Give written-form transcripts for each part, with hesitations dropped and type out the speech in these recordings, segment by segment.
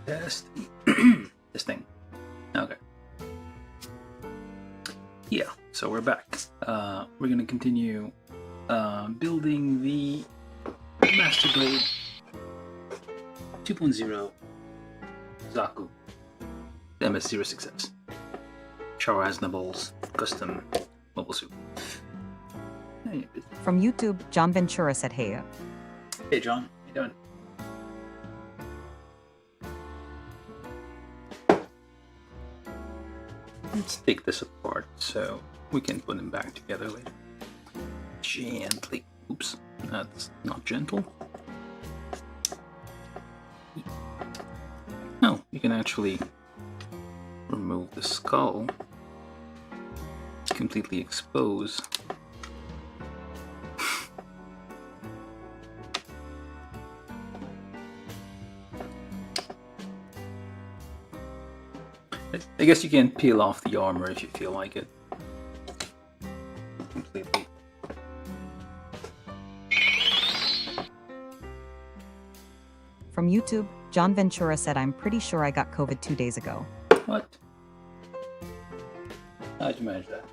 Test. Testing. Okay. Yeah, so we're back. We're gonna continue building the Master Blade 2.0 Zaku MS-06S. Char Aznable's custom mobile suit. Hey, From YouTube, John Ventura said, "Hey, hey John, how you doing? Let's take this apart so we can put them back together later. Gently. Oops, that's not gentle. No, you can actually remove the skull, completely expose. I guess you can peel off the armor if you feel like it. Completely. From YouTube, John Ventura said, "I'm pretty sure I got COVID 2 days ago." What? How'd you manage that?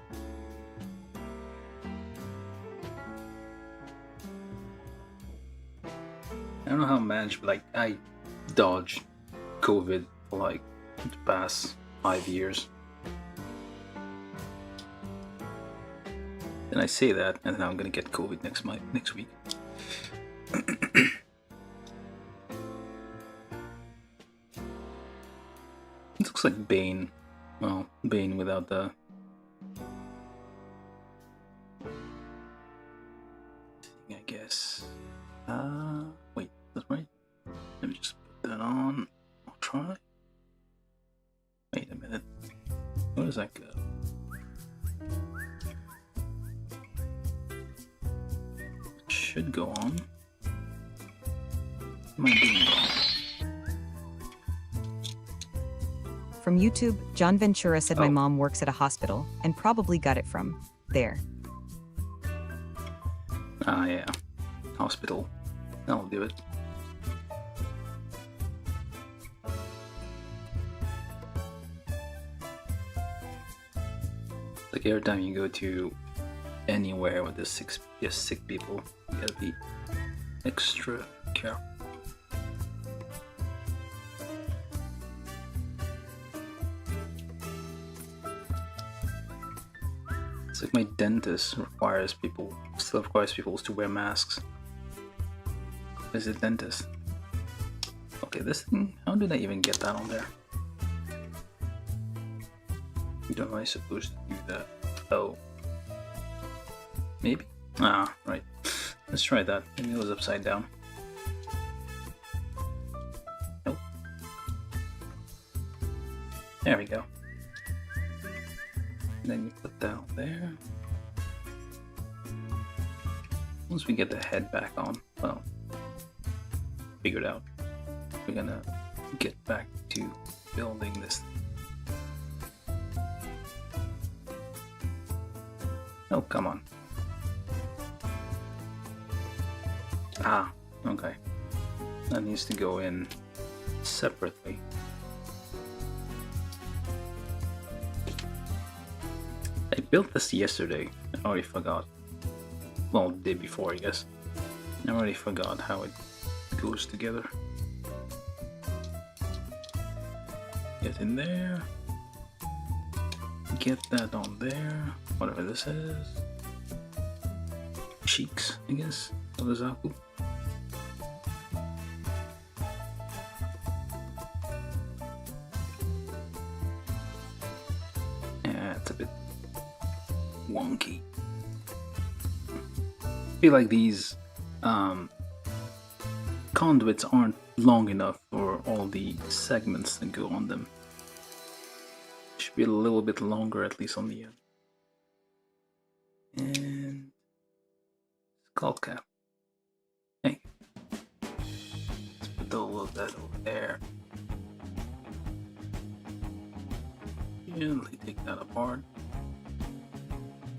I don't know how I managed, but like I dodged COVID for like the past 5 years. Then I say that, and now I'm gonna get COVID next week. It looks like Bane. Well, Bane without the... I guess. Wait, that's right. Let me just put that on. I'll try. Wait a minute. Where does that go? It should go on. Am I doing wrong? From YouTube, John Ventura said, "My Oh. mom works at a hospital and probably got it from there." Ah, yeah. Hospital. That'll do it. Like every time you go to anywhere with the sick people, you gotta be extra careful. It's like my dentist still requires people to wear masks. Is it dentist? Okay, this thing, how did I even get that on there? How am I supposed to do that? Oh. Maybe? Ah, right. Let's try that. Maybe it was upside down. Nope. There we go. And then you put that on there. Once we get the head back on, well, figured out. We're gonna get back to building this thing. Oh, come on. Ah, okay. That needs to go in separately. I built this yesterday. I already forgot. Well, the day before, I guess. I already forgot how it goes together. Get in there. Get that on there. Whatever this is. Cheeks, I guess, of the Zaku. Yeah, it's a bit wonky. I feel like these conduits aren't long enough for all the segments that go on them. Should be a little bit longer, at least on the end. And skull cap. Hey, let's put all of that over there. Gently take that apart.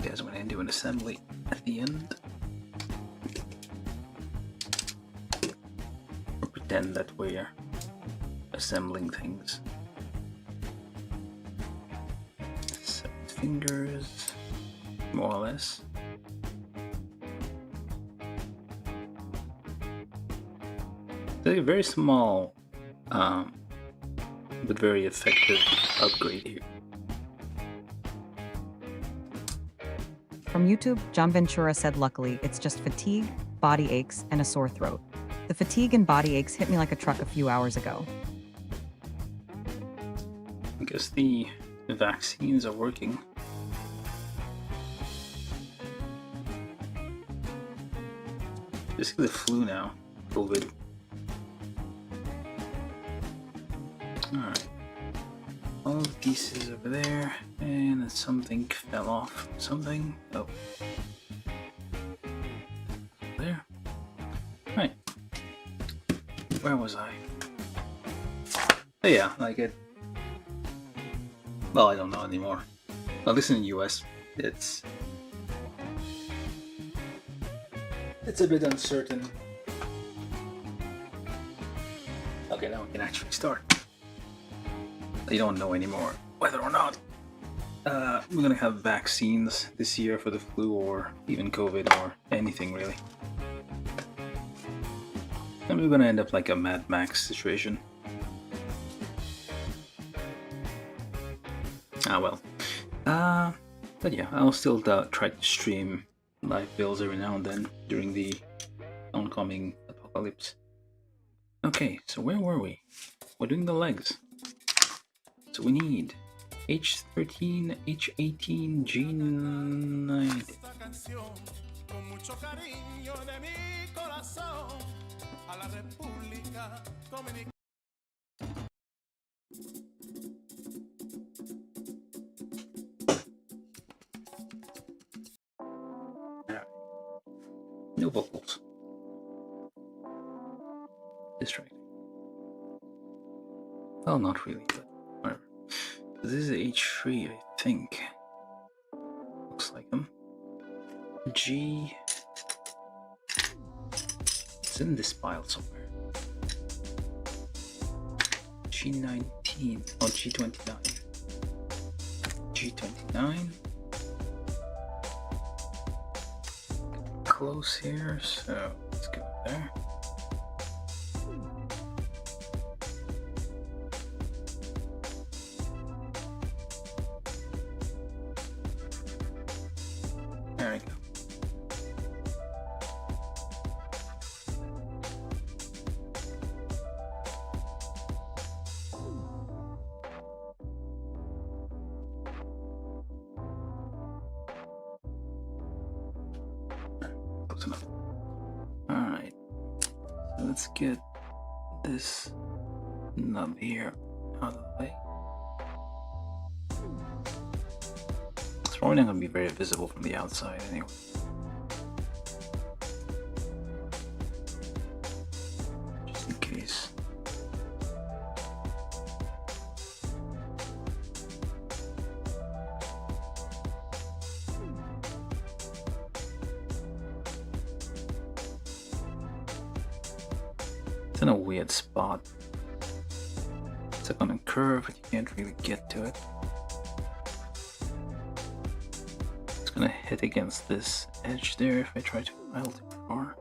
Guys, I'm gonna do an assembly at the end. Or pretend that we're assembling things. 7 fingers, more or less. It's a very small, but very effective upgrade here. From YouTube, John Ventura said, luckily, it's just fatigue, body aches, and a sore throat. The fatigue and body aches hit me like a truck a few hours ago. I guess the vaccines are working. Basically the flu now, COVID. Alright. All the pieces over there, and something fell off. Something. Oh. There. Right. Where was I? Oh yeah, like it. Well, I don't know anymore. At least in the US, it's a bit uncertain. Okay, now we can actually start. You don't know anymore whether or not we're gonna have vaccines this year for the flu or even COVID or anything really. And we're gonna end up like a Mad Max situation. Ah well. But yeah, I'll still try to stream live builds every now and then during the oncoming apocalypse. Okay, so where were we? We're doing the legs. So we need H13, H18, G9. No vocals. Distracting. Well, not really, but whatever. This is H3, I think. Looks like them. G. It's in this pile somewhere. G19. Oh, G29. G29. Close here, so let's go there. There we go. Close enough. Alright. So let's get this nub here out of the way. It's probably not going to be very visible from the outside anyway. Just in case. It's in a weird spot. It's like on a curve, but you can't really get to it. It's gonna hit against this edge there if I try to file too far.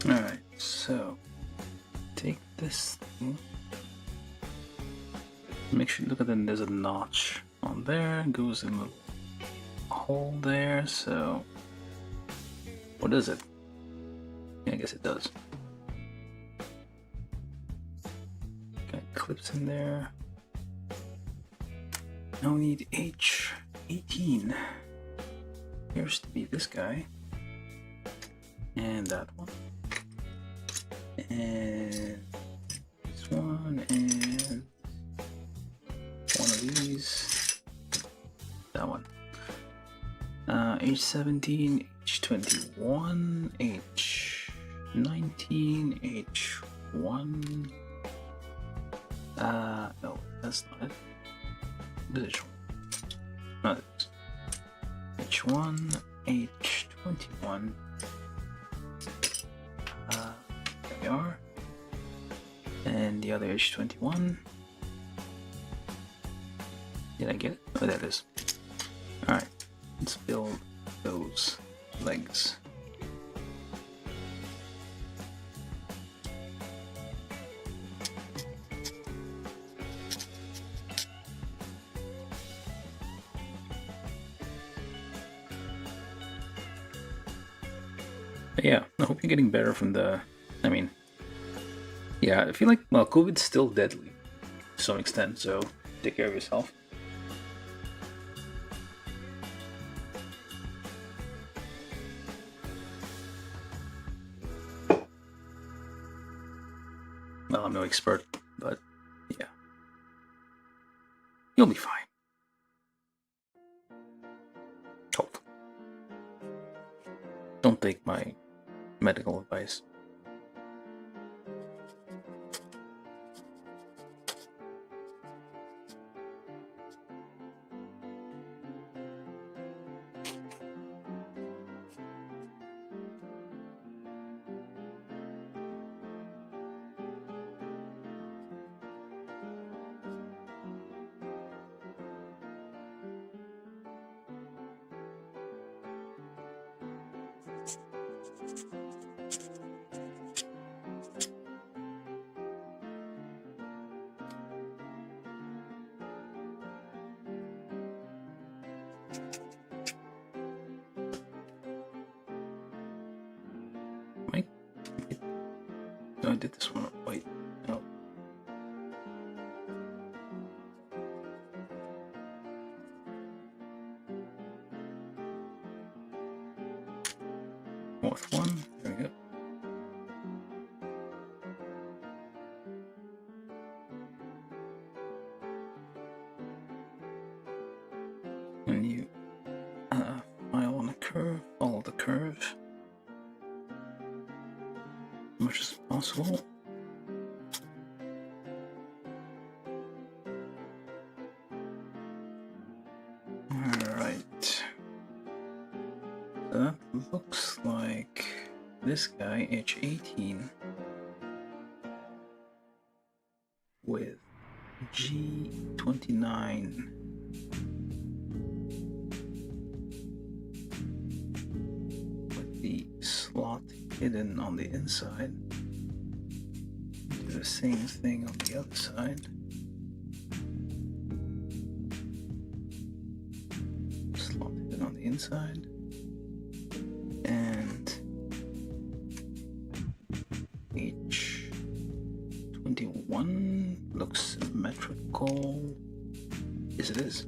Alright, so take this thing. Make sure you look at it, there's a notch on there, goes in the hole there, so what is it? Yeah, I guess it does. clips in there. Now we need H18. Appears to be this guy. And that one. And this one, and one of these. That one. H17, H21, H19, H1. No, that's not it. This one. Not this. H1, H21. There we are. And the other H21. Did I get it? Oh, there it is. Alright, let's build those legs. But yeah, I hope you're getting better from the, yeah, I feel like, well, COVID's still deadly to some extent, so take care of yourself. Well, I'm no expert, but yeah, you'll be fine. Hope. Don't take my medical advice. No, I did this one. Wait, no. Fourth one. There we go. And you file on a curve, follow the curve as much as possible. Alright. So that looks like this guy, H18, with G29. With the slot hidden on the inside. Do the same thing on the other side. Slot hidden on the inside. And H21 looks symmetrical. Yes, it is.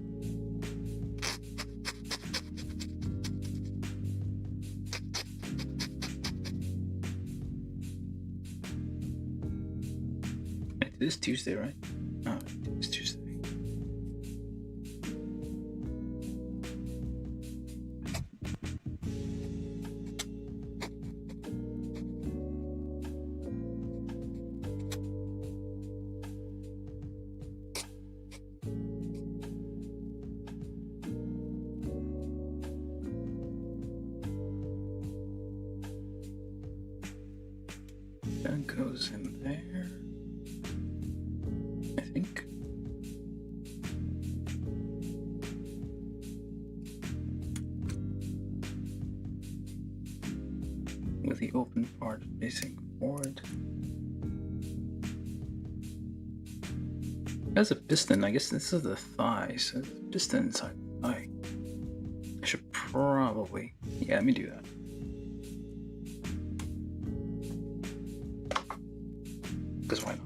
It is Tuesday, right? Oh, it is Tuesday. That goes in there. I think. With the open part facing forward. As a piston, I guess this is the thigh, so the piston inside the thigh. I should probably, yeah, let me do that. Because why not?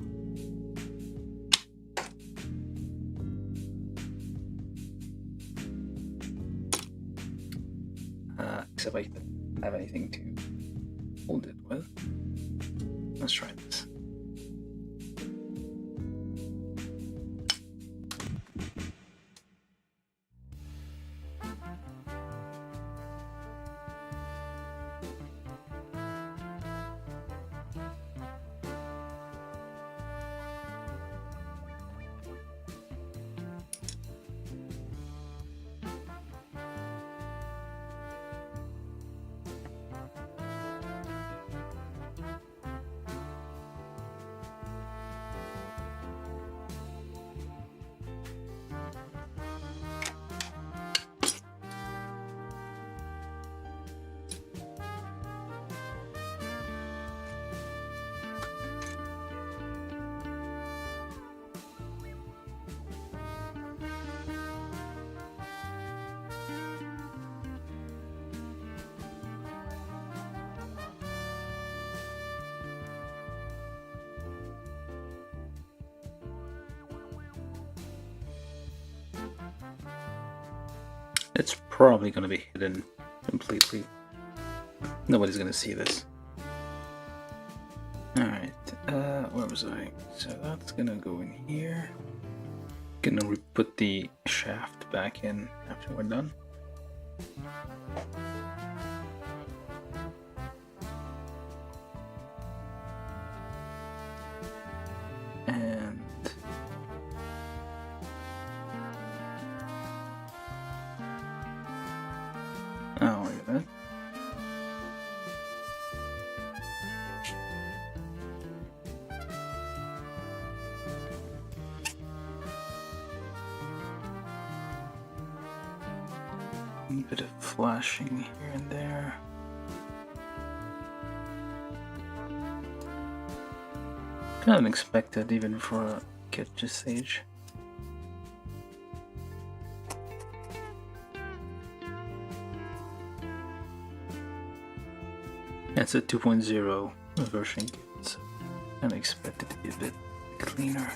except I don't have anything to hold it with. Let's try this. It's probably going to be hidden completely. Nobody's going to see this. Alright, where was I? So that's going to go in here. Gonna put the shaft back in after we're done. And oh, look at that. A bit of flashing here and there. Kind of unexpected even for a kit this age. It's a 2.0 version kit, so kind of expect it to be a bit cleaner.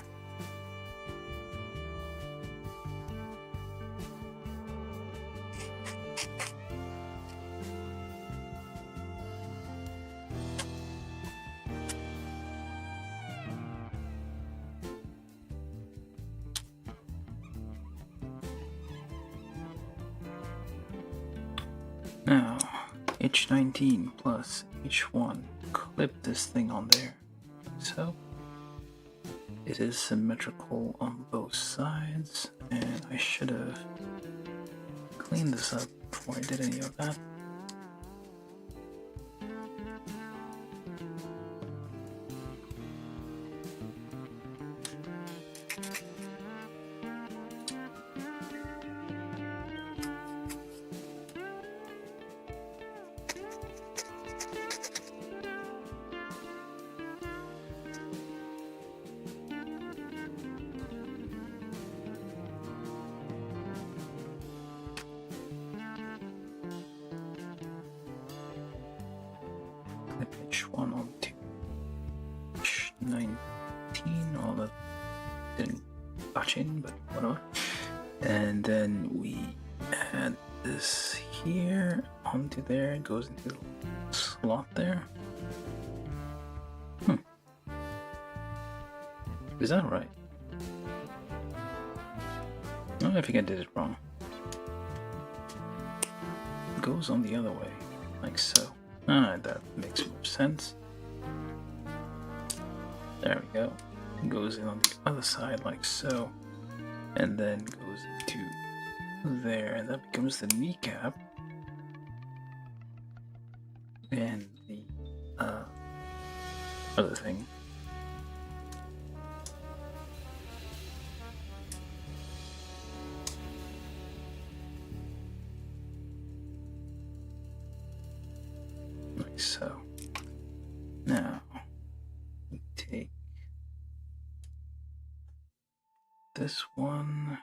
Now, H19 plus H1, clip this thing on there. So, it is symmetrical on both sides, and I should have cleaned this up before I did any of that. H1 onto H19, all that didn't patch in, but whatever. And then we add this here onto there, it goes into the slot there. Is that right? Oh, I think I did it wrong. It goes on the other way, like so. Ah, that makes more sense. There we go. It goes in on the other side like so, and then goes into there, and that becomes the kneecap. And the other thing. Like so. Now, we take this one,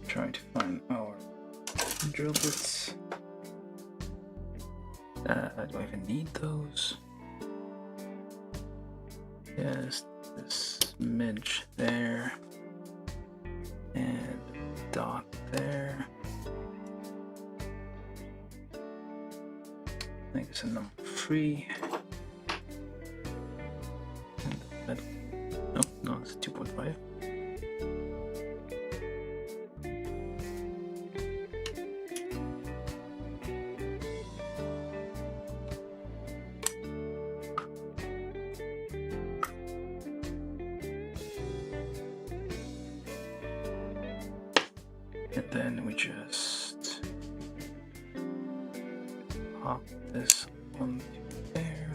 try to find our drill bits. Do I even need those? Just this smidge there, and dot there. this in number 3. And that, no, it's 2.5. And then we just pop this onto there,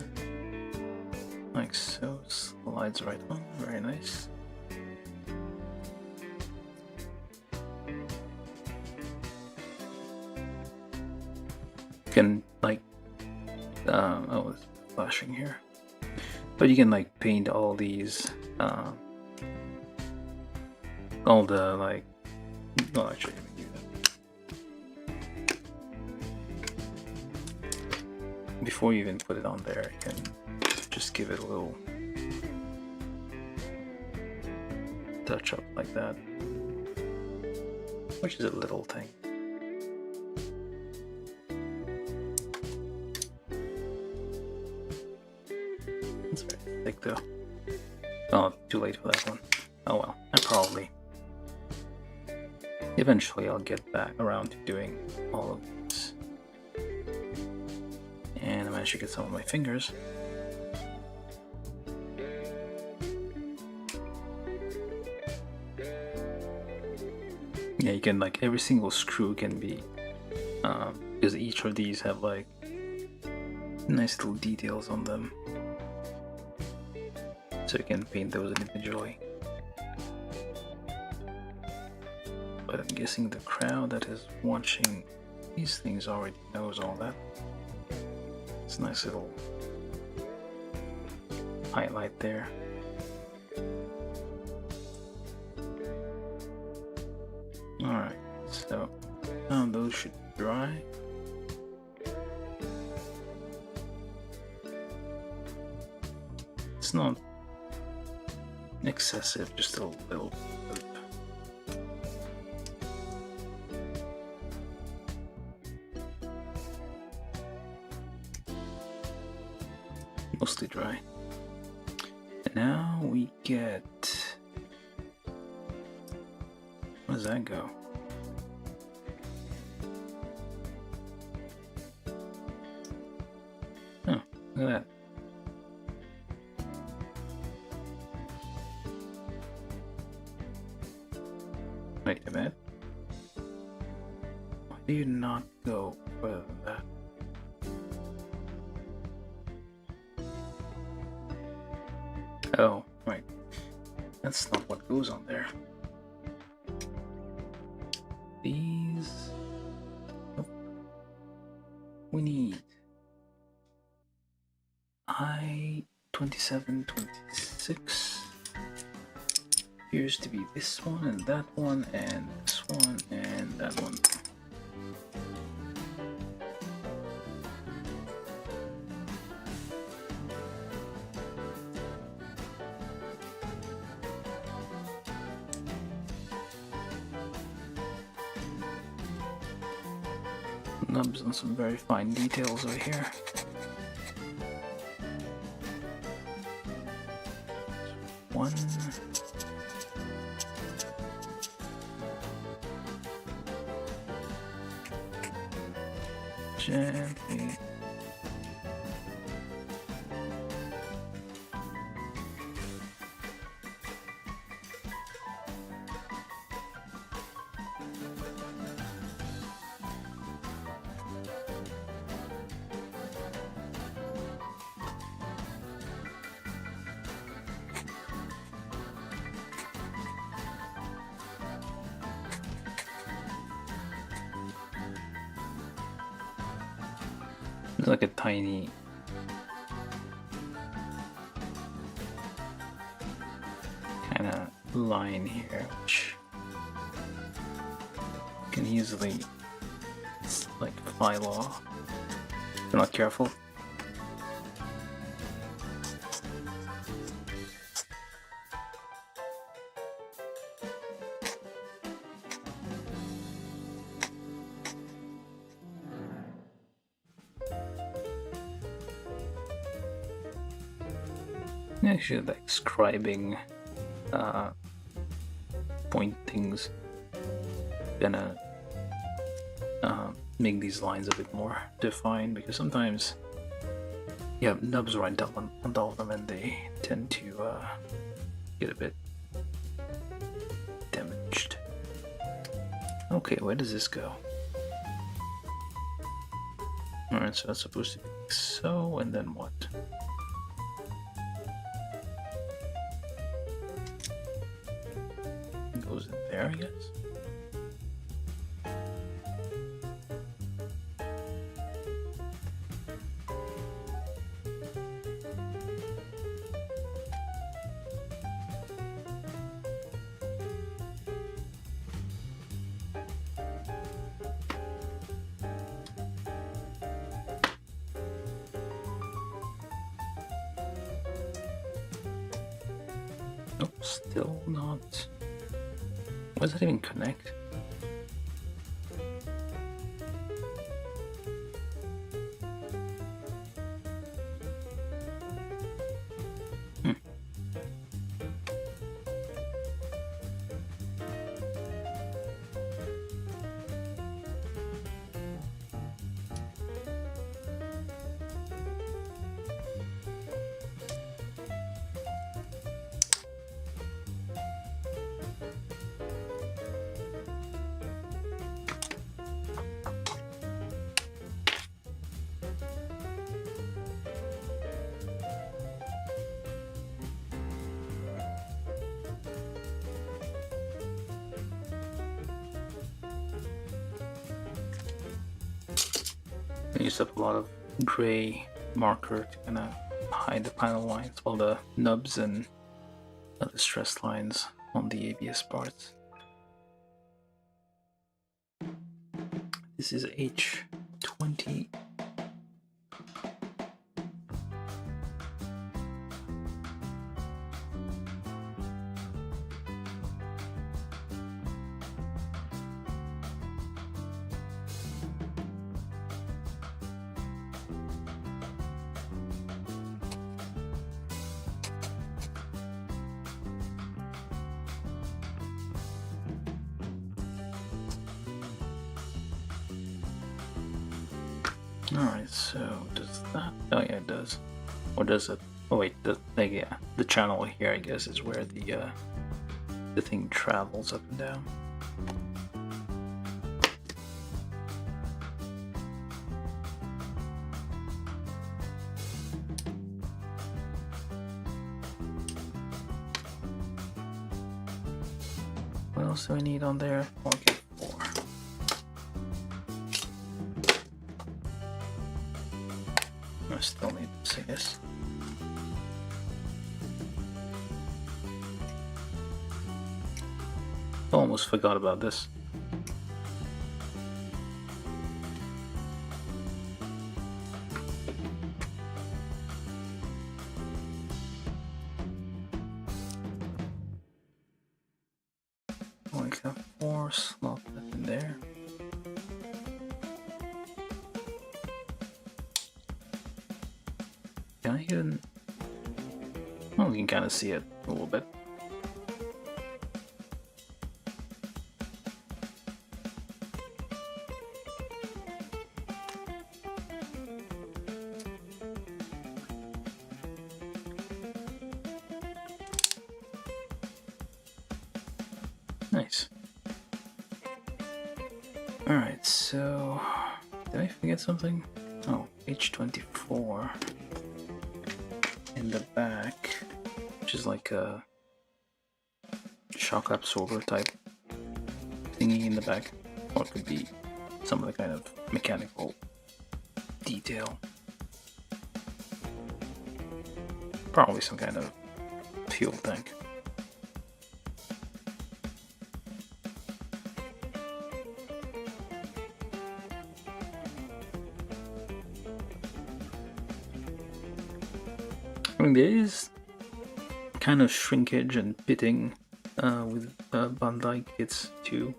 like so. Slides right on, very nice. You can like, oh, it's flashing here, but you can like paint all these, all the like. Well, actually, let me do that. Before you even put it on there, you can just give it a little touch up like that, which is a little thing. It's very thick though. Oh, too late for that one. Oh well, eventually I'll get back around to doing all of this. And I managed to get some of my fingers. Yeah, you can like every single screw can be, because each of these have like nice little details on them, so you can paint those individually. But I'm guessing the crowd that is watching these things already knows all that. It's a nice little highlight there. Alright, so now those should dry. It's not excessive, just a little bit. Mostly dry. And now we get, where does that go? Oh, look at that. Wait a minute. Why do you not go further than that? Oh, right. That's not what goes on there. These... Nope. We need I-2726. Appears to be this one and that one and this one and that one. Nubs on some very fine details over here. One. Gently. There's like a tiny kind of line here, which can easily like file off if you're not careful. Actually, like scribing point things gonna make these lines a bit more defined, because sometimes you have nubs right on top of them and they tend to get a bit damaged. Okay, where does this go? Alright, so that's supposed to be like so, and then what? It goes in there, I guess. Nope, still not. Why does that even connect? I used up a lot of gray marker to kind of hide the panel lines, all the nubs and other stress lines on the ABS parts. This is H20. Alright, so does that? Oh yeah, it does. Or does it? Oh wait, yeah, the channel here, I guess, is where the thing travels up and down. What else do I need on there? Okay, 4. I still need to say this. Almost forgot about this. Only have 4 slots left in there. Can I even? Well, you can kind of see it a little bit. Nice. Alright, so did I forget something? Oh, H24 in the back, which is like a shock absorber type thingy in the back, or it could be some other kind of mechanical detail. Probably some kind of fuel tank. I mean, there is kind of shrinkage and pitting with Bandai kits too.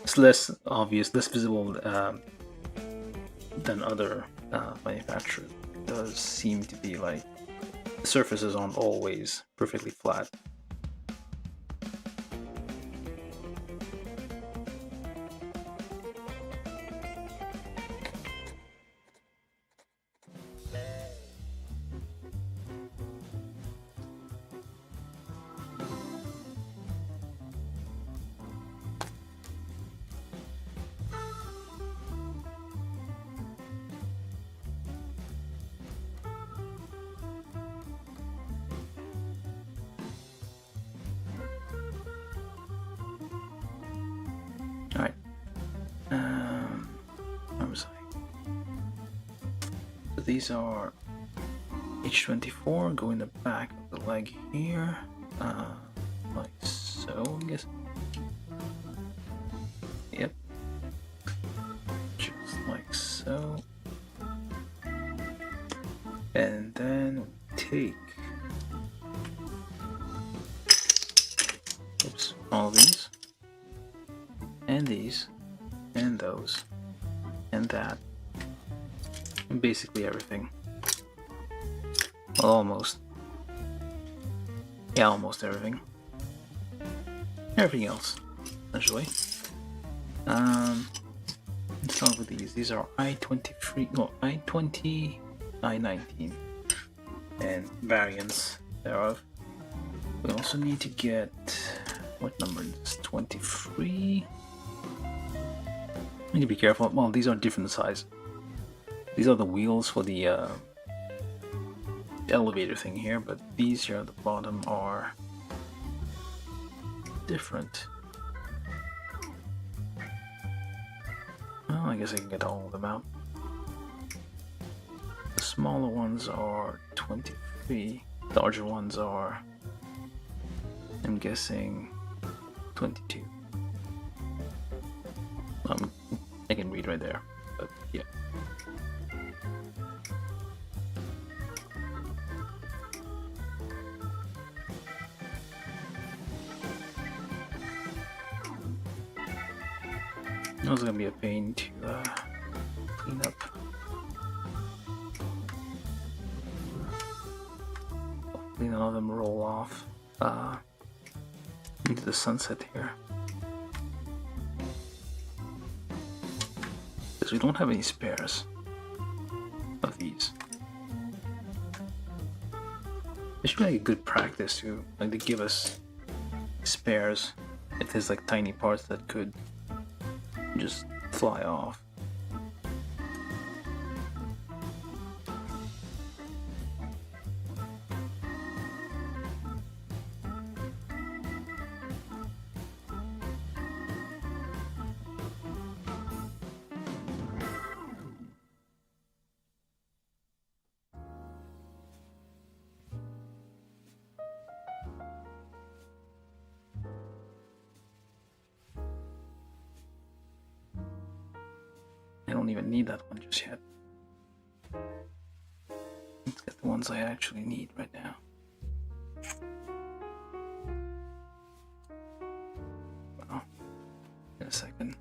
It's less obvious, less visible than other manufacturers. It does seem to be like the surfaces aren't always perfectly flat. Alright. Where was I? So these are H24, go in the back of the leg here. Like so, I guess. Yep. Just like so. And then take all these and these and those and that and basically everything. Well, almost. Yeah, almost everything. Everything else, essentially. Let's start with these. These are I-23, no, I-20, I-19, and variants thereof. We also need to get, what number is this? 23? I need to be careful. Well, these are different size. These are the wheels for the elevator thing here, but these here at the bottom are different. Well, I guess I can get all of them out. The smaller ones are 23. The larger ones are, I'm guessing, 22. I can read right there, but yeah. It was gonna be a pain to clean up. Hopefully none of them roll off into the sunset here. Because we don't have any spares of these. It should be like a good practice to like to give us spares if there's like tiny parts that could just fly off. I don't even need that one just yet. Let's get the ones I actually need right now. Well, in a second.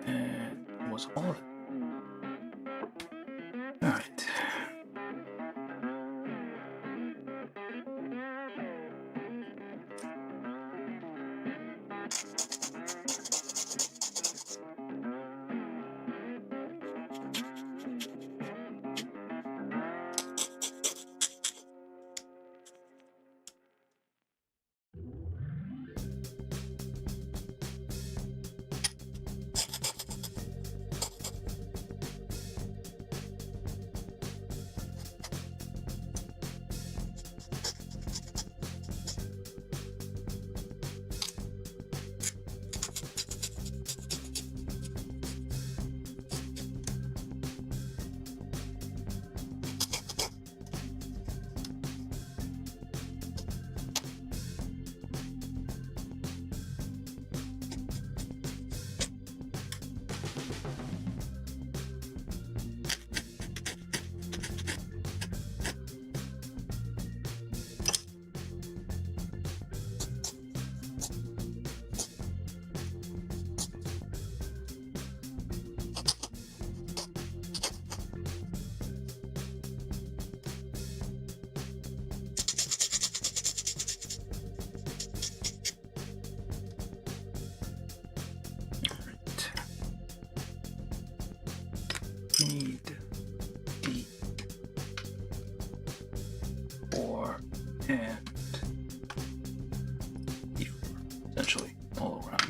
And was all of it. Alright. Need D4 and D4, essentially all around.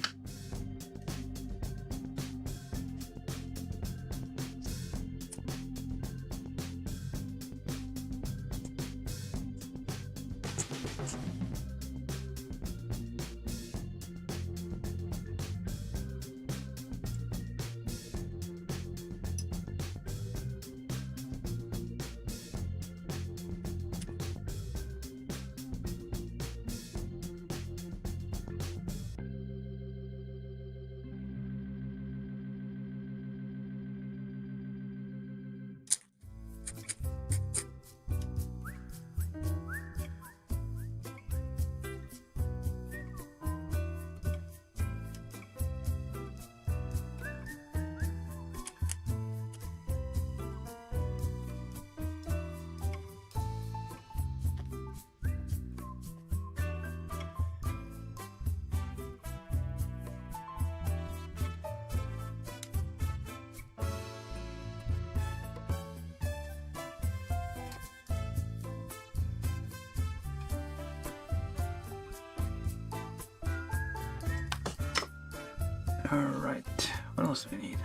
Alright, what else do we need?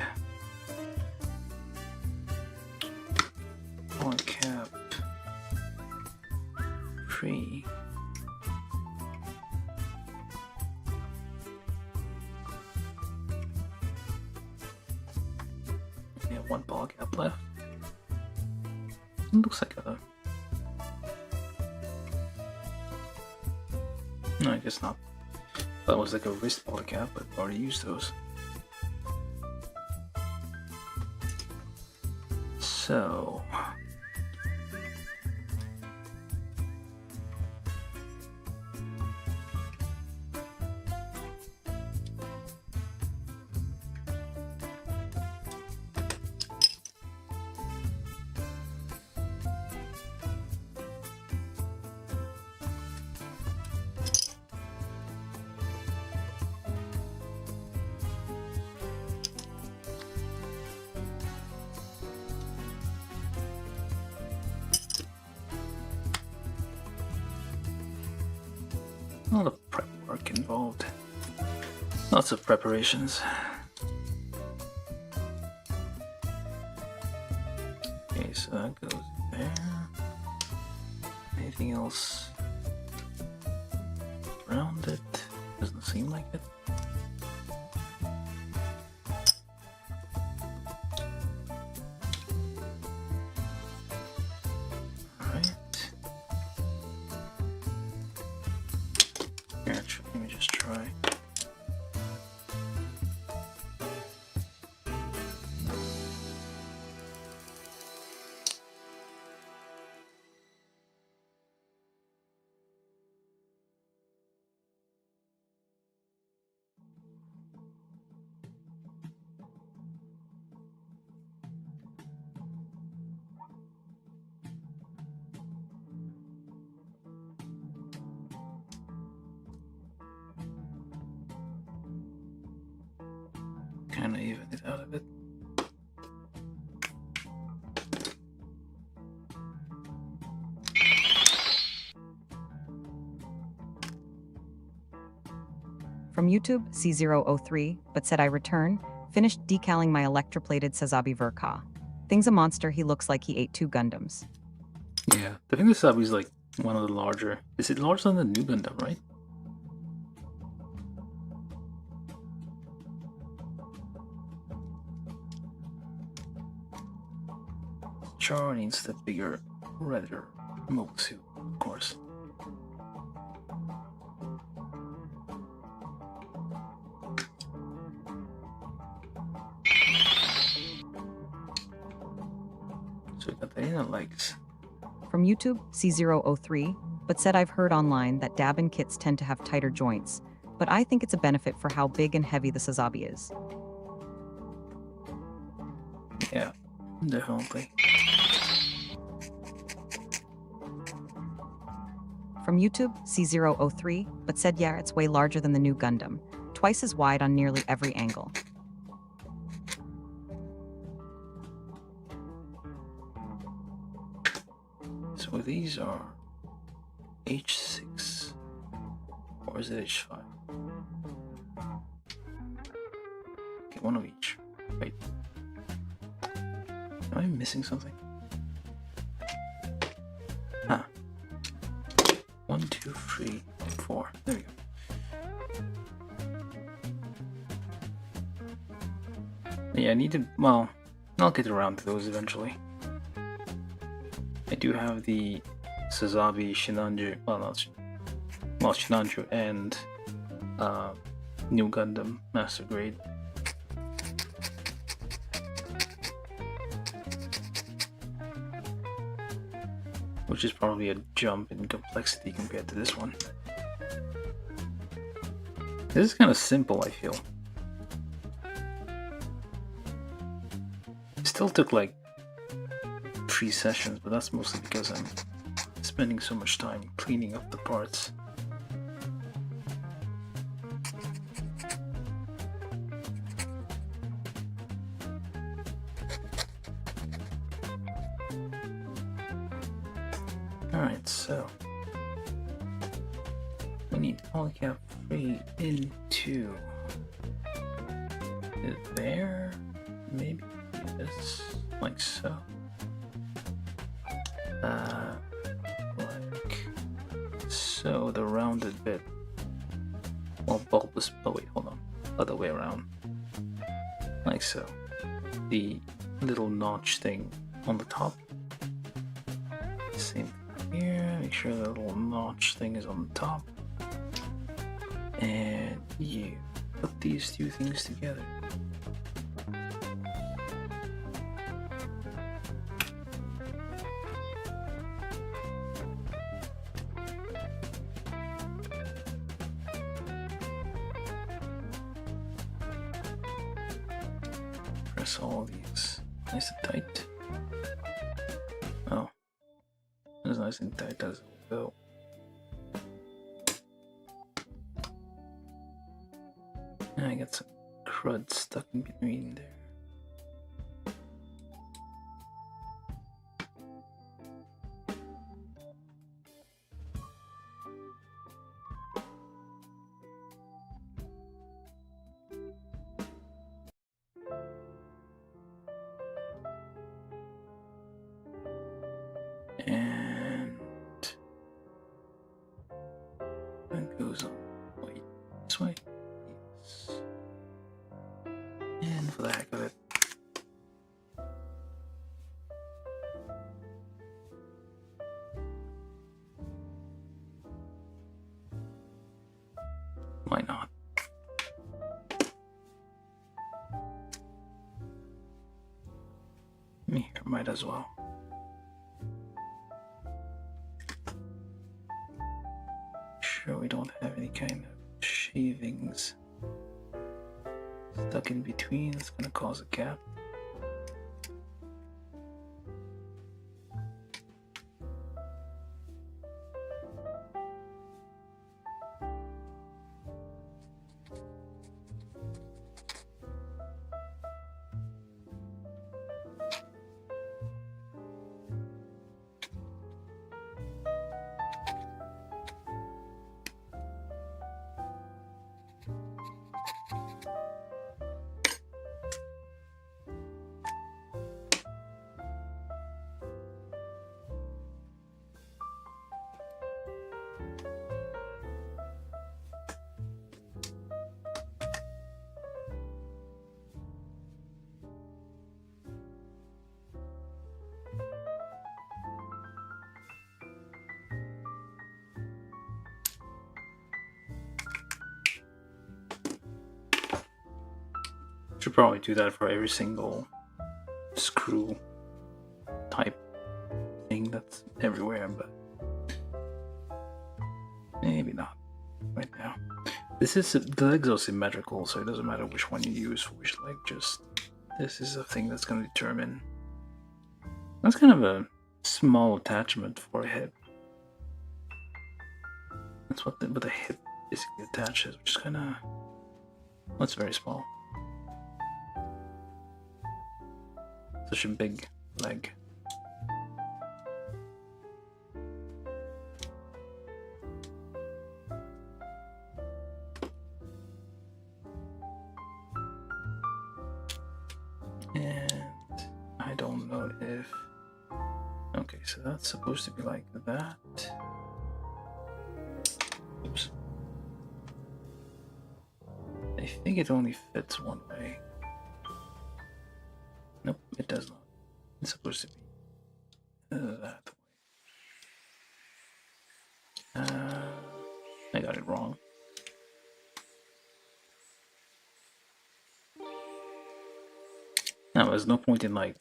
Poly cap. Free. We have one poly cap left. It looks like a... No, I guess not. That was like a wrist poly cap, but I've already used those. So... a lot of prep work involved. Lots of preparations. Okay, so that goes there. Anything else around it? Doesn't seem like it. Actually, let me just try. Kind of even it out of it. From YouTube, C003, but said I return, finished decaling my electroplated Sazabi Verka. Thing's a monster, he looks like he ate 2 Gundams. Yeah, I think this Sazabi is like one of the larger. Is it larger than the new Gundam, right? Char needs the bigger, redder mobile suit, of course. So we got the inner legs. From YouTube, C003, but said I've heard online that Dabin kits tend to have tighter joints, but I think it's a benefit for how big and heavy the Sazabi is. Yeah, definitely. From YouTube, C003, but said yeah, it's way larger than the new Gundam, twice as wide on nearly every angle. So these are H6, or is it H5? Okay, one of each. Wait. Am I missing something? Huh. 1, 2, 3, 4. There we go. Yeah, I need to, well, I'll get around to those eventually. I do have the Sazabi, Shinanju, Shinanju and New Gundam Master Grade. Which is probably a jump in complexity compared to this one. This is kind of simple, I feel. It still took like 3 sessions, but that's mostly because I'm spending so much time cleaning up the parts. Alright, so we need polycap 3 into is there. Maybe this, like so. Like so, the rounded bit. Well, bulbous. Oh wait, hold on. Other way around. Like so. The little notch thing on the top. Same thing here. Make sure the little notch thing is on the top. And you put these two things together. Press all these nice and tight. Oh, it's nice and tight as it will go. And I got some crud stuck in between there. And that goes on. Wait, this way? Yes. And for the heck of it. Why not? Me here, might as well. Sure we don't have any kind of shavings stuck in between. It's gonna cause a gap. Should probably do that for every single screw type thing that's everywhere, but maybe not right now. This is the legs are symmetrical, so it doesn't matter which one you use for which leg. Just this is a thing that's going to determine. That's kind of a small attachment for a hip. That's what the hip basically attaches, which is kind of, well, it's very small. Such a big leg. And I don't know if... Okay, so that's supposed to be like that. Oops. I think it only fits one way. Nope, it does not. It's supposed to be that way. I got it wrong. Now, there's no point in like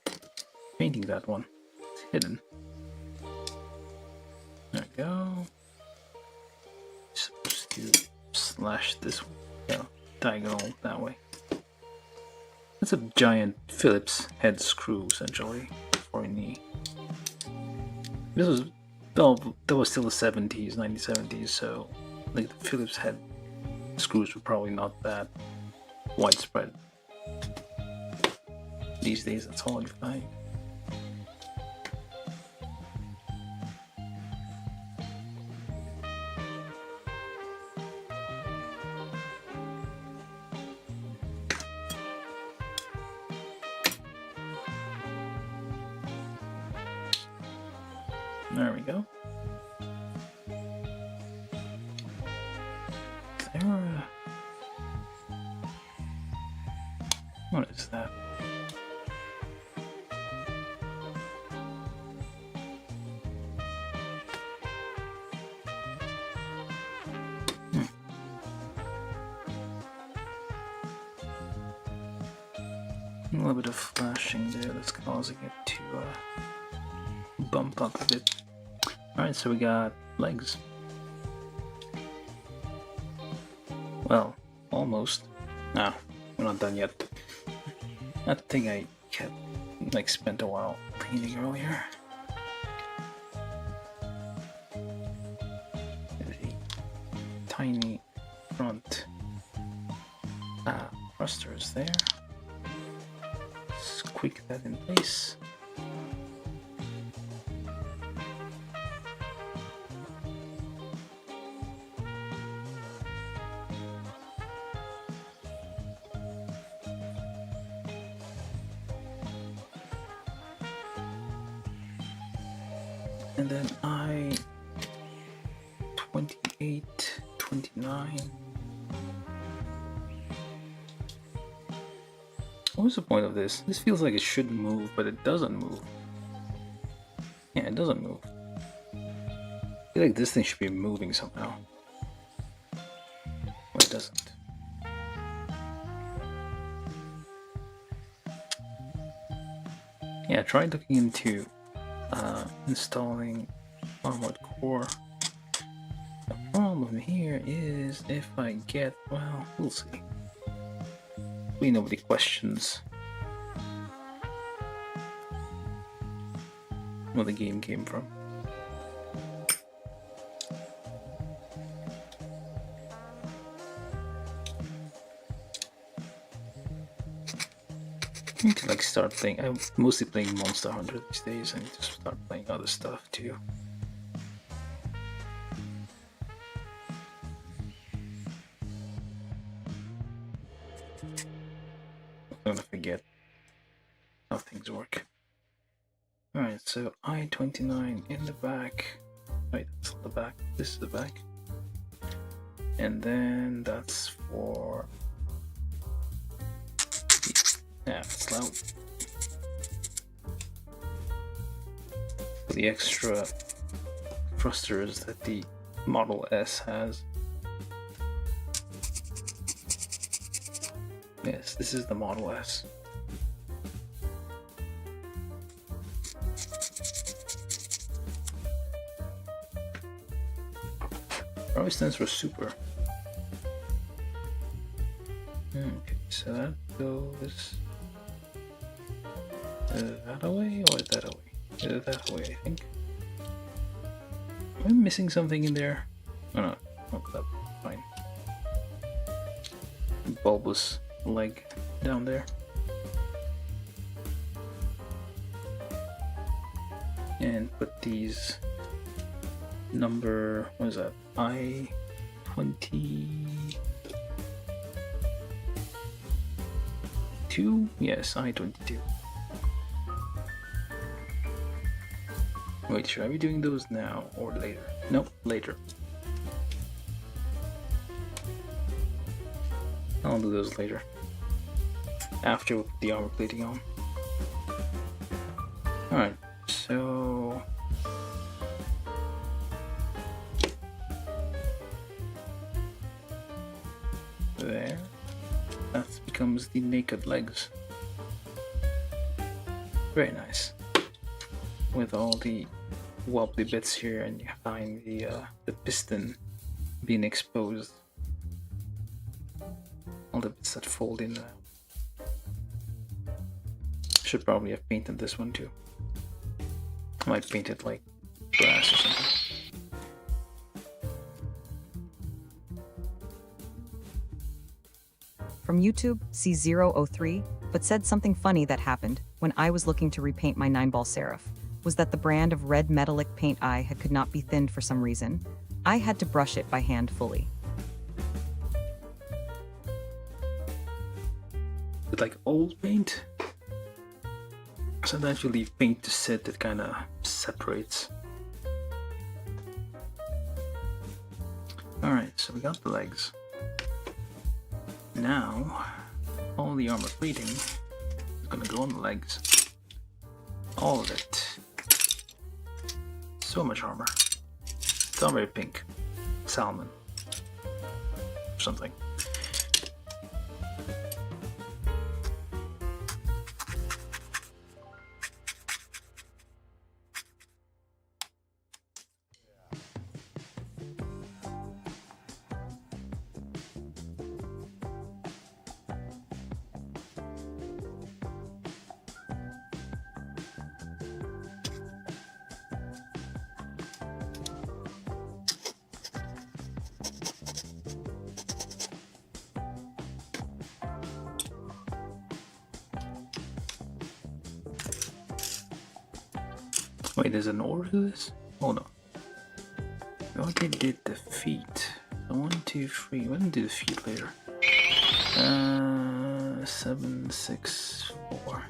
painting that one. It's hidden. There we go. Supposed to slash this one. Yeah, diagonal that way. That's a giant Phillips head screw, essentially, for a knee. This was, well, that was still the 70s, 1970s, so like the Phillips head screws were probably not that widespread. These days, that's all you find. There we go. There. What is that? A little bit of flashing there that's causing it to bump up a bit. Alright, so we got legs. Well, almost. No, we're not done yet. That thing I kept, spent a while cleaning earlier. The tiny front thrusters there. Squeak that in place. And then I-28, 29. What was the point of this? This feels like it should move, but it doesn't move. Yeah, it doesn't move. I feel like this thing should be moving somehow. But it doesn't. Yeah, try looking into installing Armored Core. The problem here is if I get, well, we'll see. Nobody questions where the game came from. I need to start playing. I'm mostly playing Monster Hunter these days. I need to start playing other stuff too. I'm gonna forget how things work. Alright, so I-29 in the back. Wait, that's the back. This is the back. And then that's for... yeah, it's loud. For the extra thrusters that the Model S has. Yes, this is the Model S. Probably stands for super. Okay, so that goes that away or that away? That away, I think. Am I missing something in there? Oh no, not that. Fine. Bulbous leg down there. And put these number, what is that? I-22? Yes, I-22. Wait, should I be doing those now or later? Nope, later. I'll do those later. After we put the armor plating on. Alright, so... there. That becomes the naked legs. Very nice. With all the wobbly bits here, and you find the piston being exposed. All the bits that fold in and out. Should probably have painted this one too. I might paint it like brass or something. From YouTube, C003, but said something funny that happened when I was looking to repaint my 9-ball Seraph, was that the brand of red metallic paint I had could not be thinned for some reason. I had to brush it by hand fully. With like old paint? Sometimes you leave paint to sit, it kinda separates. so we got the legs. Now, all the armor plating is gonna go on the legs. All of it. So much armor. It's all very pink. Salmon. Something. Wait, there's an order to this? Hold on. I thought they did the feet. 1, 2, 3. We're gonna do the feet later. 7, 6, 4.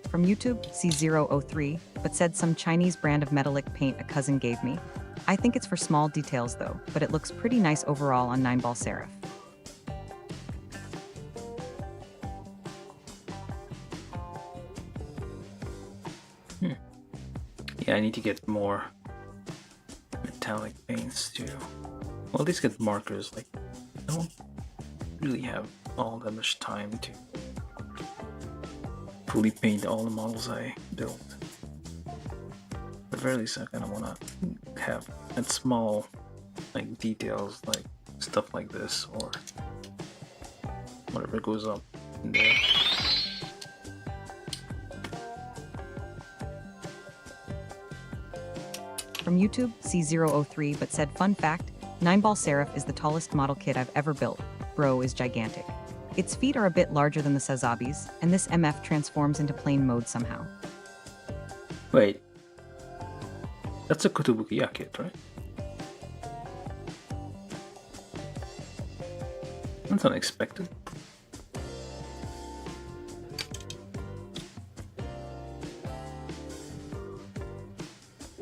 From YouTube, C003, but said some Chinese brand of metallic paint a cousin gave me. I think it's for small details though, but it looks pretty nice overall on 9-ball Seraph. Yeah, I need to get more metallic paints too. Well, at least get markers. Like, I don't really have all that much time to fully paint all the models I build. At the very least, I kind of want to have that small, like, details, like stuff like this or whatever goes up in there. From YouTube, C003, but said fun fact, 9-ball Seraph is the tallest model kit I've ever built. Bro is gigantic. Its feet are a bit larger than the Sazabi's, and this MF transforms into plain mode somehow. Wait. That's a Kotobukiya kit, right? That's unexpected.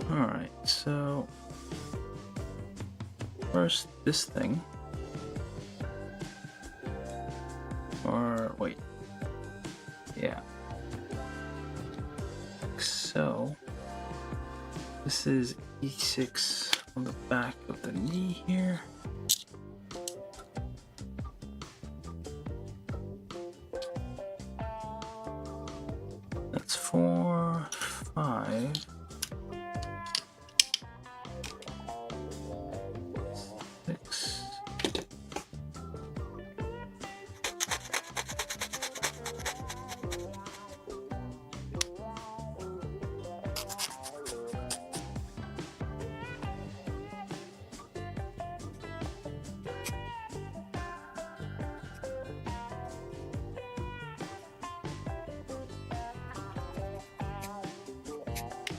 Alright, so first this thing. Or wait. Yeah. So this is E6 on the back of the knee here. That's 4, 5. 6.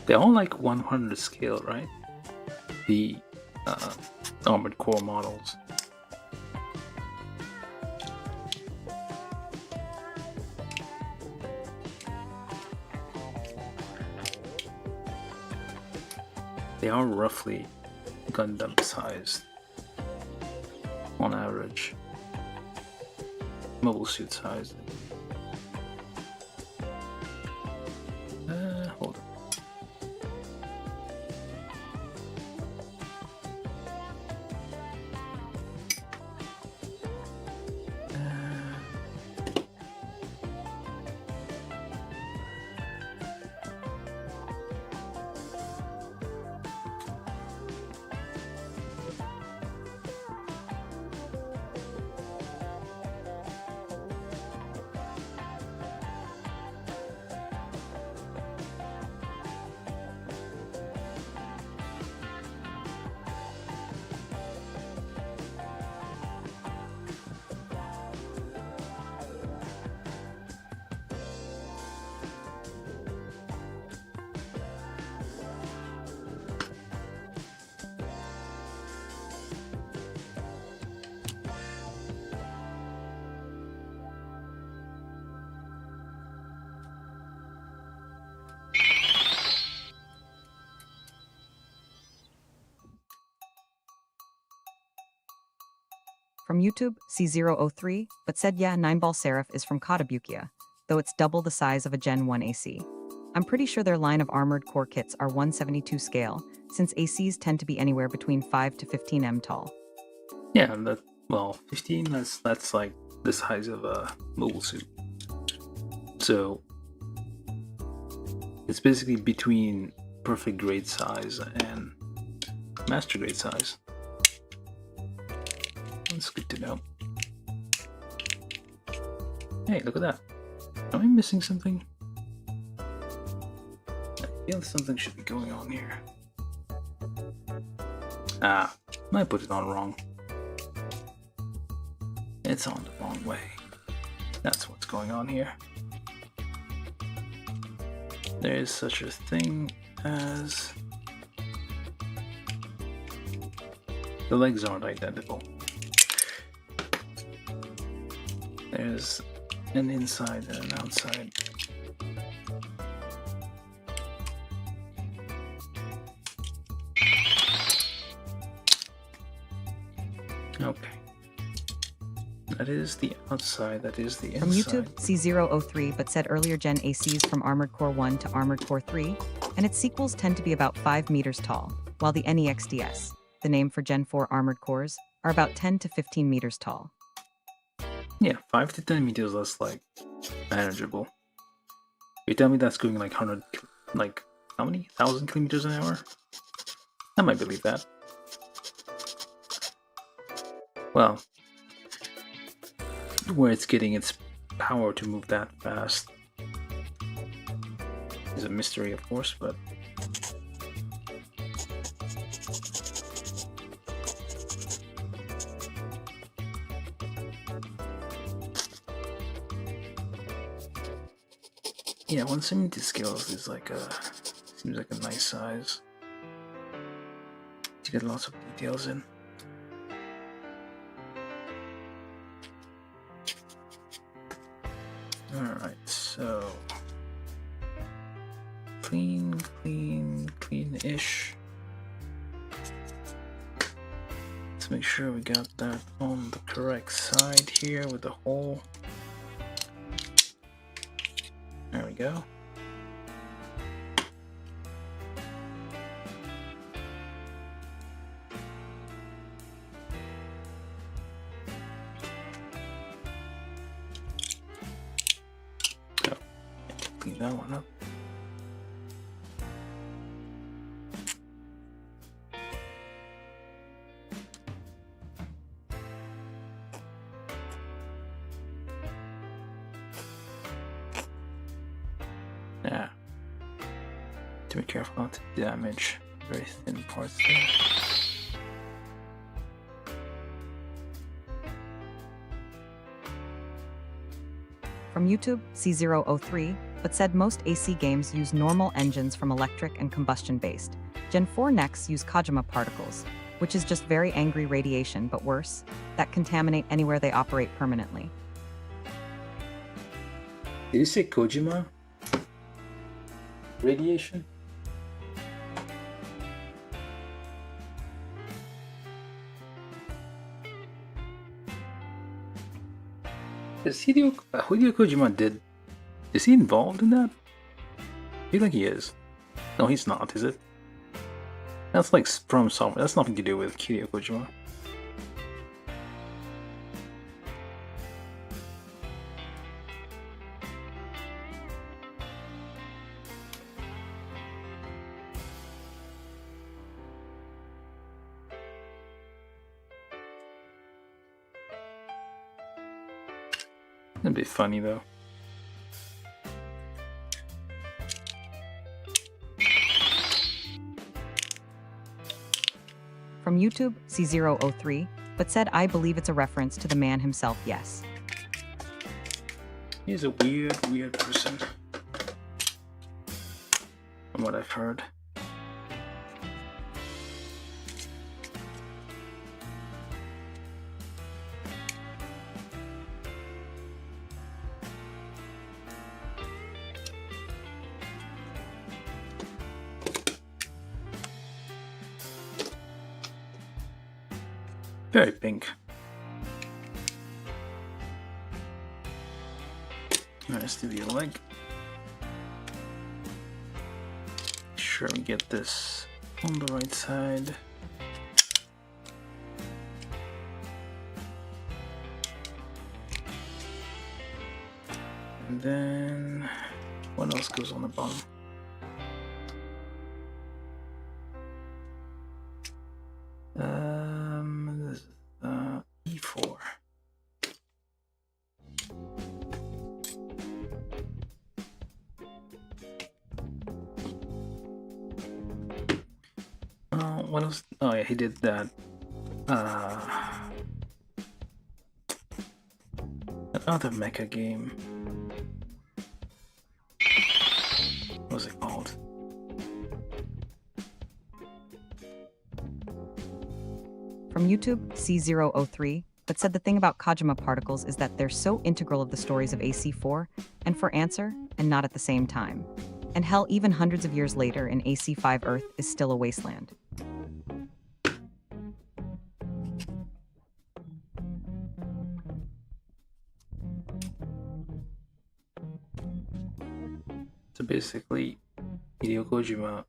They're all like 100 scale, right? The Armored Core models. They are roughly Gundam sized on average. Mobile suit sized. Hold on. From YouTube, C003, but said yeah, 9-ball Seraph is from Katabukia, though it's double the size of a Gen 1 AC. I'm pretty sure their line of armored core kits are 172 scale, since ACs tend to be anywhere between 5 to 15 m tall. Yeah, well, 15, that's like the size of a mobile suit. So it's basically between perfect grade size and master grade size. That's good to know. Hey, look at that. Am I missing something? I feel something should be going on here. Ah, I put it on wrong. It's on the wrong way. That's what's going on here. There is such a thing as... the legs aren't identical. There's an inside and an outside. Okay. That is the outside, that is the inside. From YouTube, C003, but said earlier Gen ACs from Armored Core 1 to Armored Core 3, and its sequels tend to be about 5 meters tall, while the NEXDS, the name for Gen 4 Armored Cores, are about 10 to 15 meters tall. Yeah, 5 to 10 meters, that's like manageable. You tell me that's going like 100, like how many? 1,000 kilometers an hour? I might believe that. Well, where it's getting its power to move that fast is a mystery, of course, but yeah, 170 scales is like seems like a nice size to get lots of details in. Alright, so clean-ish. Let's make sure we got that on the correct side here with the hole. There we go. So, clean that one up. Yeah. To be careful not to damage very thin parts there. From YouTube, C003, but said most AC games use normal engines from electric and combustion-based. Gen 4 Nex use Kojima particles, which is just very angry radiation, but worse, that contaminate anywhere they operate permanently. Did you say Kojima? Radiation? Is Hideo Kojima is he involved in that? I feel like he is. No, he's not, is it? That's like from somewhere. That's nothing to do with Hideo Kojima. That'd be funny though. From YouTube, C003, but said I believe it's a reference to the man himself, yes. He's a weird person. From what I've heard. Very pink. studio leg. Sure we get this on the right side. And then what else goes on the bottom? This is E4. What else? Oh yeah, he did that. Another mecha game. What was it called? From YouTube, C003, but said the thing about Kojima particles is that they're so integral of the stories of AC4, and for answer, and not at the same time. And hell, even hundreds of years later in AC5 Earth is still a wasteland. So basically, Hideo Kojima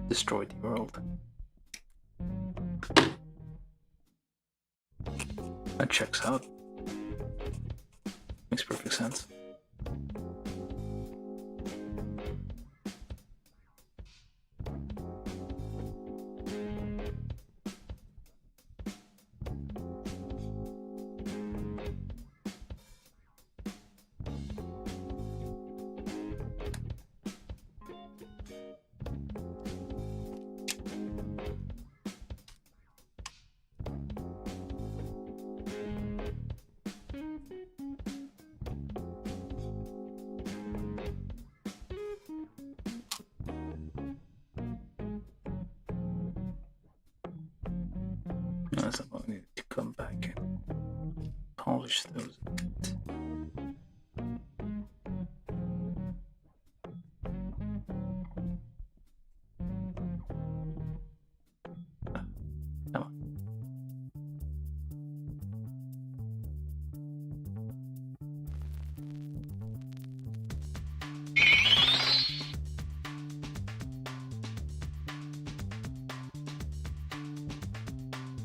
destroyed the world. That checks out. Makes perfect sense. That's what I need to come back and polish those a bit. Come on.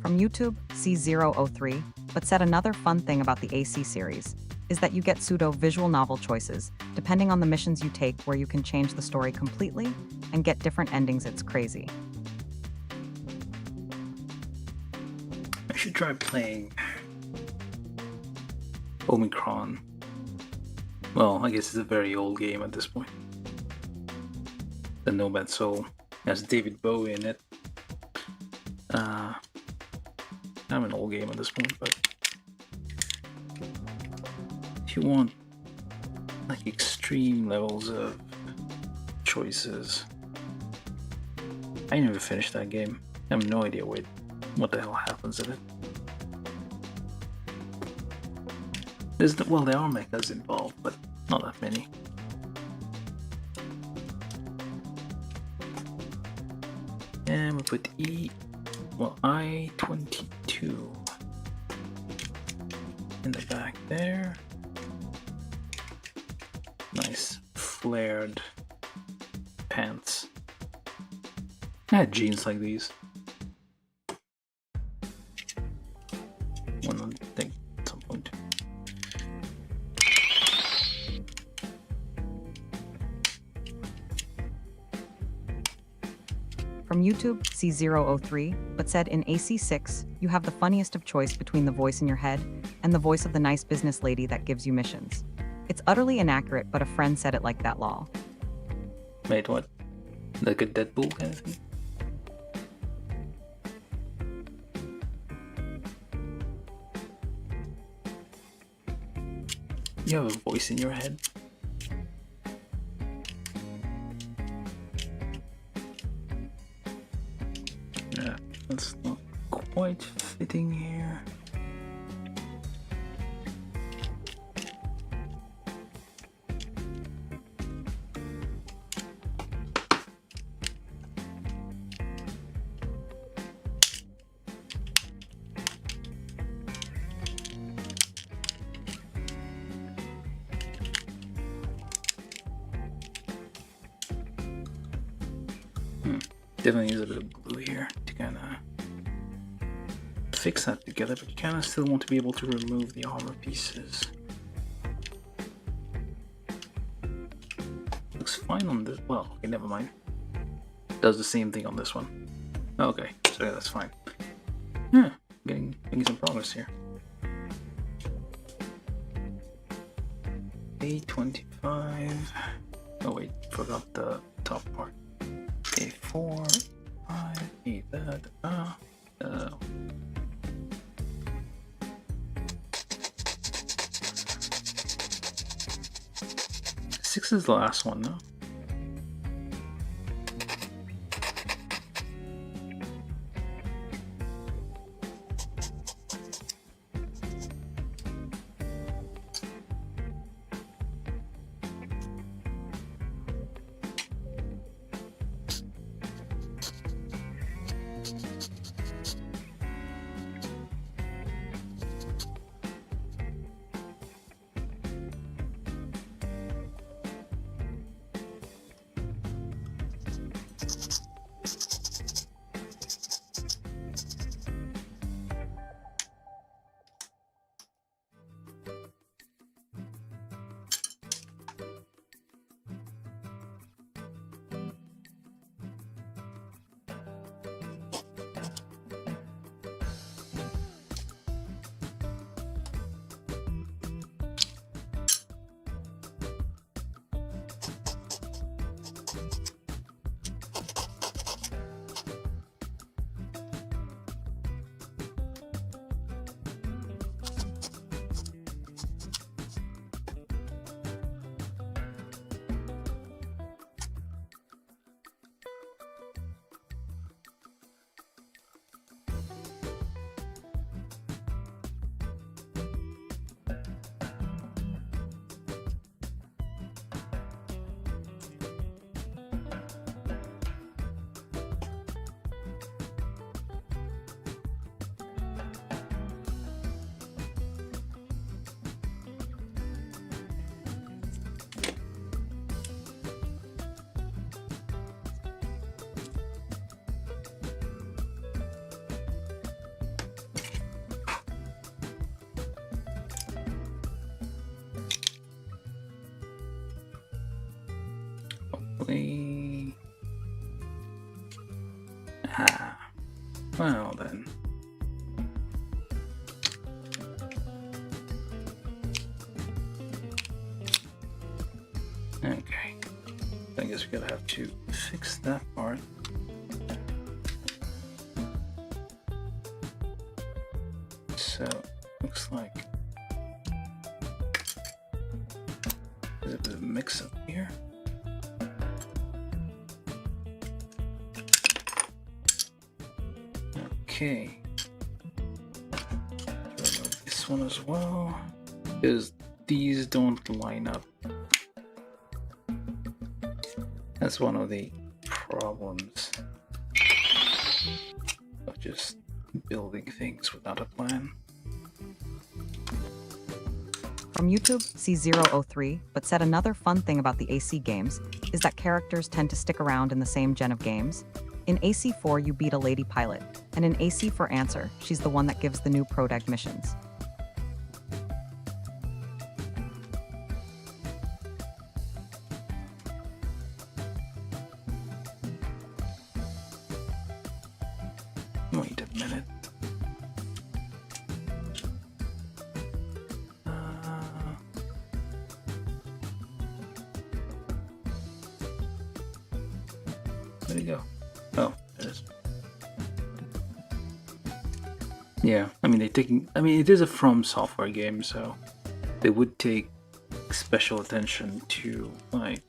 From YouTube, C003, but said another fun thing about the AC series is that you get pseudo visual novel choices, depending on the missions you take, where you can change the story completely and get different endings. It's crazy. I should try playing Omicron. Well, I guess it's a very old game at this point. The Nomad Soul has David Bowie in it. I'm an old game at this point, but if you want like extreme levels of choices, I never finished that game. I have no idea what the hell happens in it. Well, there are mechas involved, but not that many. And we put I-22 in the back there. Nice flared pants. I had jeans like these. One thing at some point. From YouTube, C003, but said in AC6, you have the funniest of choice between the voice in your head and the voice of the nice business lady that gives you missions. It's utterly inaccurate, but a friend said it like that, lol. Wait, what? Like a Deadpool kind of thing? You have a voice in your head? Yeah, that's not quite fitting here. Definitely use a bit of glue here to kind of fix that together, but you kind of still want to be able to remove the armor pieces. Looks fine on this. Well, okay, never mind. Does the same thing on this one. Okay, so yeah, that's fine. Yeah, getting some progress here. A25. Oh wait, forgot the top part. A4, 5, A that. Six is the last one, no? Hopefully. Well then. Okay. I guess we're gonna have to fix that part. So, looks like there's a bit of mix up here. Okay. Remove this one as well, because these don't line up. That's one of the problems of just building things without a plan. From YouTube, C003, but said another fun thing about the AC games is that characters tend to stick around in the same gen of games. In AC4, you beat a lady pilot, and in AC for Answer, she's the one that gives the new Prodag missions. Wait a minute. Where'd it go? Oh, there it is. Yeah, I mean it is a From Software game, so they would take special attention to like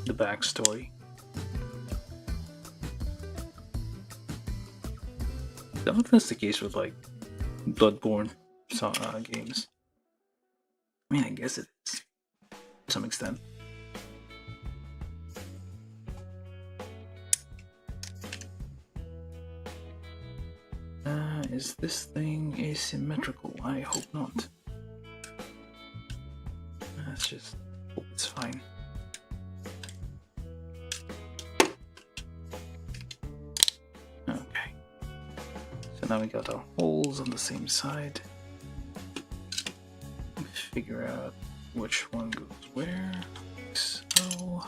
the backstory. I don't know if that's the case with like Bloodborne games. I mean, I guess it is to some extent. Is this thing asymmetrical? I hope not. Let's just hope it's fine. So now we got our holes on the same side. Figure out which one goes where. So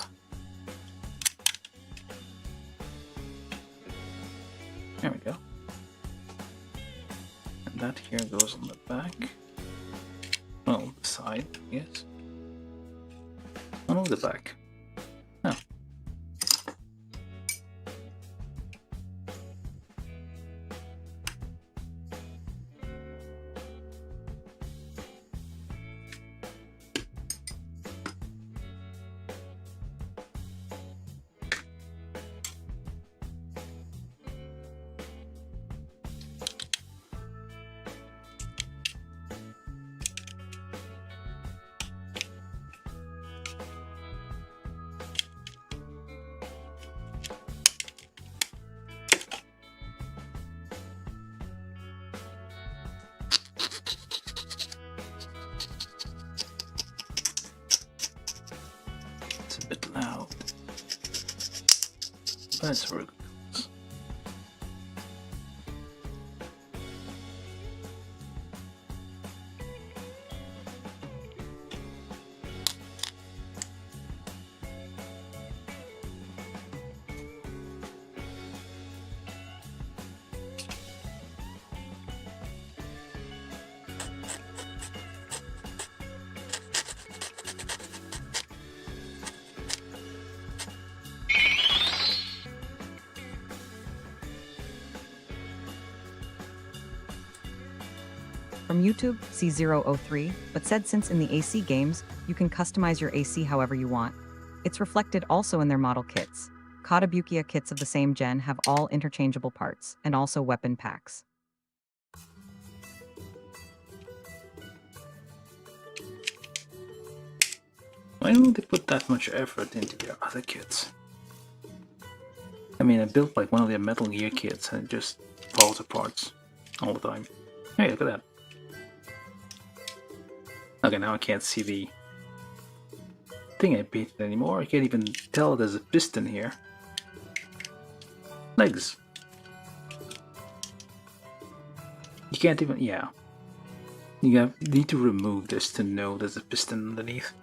there we go. And that here goes on the back. Well, the side, yes. Oh, no, the back. Oh. A bit loud. That's where it goes. From YouTube, C003, but said since in the AC games, you can customize your AC however you want. It's reflected also in their model kits. Katabukiya kits of the same gen have all interchangeable parts, and also weapon packs. Why don't they put that much effort into their other kits? I mean, I built like one of their Metal Gear kits and it just falls apart all the time. Hey, look at that. Okay, now I can't see the thing I painted anymore. I can't even tell there's a piston here. Legs. You can't even, yeah. You need to remove this to know there's a piston underneath.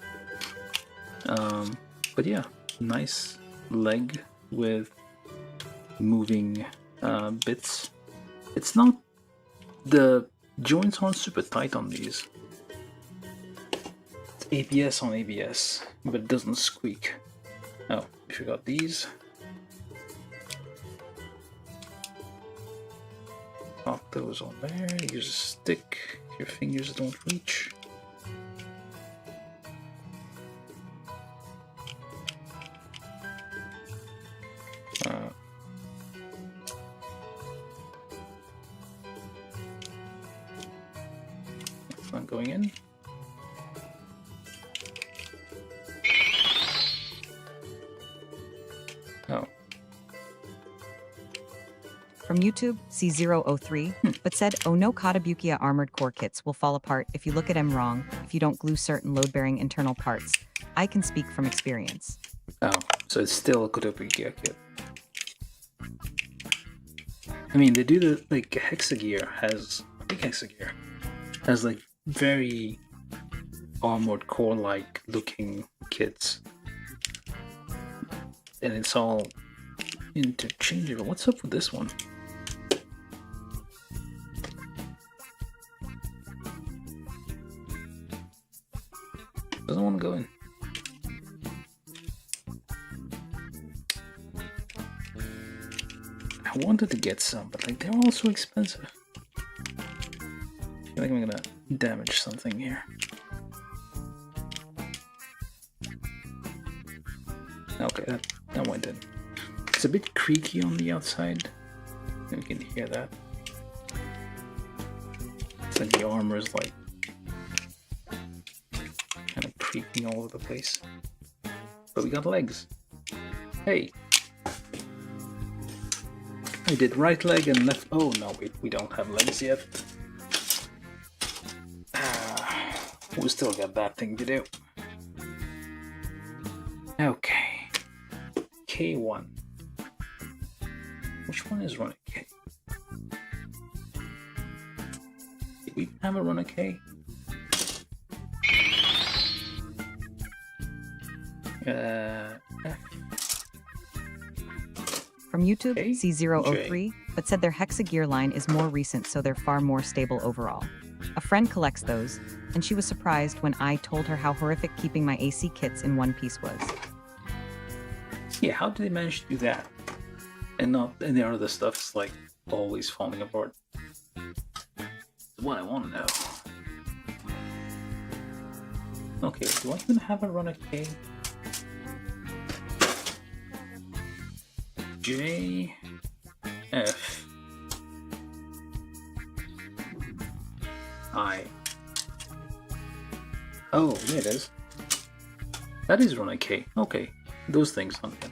But yeah, nice leg with moving bits. It's not, the joints aren't super tight on these. It's ABS on ABS, but it doesn't squeak. Oh, we forgot these. Pop those on there, use a stick, your fingers don't reach. That's not going in. Oh. From YouTube, C003, but said, oh no, Katabukiya armored core kits will fall apart if you look at them wrong, if you don't glue certain load-bearing internal parts. I can speak from experience. Oh, so it's still a Katabukiya kit. I mean, they do the, like, Hexagear has, I think Hexagear has, like, very armored core-like looking kits. And it's all interchangeable. What's up with this one? Doesn't want to go in. I wanted to get some, but like they're all so expensive. I feel like I'm gonna damage something here. Okay, that went in. It's a bit creaky on the outside. You can hear that. It's like the armor is like kind of creaking all over the place. But we got legs. Hey! I did right leg and left. Oh no, wait, we don't have legs yet. We still got that thing to do. Okay. K1. Which one is running K? we have a run of K? F. From YouTube, K? C003, but said their hexagear line is more recent, so they're far more stable overall. A friend collects those, and she was surprised when I told her how horrific keeping my AC kits in one piece was. Yeah, how did they manage to do that? And not any other stuff's like always falling apart. That's what I want to know. Okay, do I even have a run of K? J, F, I. Oh, yeah, it is. That is run of K. Okay, those things. Okay.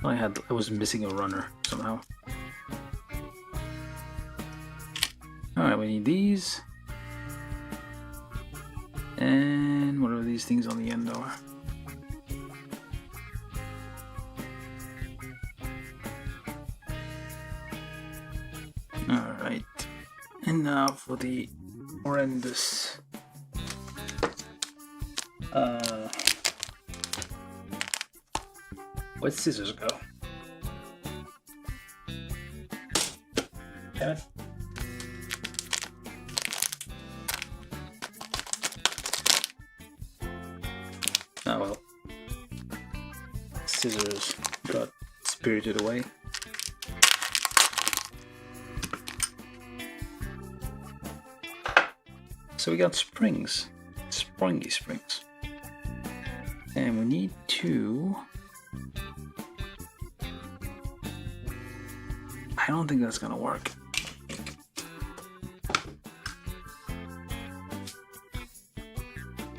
I was missing a runner somehow. Alright, we need these. And what are these things on the end are? Alright. And now for the horrendous where'd scissors go? Damn it. Oh well. Scissors got spirited away. So we got springs. Springy springs. And we need to... I don't think that's gonna work.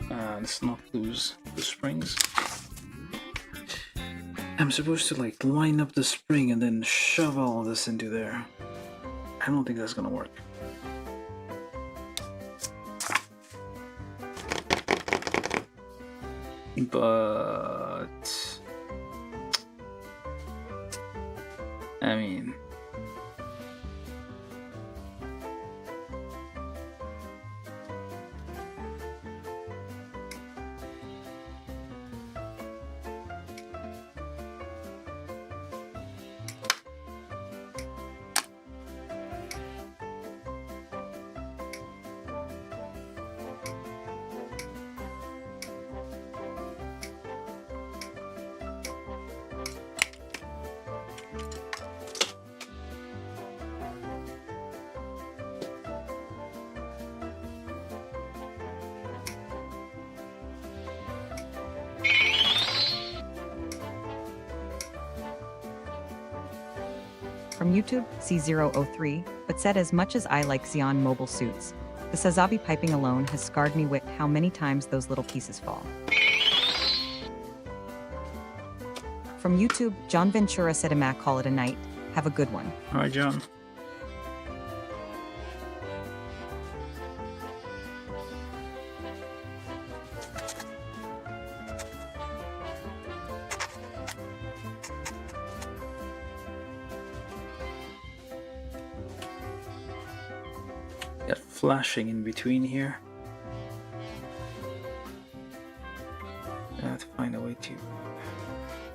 Let's not lose the springs. I'm supposed to like line up the spring and then shove all this into there. I don't think that's gonna work. But I mean, From YouTube, C003, but said as much as I like Zeon mobile suits, the Sazabi piping alone has scarred me with how many times those little pieces fall. From YouTube, John Ventura said Mac call it a night. Have a good one. alright, John. Got flashing in between here. I have to find a way to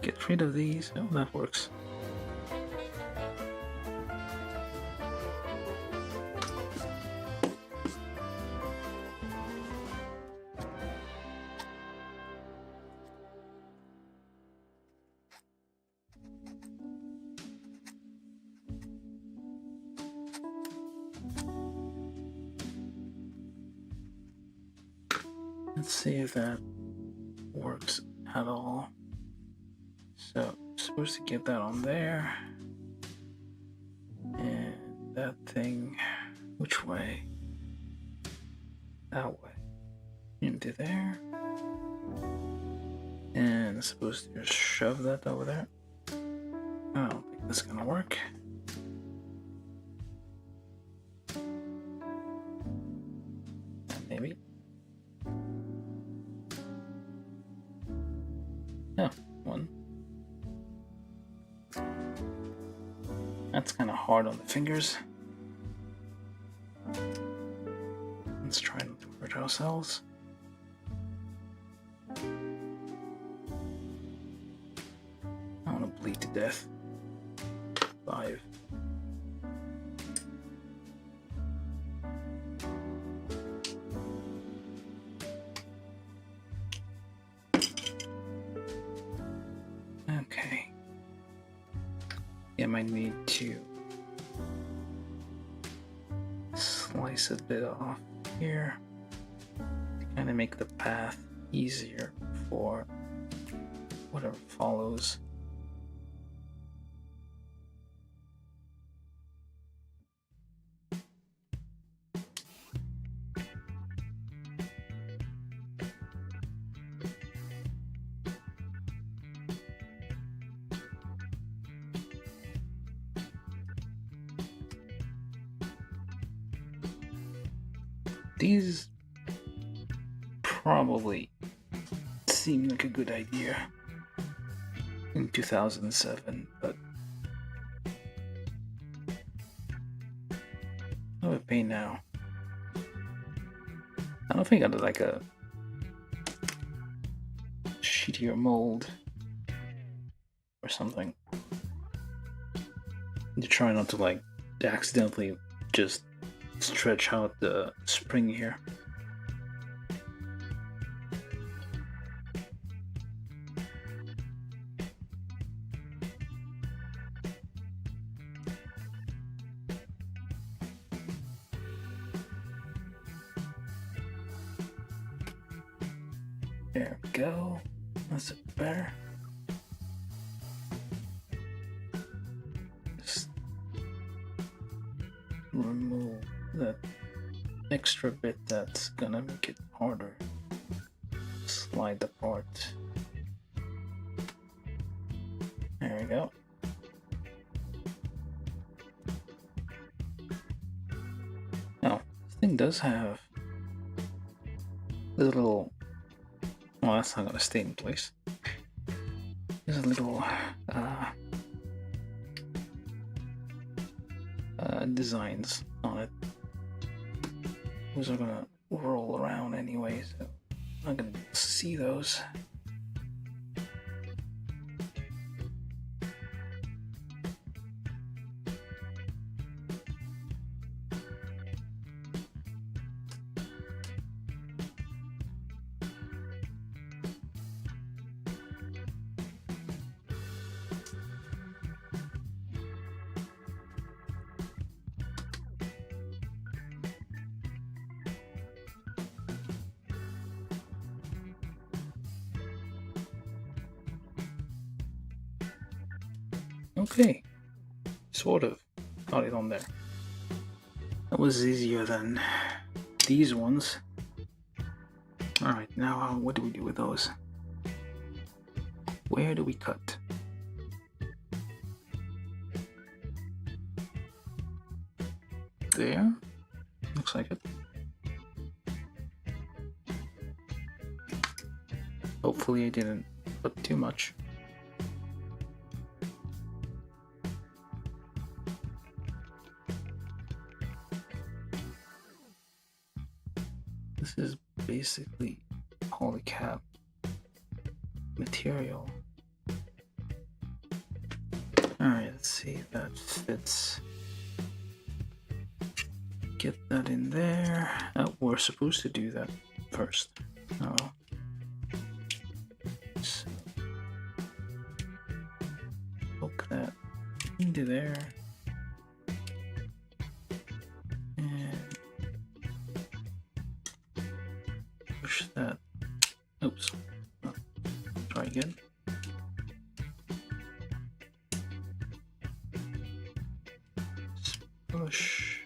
get rid of these. Oh, that works. Let's see if that works at all. So, I'm supposed to get that on there. And that thing, which way? That way. Into there. And I'm supposed to just shove that over there. I don't think that's gonna work. Maybe. Oh, one. That's kind of hard on the fingers. ourselves. I want to bleed to death. 5. Okay. Yeah, I might need to slice a bit off here to kind of make the path easier for whatever follows. These probably seem like a good idea in 2007, but how do I pay now? I don't think I'd like a shittier mold or something. You try not to like accidentally just stretch out the spring here. There we go. That's a bit better. Just remove that extra bit that's gonna make it harder. Slide the part. There we go. Now, this thing does have a little. Well, that's not gonna stay in place. There's a little designs on it. Those are gonna roll around anyway, so I'm not gonna see those. Okay, sort of got it on there. That was easier than these ones. Alright, now what do we do with those? Where do we cut? There? Looks like it. Hopefully I didn't put too much. This is basically polycap material. Alright, let's see if that fits. Get that in there. Oh, we're supposed to do that first. Oh. So, poke that into there. Push that. Oops. Oh, try again. Just push.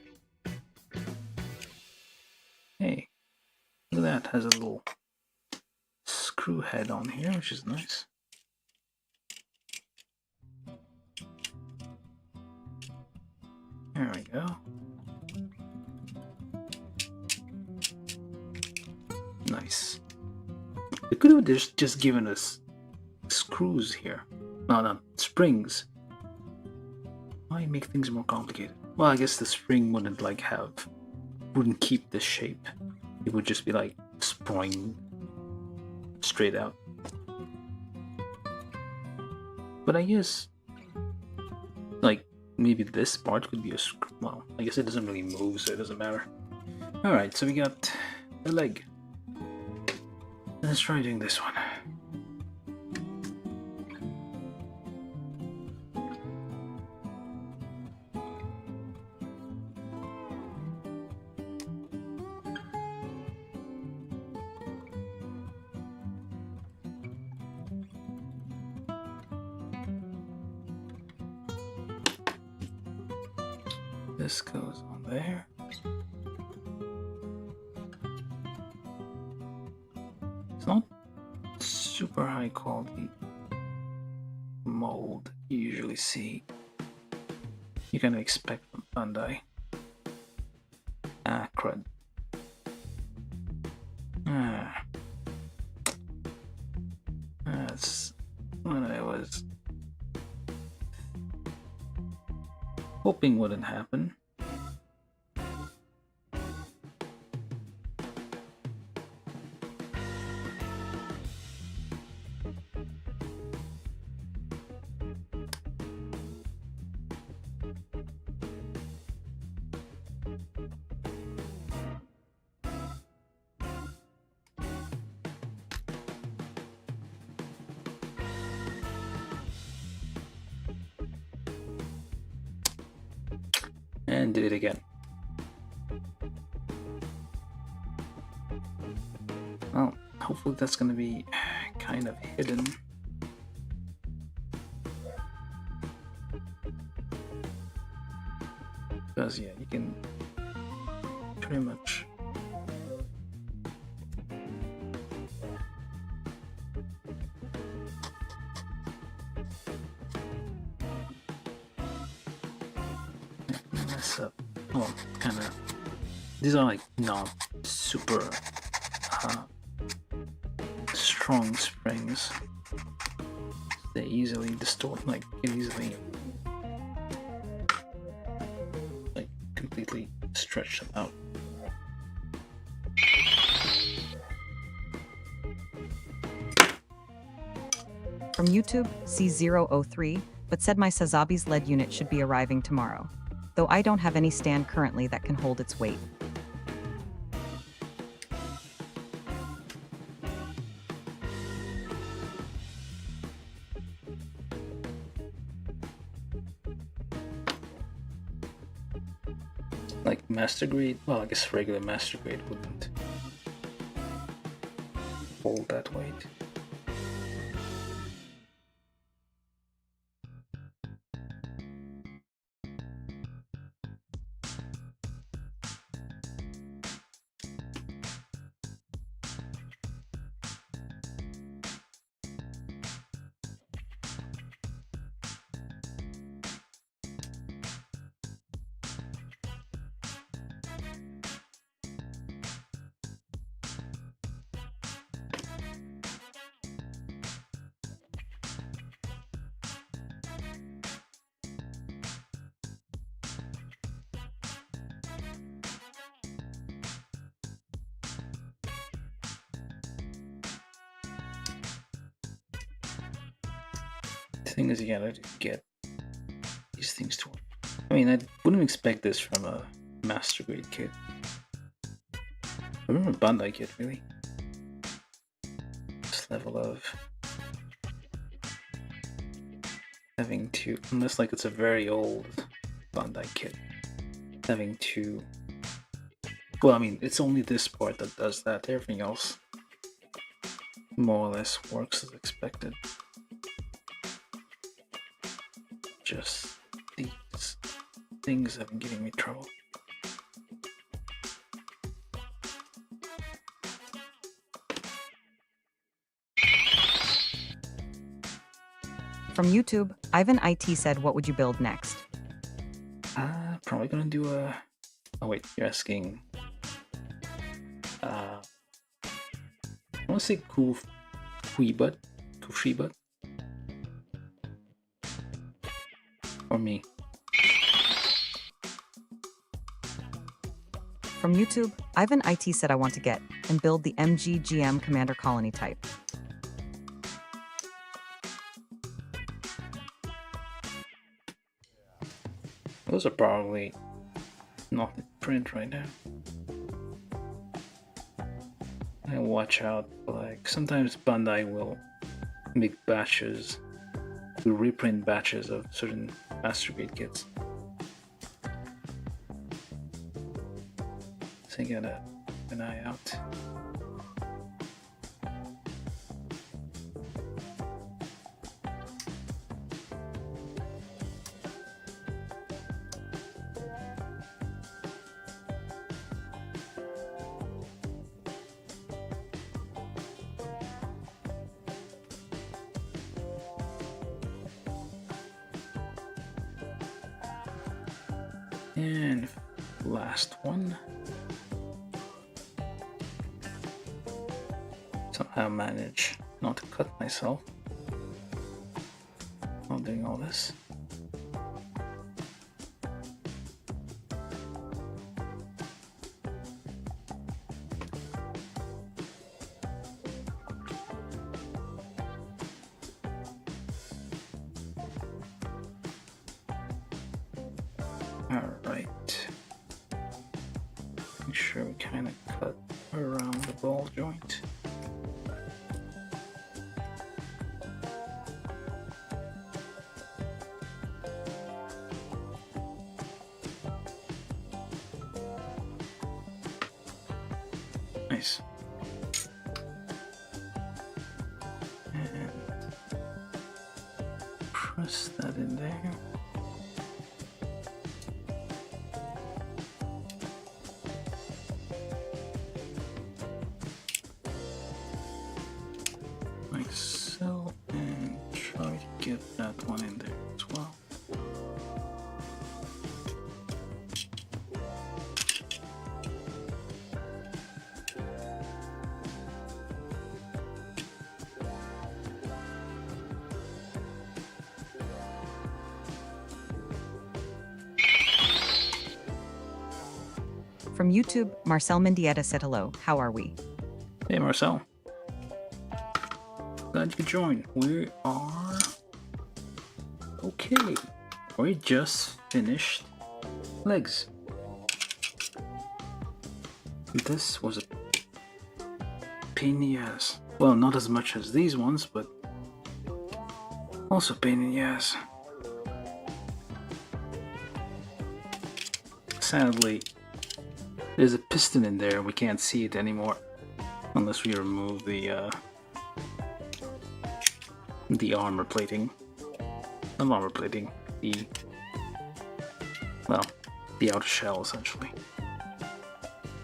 Hey, look at that. Has a little screw head on here, which is nice. There we go. Nice. They could have just given us screws here. No, not springs. Why make things more complicated? Well, I guess the spring wouldn't keep the shape. it would just be like sprawling straight out. But I guess, like, maybe this part could be a well, I guess it doesn't really move, so it doesn't matter. Alright, so we got a leg. Let's try doing this one. This goes on there. It's not super high quality mold you usually see. You kind of expect from Bandai. Ah, crud. That's what I was hoping wouldn't happen. And did it again. Well, hopefully that's going to be kind of hidden. Because yeah, you can pretty much mess up. Well, kind of. These are like not super strong springs. They easily distort, like can easily like completely stretch them out. From YouTube, C003, but said my Sazabi's lead unit should be arriving tomorrow, though I don't have any stand currently that can hold its weight. Like master grade, well, I guess regular master grade wouldn't hold that weight. The thing is, you gotta get these things to work. I mean, I wouldn't expect this from a master grade kit. I remember Bandai kit, really. This level of having to, unless like it's a very old Bandai kit, having to, well, I mean, it's only this part that does that. Everything else more or less works as expected. Just these things have been giving me trouble. From YouTube, Ivan IT said, what would you build next? Probably gonna do a... Oh wait, you're asking... I wanna say Kushibut? Or me. From YouTube, Ivan IT said I want to get and build the MGGM Commander Colony type. Those are probably not in print right now. I watch out, like sometimes Bandai will make batches, will reprint batches of certain Master Grade kits. So you gotta keep an eye out. And last one. Somehow manage not to cut myself while doing all this. Alright. Make sure we kind of cut around the ball joint. Nice. And press that in there. Like so, and try to get that one in there as well. From YouTube, Marcel Mendieta said hello, how are we? Hey Marcel. Glad you could join. We are okay. We just finished legs. This was a pain in the ass. Well, not as much as these ones, but also pain in the ass. Sadly, there's a piston in there. We can't see it anymore unless we remove the armor plating. Not armor plating. The outer shell essentially.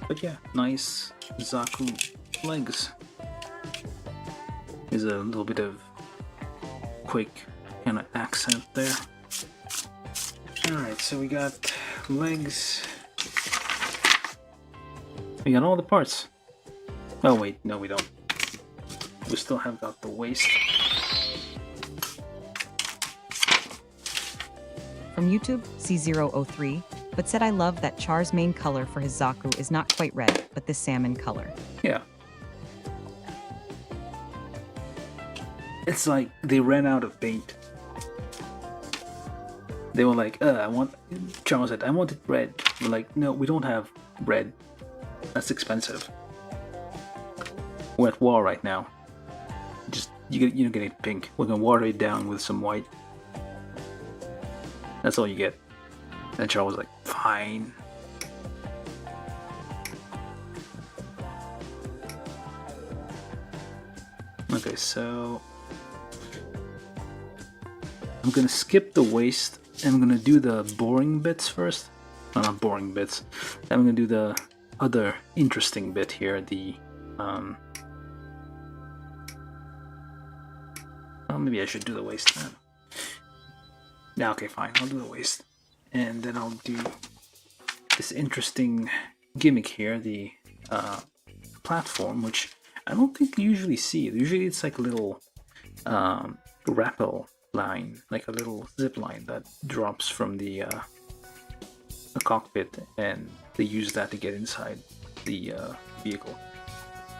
But yeah, nice Zaku legs. There's a little bit of quick kind of accent there. Alright, so we got legs. We got all the parts. Oh wait, no we don't. We still have got the waist. From YouTube, C003, but said I love that Char's main color for his Zaku is not quite red, but this salmon color. Yeah. It's like they ran out of paint. They were like, Char said, I want it red. We're like, no, we don't have red. That's expensive. We're at war right now. Just, you're getting pink. We're gonna water it down with some white. That's all you get. And Char was like, fine. Okay, so I'm gonna skip the waist and I'm gonna do the boring bits first. No, not boring bits. I'm gonna do the other interesting bit here, the well, maybe I should do the waist then. Yeah, okay, fine, I'll do the waist. And then I'll do this interesting gimmick here, the platform, which I don't think you usually see. Usually it's like a little rappel line, like a little zip line that drops from the cockpit, and they use that to get inside. the vehicle.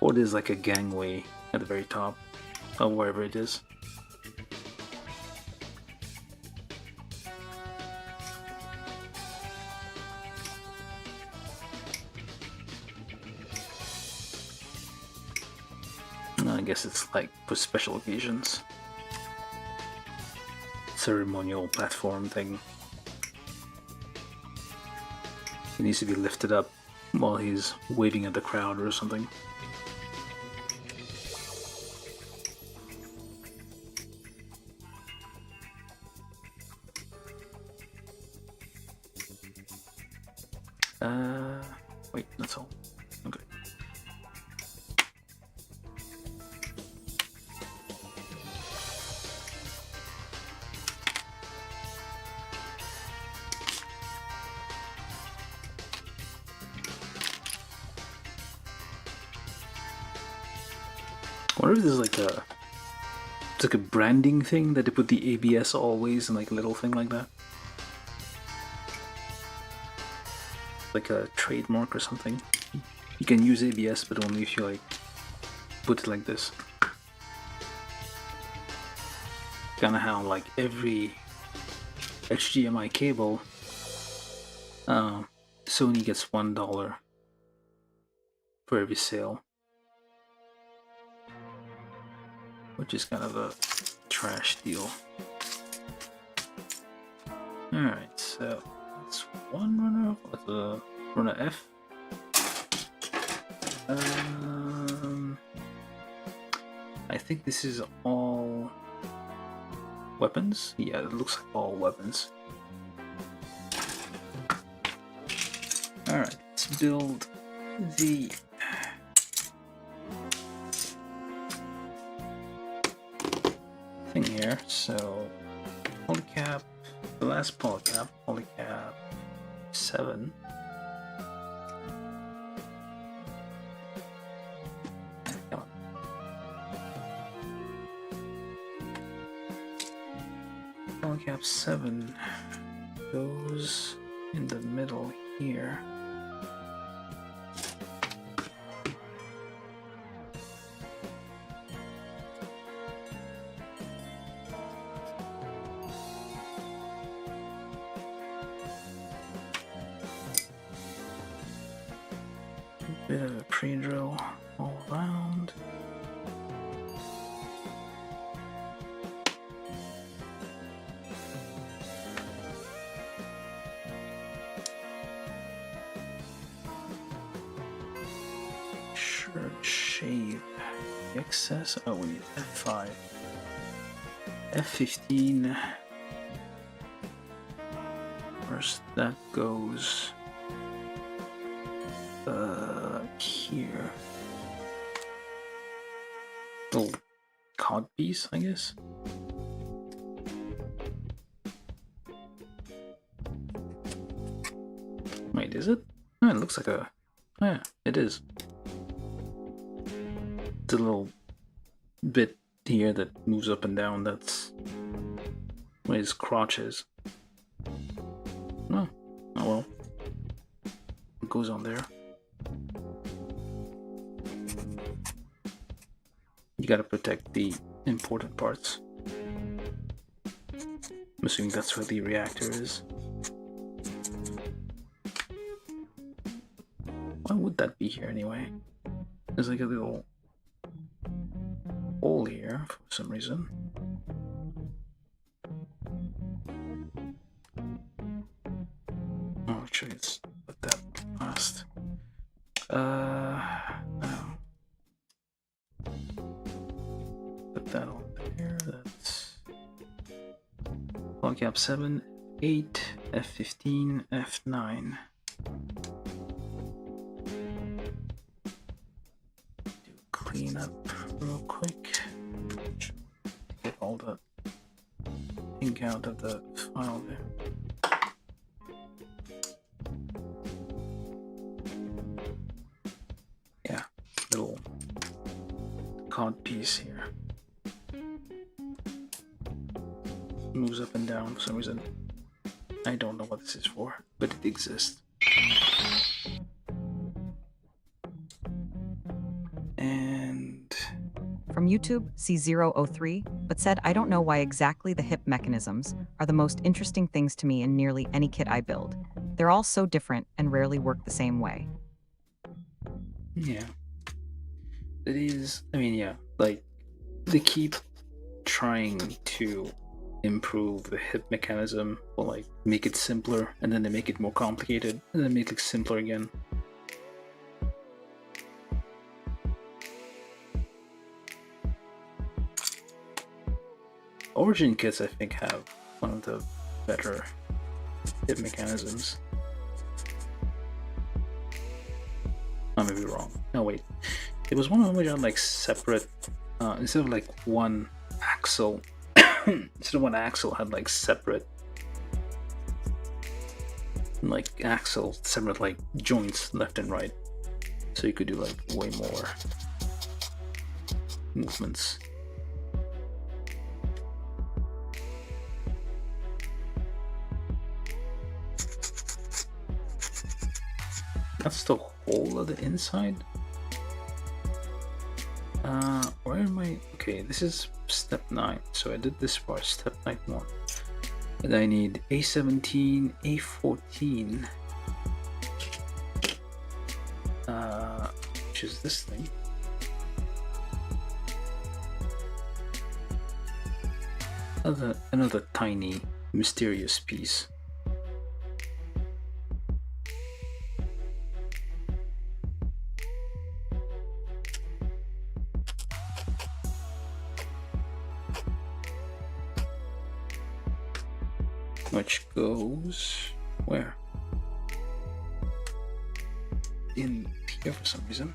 Or there's like a gangway at the very top of wherever it is. I guess it's like for special occasions. Ceremonial platform thing. He needs to be lifted up while he's waving at the crowd or something. Wait, that's all. Okay. I wonder if there's like a, it's like a branding thing that they put the ABS always and like a little thing like that. Like a trademark or something. You can use ABS, but only if you like put it like this. Kinda how like every HDMI cable, Sony gets $1 for every sale, which is kind of a trash deal. Alright, so that's one runner up. What's the runner F? I think this is all weapons. Yeah, it looks like all weapons. Alright, let's build the thing here. So polycap, the last polycap, polycap 7. Come on. Polycap 7 goes in the middle here. Bit of a pre-drill all around. Shirt shape. Excess. Oh, we need F5. F15. First, that goes here. Little cod piece, I guess. Wait, is it? Oh, it looks like a... Oh, yeah, it is. It's a little bit here that moves up and down. That's where his crotch is. Oh, oh well. It goes on there. You gotta protect the important parts. I'm assuming that's where the reactor is. Why would that be here anyway? There's like a little hole here for some reason. Oh, actually, let's put that last. No. Put that on there. That's polycap 7, 8, F15, F9. Do clean up real quick. Get all the ink out of the file there. Yeah, little cod piece here. Moves up and down for some reason. I don't know what this is for, but it exists. YouTube, C003, but said I don't know why exactly the hip mechanisms are the most interesting things to me in nearly any kit I build. They're all so different and rarely work the same way. Yeah. It is, I mean, yeah, like, they keep trying to improve the hip mechanism, or like make it simpler, and then they make it more complicated, and then make it simpler again. Origin kits, I think, have one of the better hip mechanisms. I may be wrong. No, wait. It was one of them which had like separate, instead of like one axle, instead of one axle had like separate, separate like joints left and right. So you could do like way more movements. That's the whole of the inside. Where am I? Okay, this is step 9. So I did this part, step 9 more. And I need A17, A14. Which is this thing. Another tiny, mysterious piece. Which goes where? In here for some reason.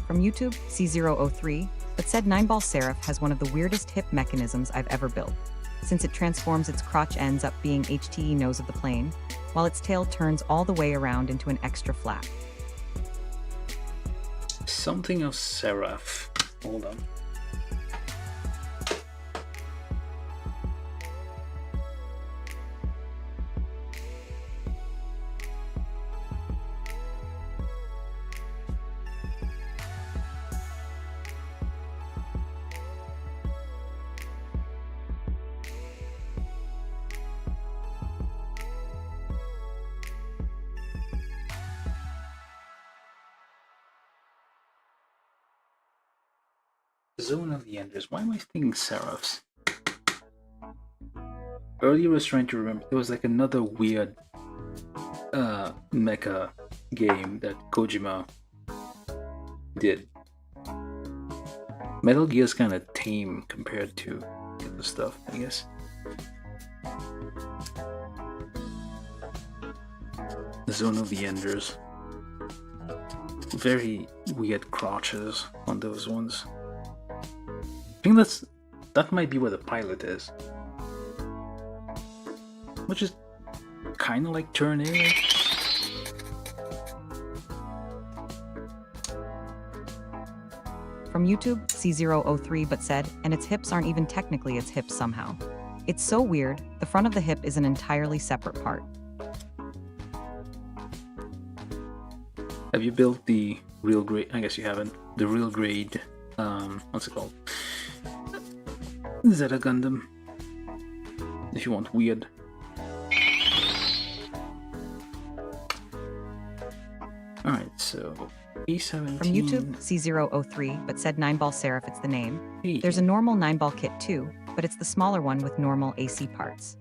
From YouTube, C003, but said 9-ball Seraph has one of the weirdest hip mechanisms I've ever built, since it transforms its crotch ends up being HTE nose of the plane, while its tail turns all the way around into an extra flap. Something of Seraph. Hold on. Zone of the Enders. Why am I thinking Seraphs? Earlier I was trying to remember. There was like another weird mecha game that Kojima did. Metal Gear's kind of tame compared to the other stuff, I guess. The Zone of the Enders. Very weird crotches on those ones. I think that might be where the pilot is, which is kind of like Turn A. From YouTube, C003 but said, and its hips aren't even technically its hips somehow. It's so weird, the front of the hip is an entirely separate part. Have you built the real grade? I guess you haven't. The real grade, what's it called? Zeta Gundam. If you want weird. Alright, so E17. From YouTube, C003, but said 9-ball Seraph, it's the name. Hey. There's a normal 9-ball kit too, but it's the smaller one with normal AC parts.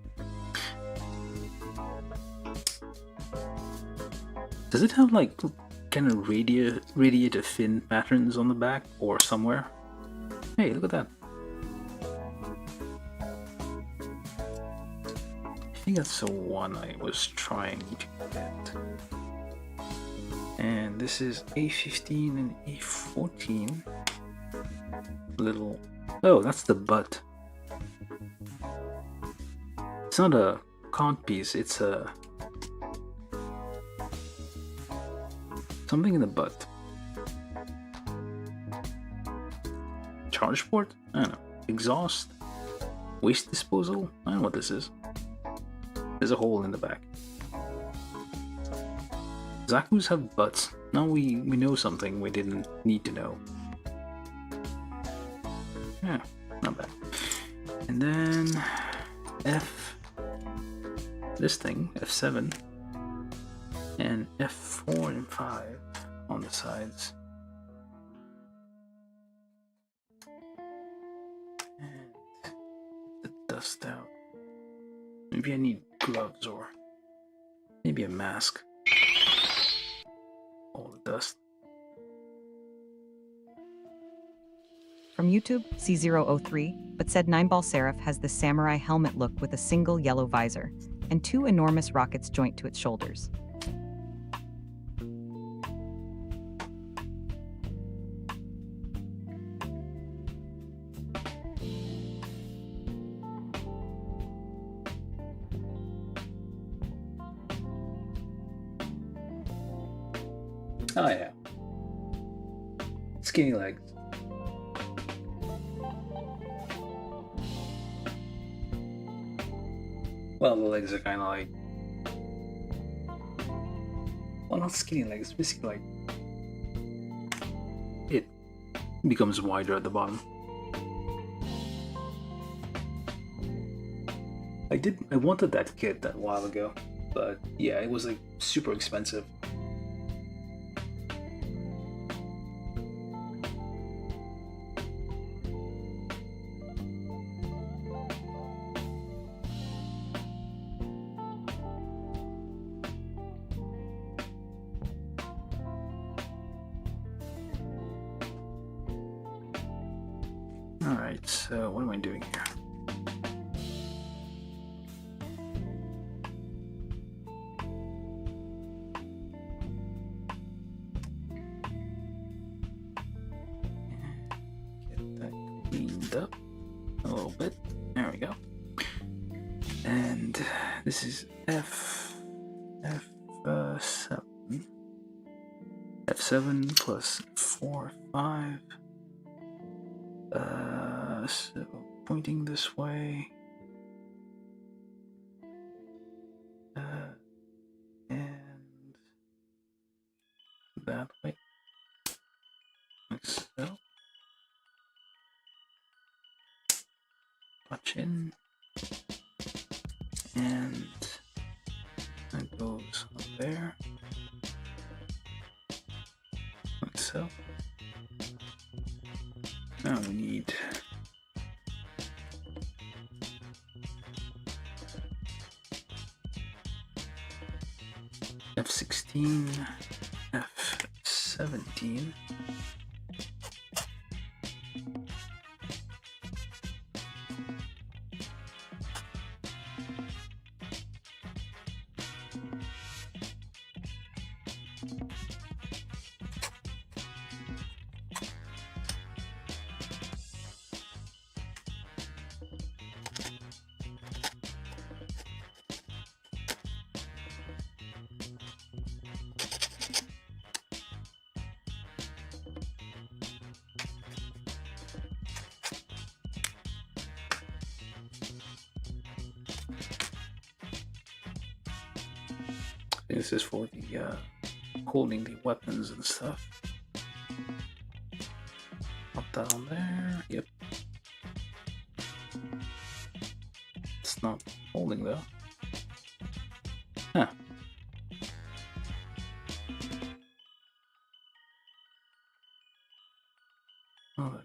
Does it have like kind of radiator fin patterns on the back or somewhere? Hey, look at that. I think that's the one I was trying to get. And this is A15 and A14. Little... Oh, that's the butt. It's not a cod piece, it's a... something in the butt. charge port? I don't know. Exhaust? Waste disposal? I don't know what this is. There's a hole in the back. Zakus have butts. Now we know something we didn't need to know. Yeah, not bad. And then this thing, F7, and F4 and 5 on the sides. And the dust out. Maybe I need gloves or maybe a mask. All the dust. From YouTube, C003, but said 9-ball Seraph has the samurai helmet look with a single yellow visor and 2 enormous rockets joint to its shoulders. Oh yeah. Skinny legs. Well, the legs are kind of like... Well, not skinny legs, basically like... It becomes wider at the bottom. I wanted that kit a while ago, but yeah, it was like super expensive. Alright, so what am I doing here? Get that cleaned up a little bit. There we go. And this is F7. F7 plus 4, 5. So pointing this way, and that way, like so. Watch in, and that goes up there, like so. Now we need F16, F17. This is for the holding the weapons and stuff. Pop that on there. Yep. It's not holding though. Huh. Well then.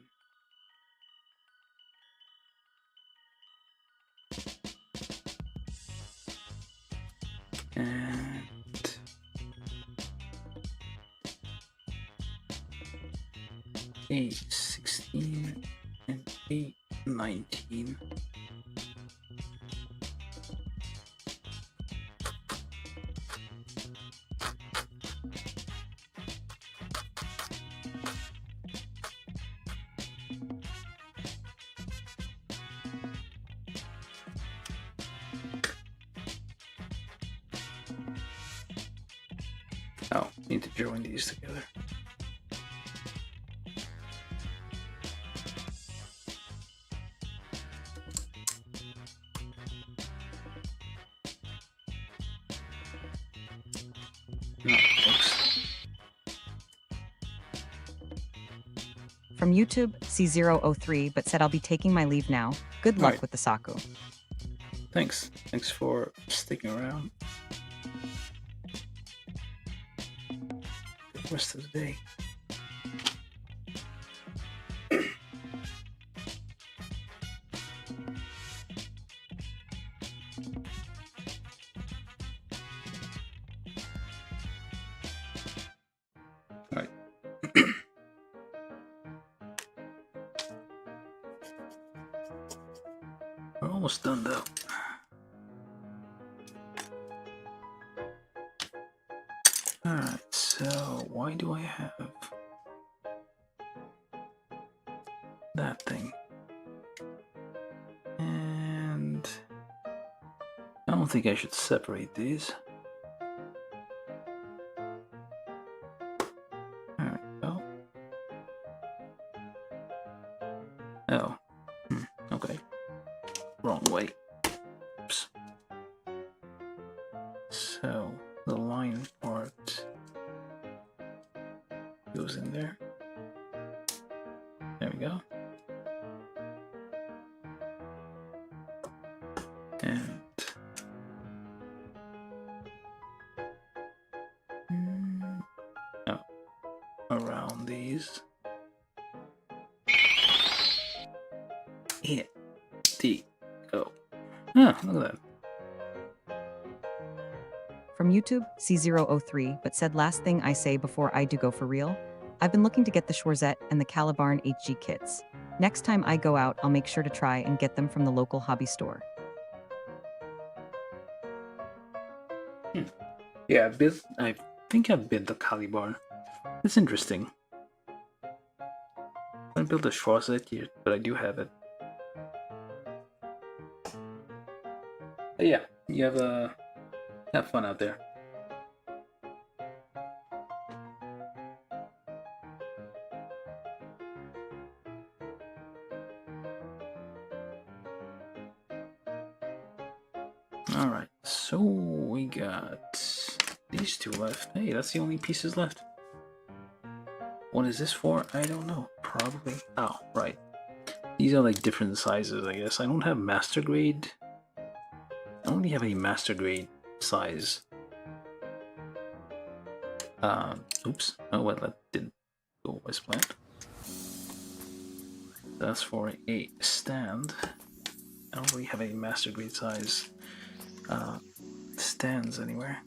And A16 and A19. Oh, need to join these together. No, thanks. From YouTube, C003, but said I'll be taking my leave now. Good luck Alright. with the Zaku. Thanks. Thanks for sticking around. Good rest of the day. Alright. We're almost done though. Alright, so why do I have that thing? And I don't think I should separate these. There we go. Oh. Okay. Wrong way. Oops. So the line part goes in there. There we go. And around these. Yeah. Go. Ah, look at that. From YouTube, C003, but said last thing I say before I do go for real. I've been looking to get the Schwarzette and the Calibarn HG kits. Next time I go out, I'll make sure to try and get them from the local hobby store. Yeah, I think I built the Calibarn. It's interesting. I haven't built the Schwarzette yet, but I do have it. But yeah, you have fun out there. Alright, so we got these two left. Hey, that's the only pieces left. What is this for? I don't know. Probably. Oh, right. These are like different sizes, I guess. I don't have master grade. I don't really have any master grade size. Oops. Oh, well, that didn't go as planned. That's for a stand. I don't really have any master grade size stands anywhere.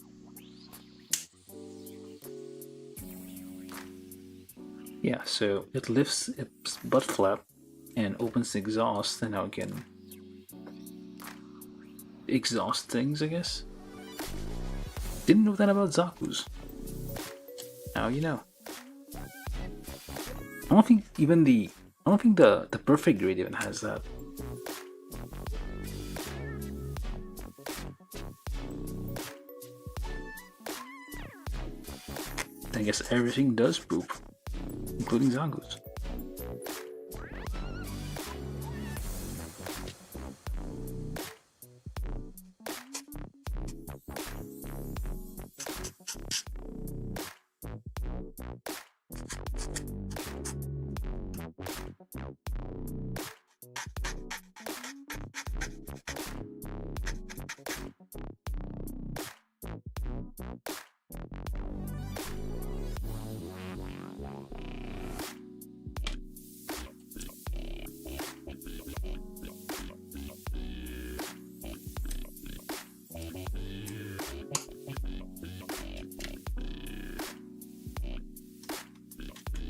Yeah, so it lifts its butt flap and opens the exhaust, and now it can exhaust things, I guess. Didn't know that about Zaku's. Now you know. I don't think the perfect grade even has that. I guess everything does poop, including Zaku's.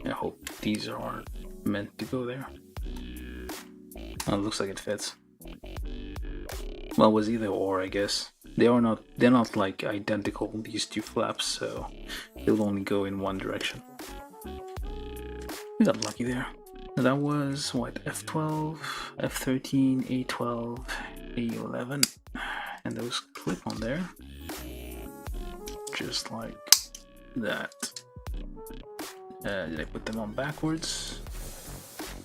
I hope these aren't meant to go there. Oh, it looks like it fits. Well, it was either or, I guess. They're not like identical, these two flaps, so they'll only go in one direction. We got lucky there. That was what, F12, F13, A12, A11, and those clip on there, just like that. Did I put them on backwards?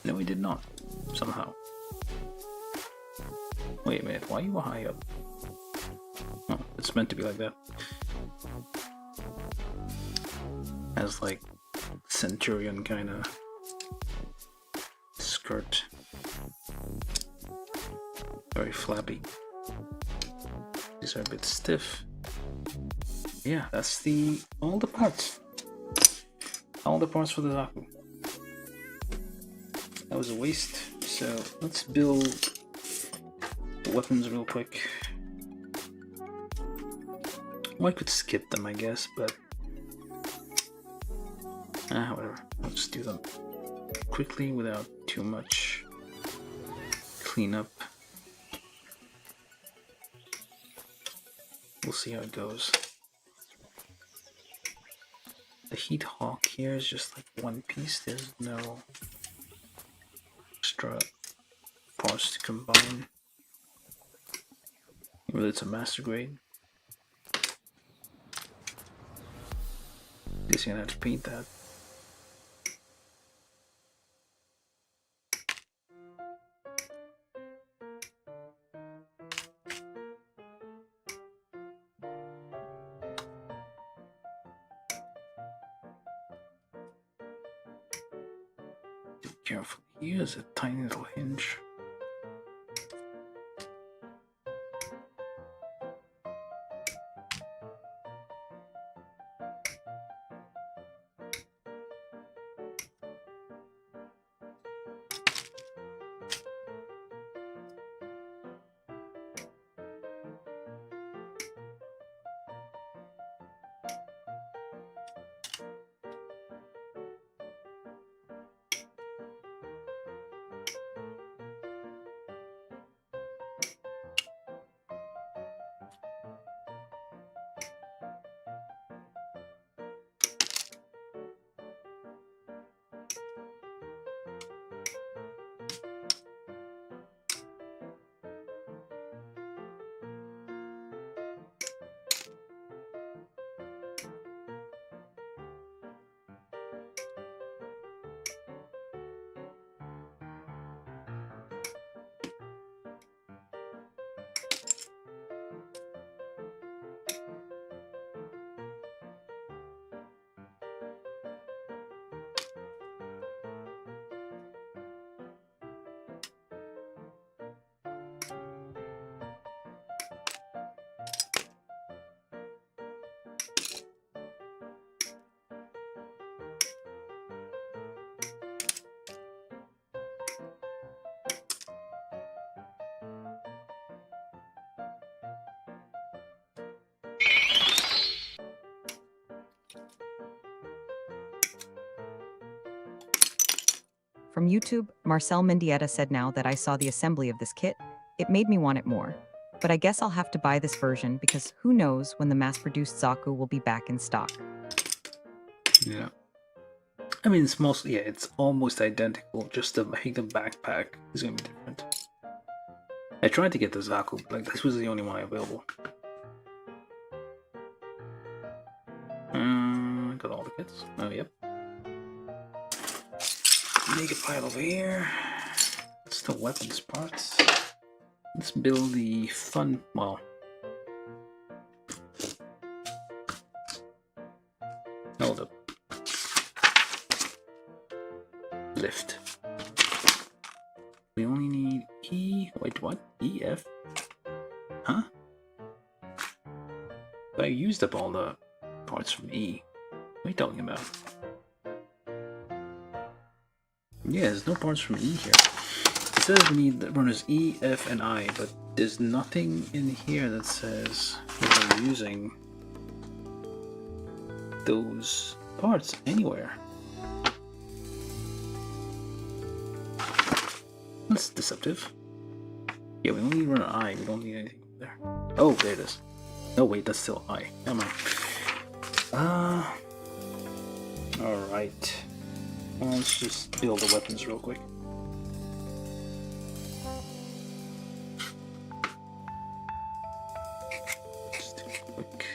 No, we did not. Somehow. Wait a minute, why are you high up? Oh, it's meant to be like that. Has like centurion kind of skirt. Very flappy. These are a bit stiff. Yeah, that's all the parts. All the parts for the Zaku. That was a waste. So let's build the weapons real quick. Well, I could skip them, I guess, but whatever. I'll just do them quickly without too much cleanup. We'll see how it goes. The Heat Hawk here is just like one piece. There's no extra parts to combine. Even though it's a master grade. Guess you're gonna have to paint that. Be careful. Here's a tiny little hinge. From YouTube, Marcel Mendieta said now that I saw the assembly of this kit, it made me want it more. But I guess I'll have to buy this version because who knows when the mass-produced Zaku will be back in stock. Yeah. I mean, it's mostly, yeah, it's almost identical, just I think the backpack is going to be different. I tried to get the Zaku, but like, this was the only one available. Got all the kits. Oh, yep. Make a pile over here. That's the weapons parts. Let's build the fun, well, hold up. Lift. We only need E, wait, what? EF? Huh? But I used up all the parts from E. What are you talking about? Yeah, there's no parts from E here. It says we need the runners E, F, and I, but there's nothing in here that says we're using those parts anywhere. That's deceptive. Yeah, we only need runner I, we don't need anything there. Oh, there it is. No, wait, that's still I. Never mind. Alright. Let's just build the weapons real quick. Just do a quick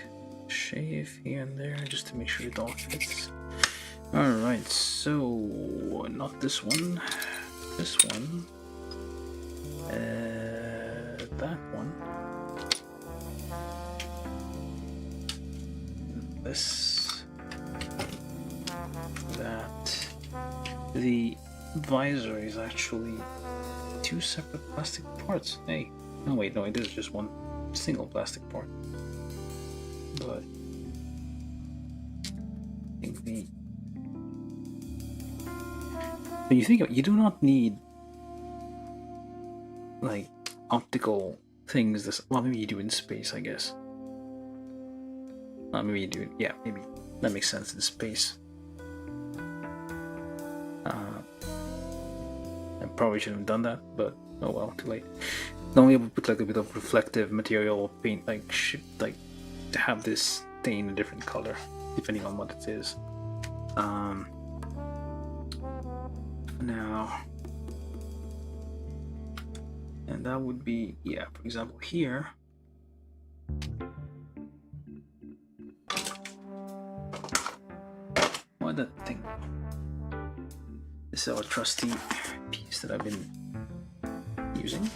shave here and there just to make sure it all fits. Alright, so not this one. This one. That one. This. the visor is actually two separate plastic parts. Hey, no wait, no, it is just one single plastic part. But I think the when you think of it, you do not need like optical things. This well, maybe you do in space, I guess. Maybe you do. Yeah, maybe that makes sense in space. I probably shouldn't have done that, but oh well, too late. Then we put like a bit of reflective material paint, like to have this stain a different color, depending on what it is. Now, and that would be, yeah, for example, here. What that thing? This is our trusty piece that I've been using.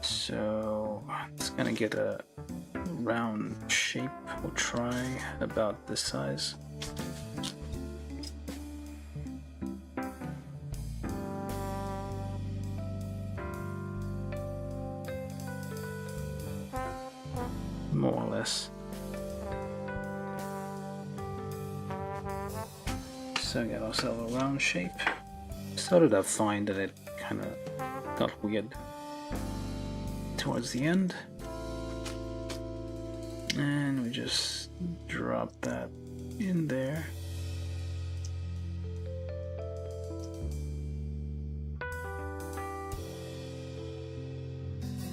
So it's gonna get a round shape. We'll try about this size. More or less. So I got ourselves a round shape. Started out fine, then it kind of got weird towards the end. And we just drop that in there.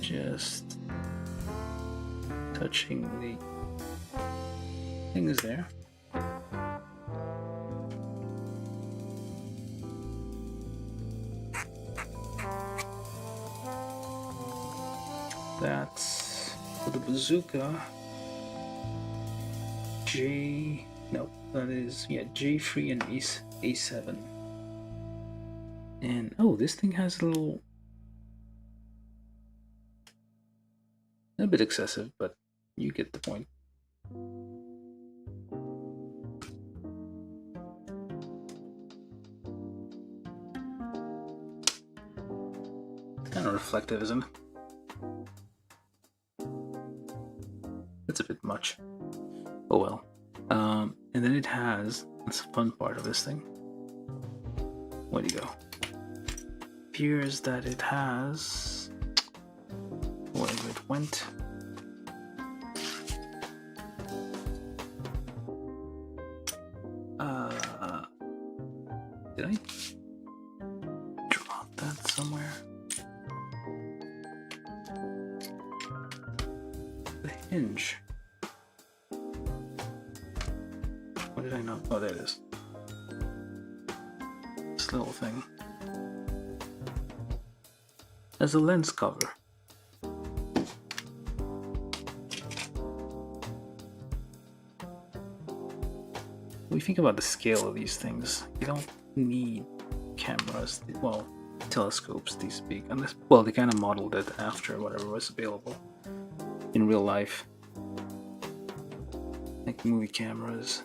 Just touching the things there. That's for the bazooka. That is, yeah, J3 and A7. And oh, this thing has a little, a bit excessive, but you get the point. It's kind of reflective, isn't it? It's a bit much. Oh well. And then it has, that's the fun part of this thing. Where'd you go? Appears that it has, wherever it went. Did I drop that somewhere? The hinge. What did I not? Oh, there it is. This little thing. As a lens cover. When you think about the scale of these things, you don't need cameras, well, telescopes this big, unless, well, they kind of modeled it after whatever was available in real life, like movie cameras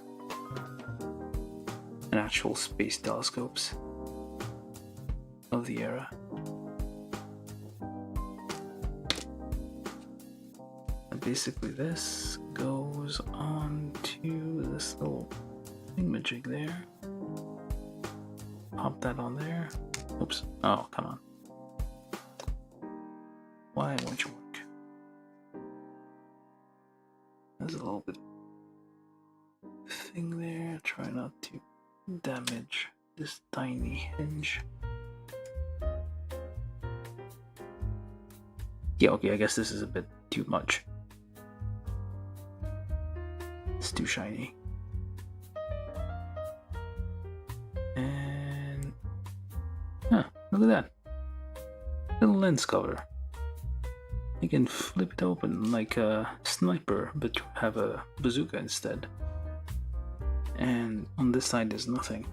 and actual space telescopes of the era. And basically this goes on to this little thingamajig there. Pop that on there. Oops. Oh, come on. Why won't you work? There's a little bit of thing there. Try not to damage this tiny hinge. Yeah, okay, I guess this is a bit too much. It's too shiny. And look at that. Little lens cover. You can flip it open like a sniper, but you have a bazooka instead. And on this side there's nothing.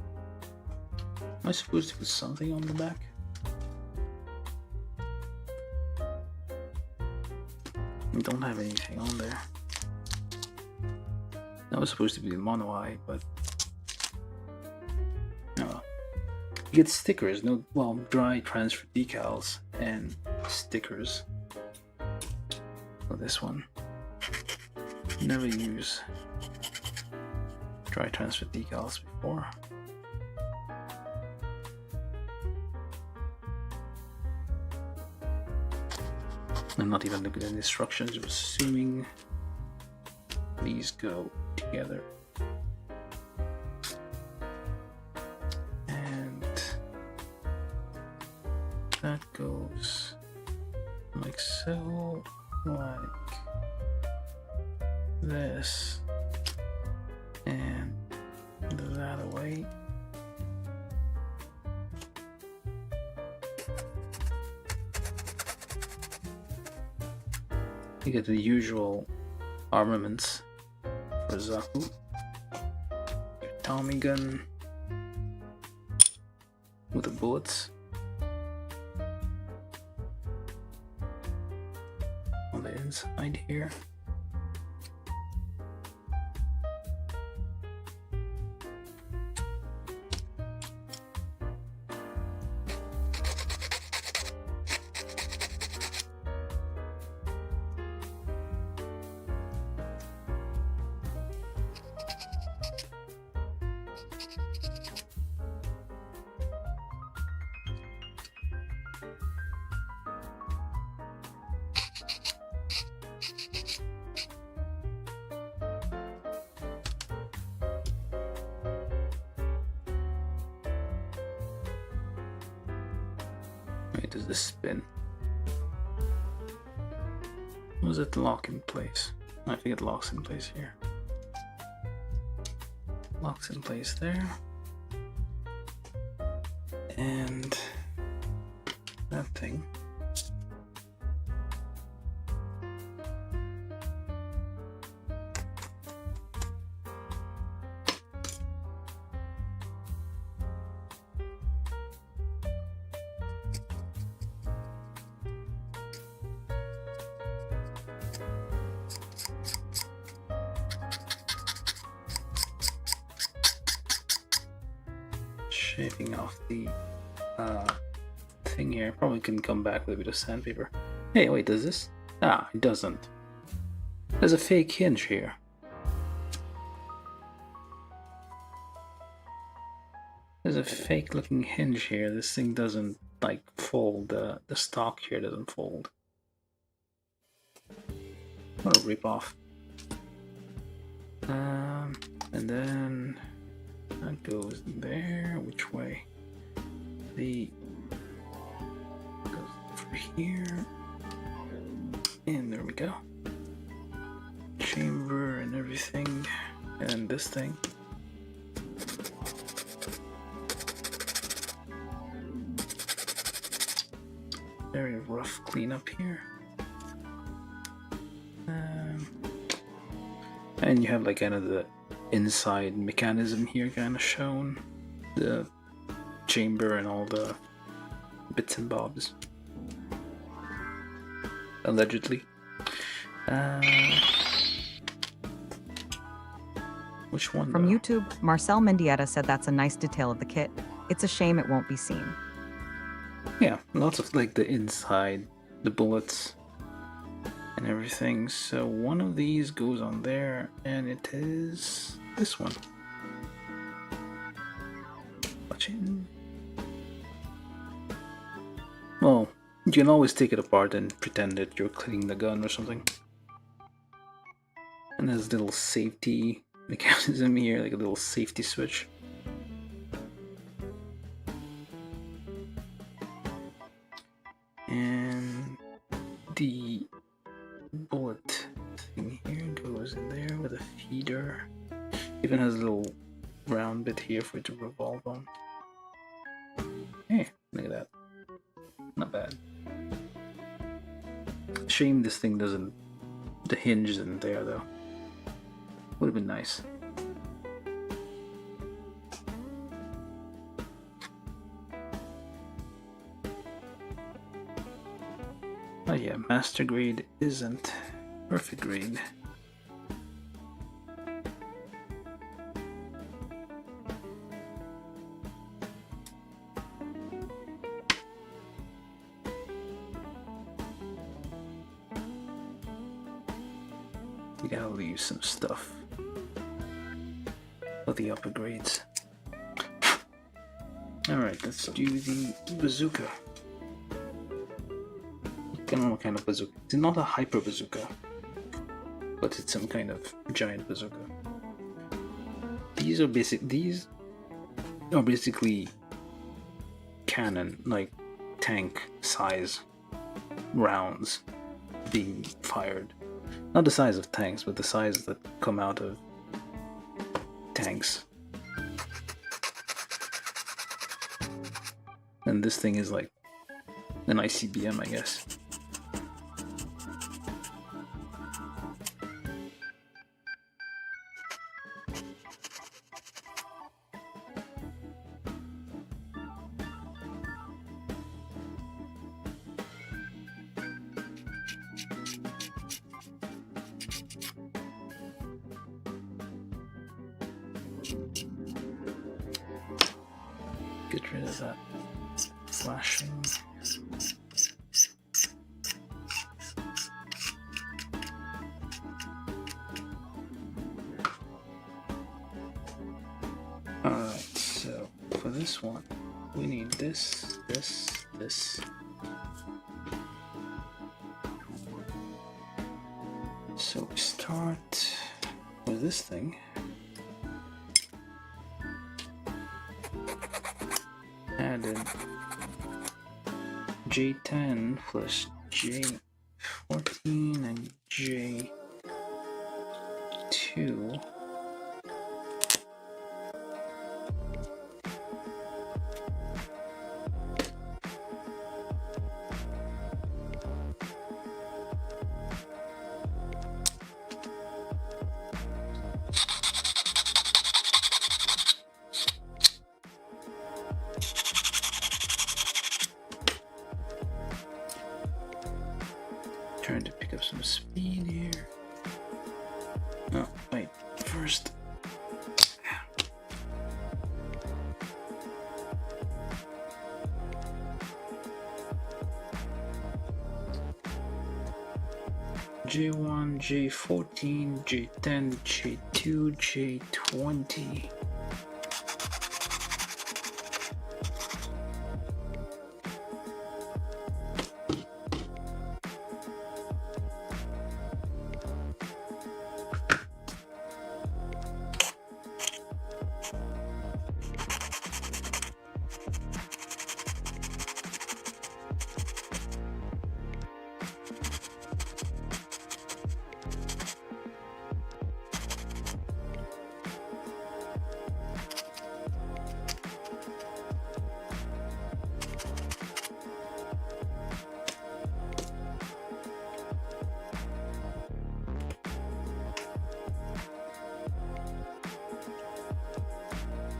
Am I supposed to put something on the back? I don't have anything on there. That was supposed to be the mono eye, but no. get stickers, no, well, dry transfer decals and stickers. For this one, never use dry transfer decals before. I'm not even looking at the instructions, just assuming these go together. And that goes like so, like this, and that away. You get the usual armaments for Zaku. Your Tommy gun with the bullets on the inside here. Wait, does this spin? Was it lock in place? I think it locks in place here. Locks in place there. And that thing. Shaving off the thing here. Probably can come back with a bit of sandpaper. Hey, wait, does this? Ah, it doesn't. There's a fake hinge here. There's a fake looking hinge here. This thing doesn't like fold. The stock here doesn't fold. What a ripoff. And then that goes there. Which way? The goes over here, and there we go. Chamber and everything, and this thing. Very rough cleanup here. And you have like kind of the inside mechanism here kind of shown, the chamber and all the bits and bobs, allegedly. Which one From though? YouTube, Marcel Mendieta said that's a nice detail of the kit. It's a shame it won't be seen. Yeah, lots of like the inside, the bullets and everything. So one of these goes on there, and it is this one. Watch it. Well, you can always take it apart and pretend that you're cleaning the gun or something. And there's a little safety mechanism here, like a little safety switch. And the bullet thing here goes in there with a feeder. Even has a little round bit here for it to revolve on. Hey, look at that. Not bad. Shame this thing doesn't... the hinge isn't there though. Would have been nice. Oh yeah, master grade isn't perfect grade. We gotta leave some stuff for the upper grades. Alright, let's do the bazooka. I don't know what kind of bazooka. It's not a hyper bazooka, but it's some kind of giant bazooka. These are basically cannon, like tank size rounds being fired. Not the size of tanks, but the size that come out of tanks. And this thing is like an ICBM, I guess. Get rid of that flashing. Alright, so for this one, we need this. So we start with this thing. Add in J10 plus J14 and J2. Trying to pick up some speed here. Oh, wait, first. J1, J14, J10, J2, J20.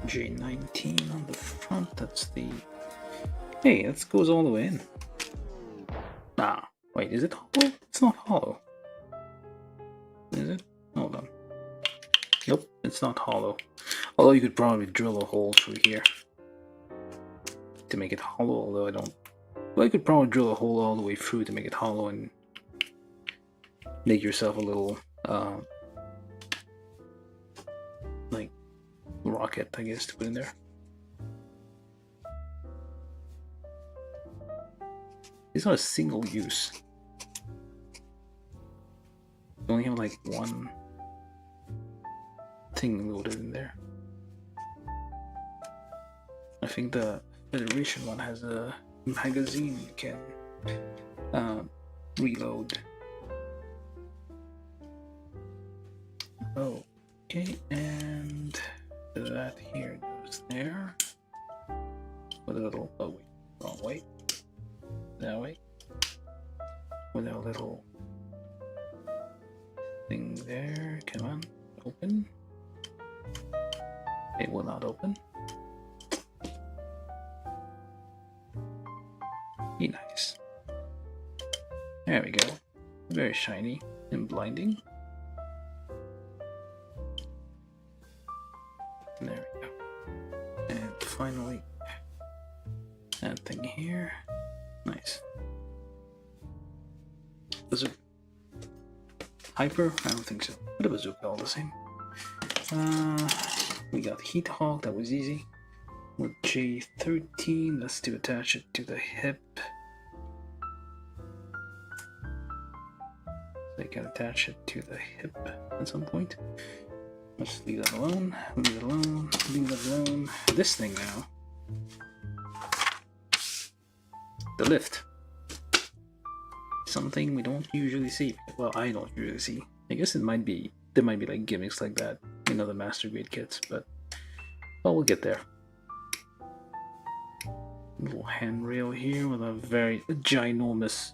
J19 on the front, that's the... Hey, that goes all the way in. Ah, wait, is it hollow? It's not hollow. Is it? Hold on. Nope, it's not hollow. Although you could probably drill a hole through here to make it hollow, although I don't... Well, you could probably drill a hole all the way through to make it hollow and make yourself a little, like, rocket, I guess, to put in there. It's not a single use. You only have like one thing loaded in there. I think the Federation one has a magazine you can reload. Okay, and that here goes there. With a little, oh wait, wrong way. That way. With a little thing there. Come on, open. It will not open. Be nice. There we go. Very shiny and blinding. There we go. And finally, that thing here. Nice. Hyper? I don't think so. But a bazooka all the same. We got Heat Hawk, that was easy. With J13, let's do attach it to the hip. So I can attach it to the hip at some point. Let's leave that alone, leave it alone, leave it alone. This thing now. The lift. Something we don't usually see. Well, I don't usually see. I guess there might be like gimmicks like that in other Master Grade kits, but well, we'll get there. Little handrail here with a very ginormous.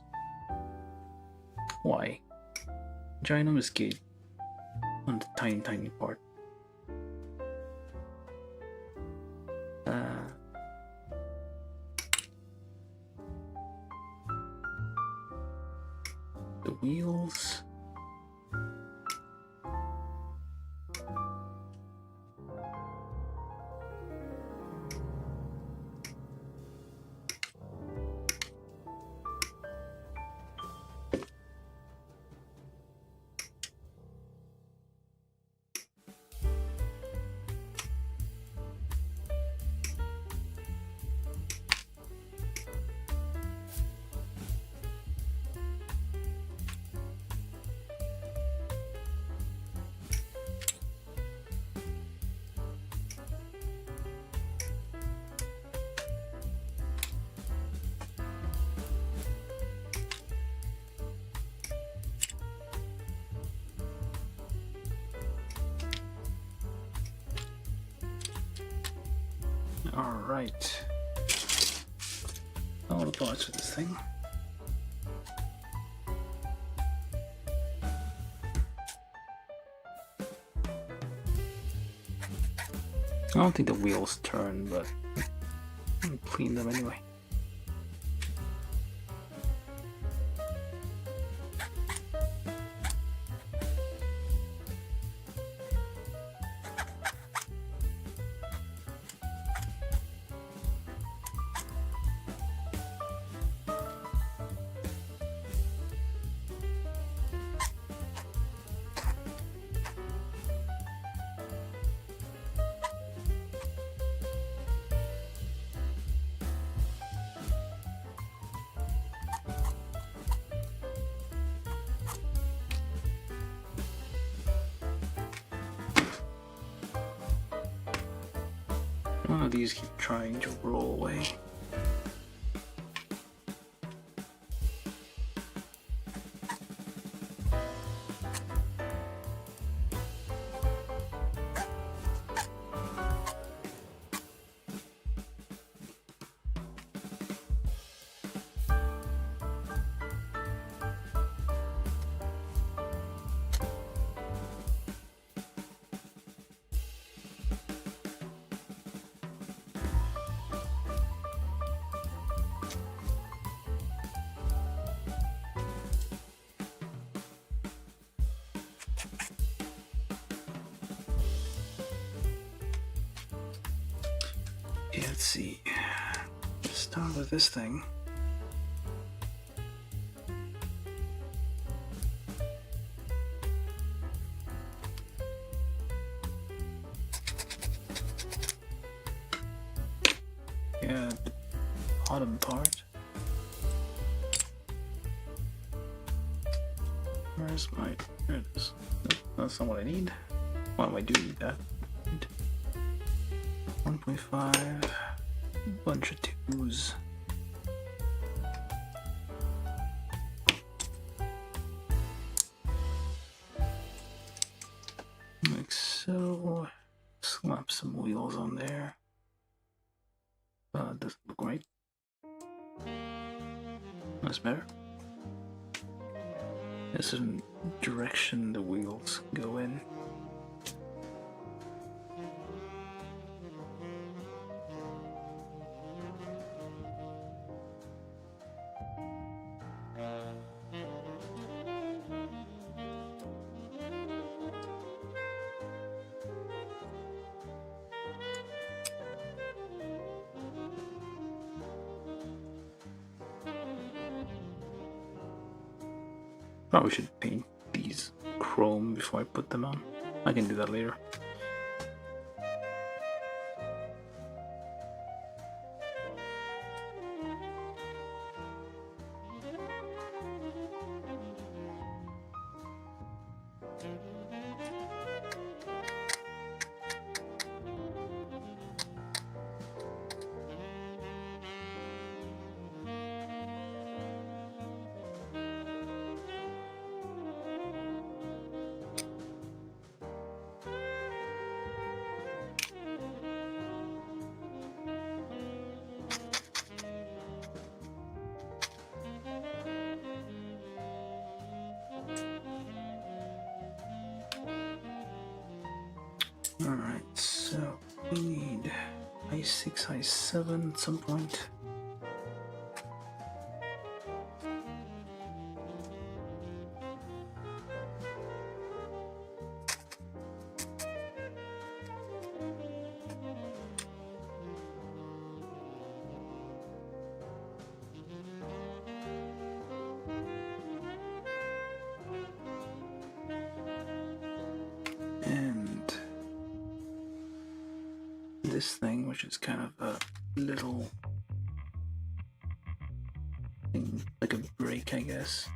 Why? Ginormous gate on the tiny part. The wheels. Alright. All the parts for this thing. I don't think the wheels turn, but I'll clean them anyway. One of these keep trying to roll away. Okay, let's see. Let's start with this thing. Yeah, the bottom part. Where's my... There it is. Nope, that's not what I need. Well, I do need that. 1.5, bunch of twos. Like so. Slap some wheels on there. Doesn't look right. That's better. This is the direction the wheels go in. Probably should paint these chrome before I put them on. I can do that later. Alright, so we need i6, i7 at some point. And this thing, which is kind of a little thing, like a break, I guess.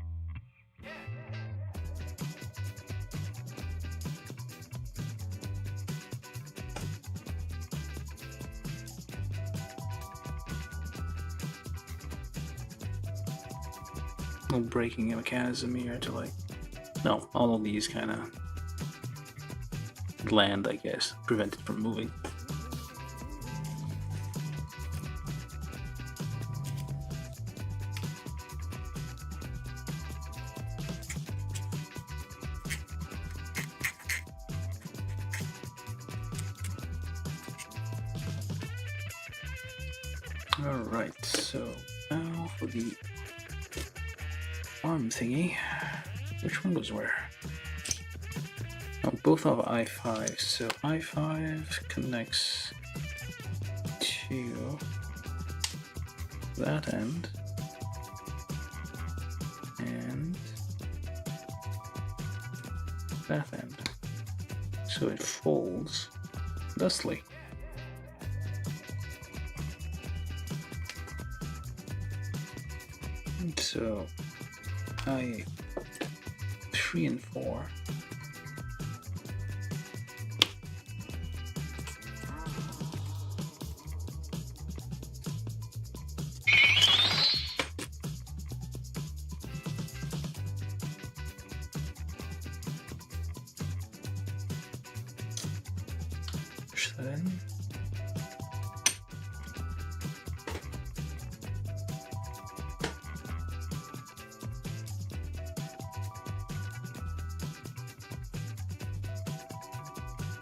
A braking mechanism here to like, no, all of these kind of land, I guess, prevent it from moving. Alright, so now for the arm thingy. Which one goes where? Oh, both have i5, so i5 connects to that end and that end, so it folds thusly. So i3 and 4 push that in.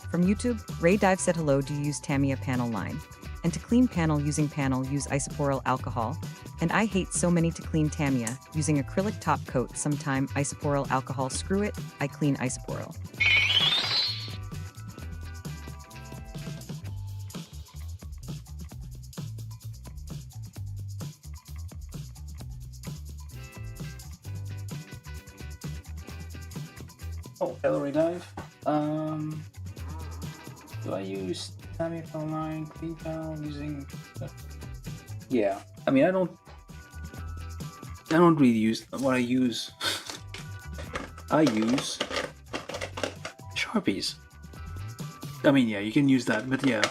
From YouTube, Ray Dive said, hello, do you use Tamiya panel line? And to clean panel using panel, use isopropyl alcohol. And I hate so many to clean Tamiya, using acrylic top coat, sometime isopropyl alcohol, screw it, I clean isopropyl. Oh, hello, Ray Dive. Do I use Tamiya panel line, clean panel using? Yeah, I mean I don't really use what I use. I use Sharpies. I mean, yeah, you can use that, but yeah,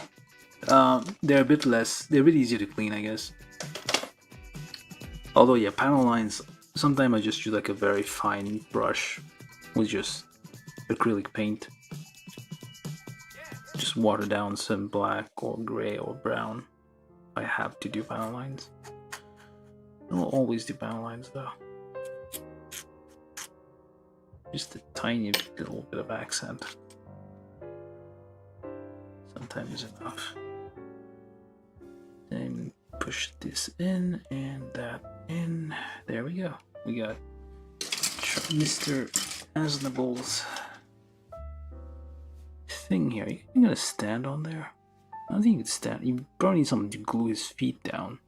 they're a bit less. They're a bit easier to clean, I guess. Although, yeah, panel lines. Sometimes I just use like a very fine brush with just acrylic paint. Just water down some black or gray or brown. I have to do panel lines. I don't always do panel lines though. Just a tiny little bit of accent. Sometimes is enough. Then push this in and that in. There we go. We got Mr. Aznable's thing here. You gonna stand on there? I don't think you could stand. You probably need something to glue his feet down.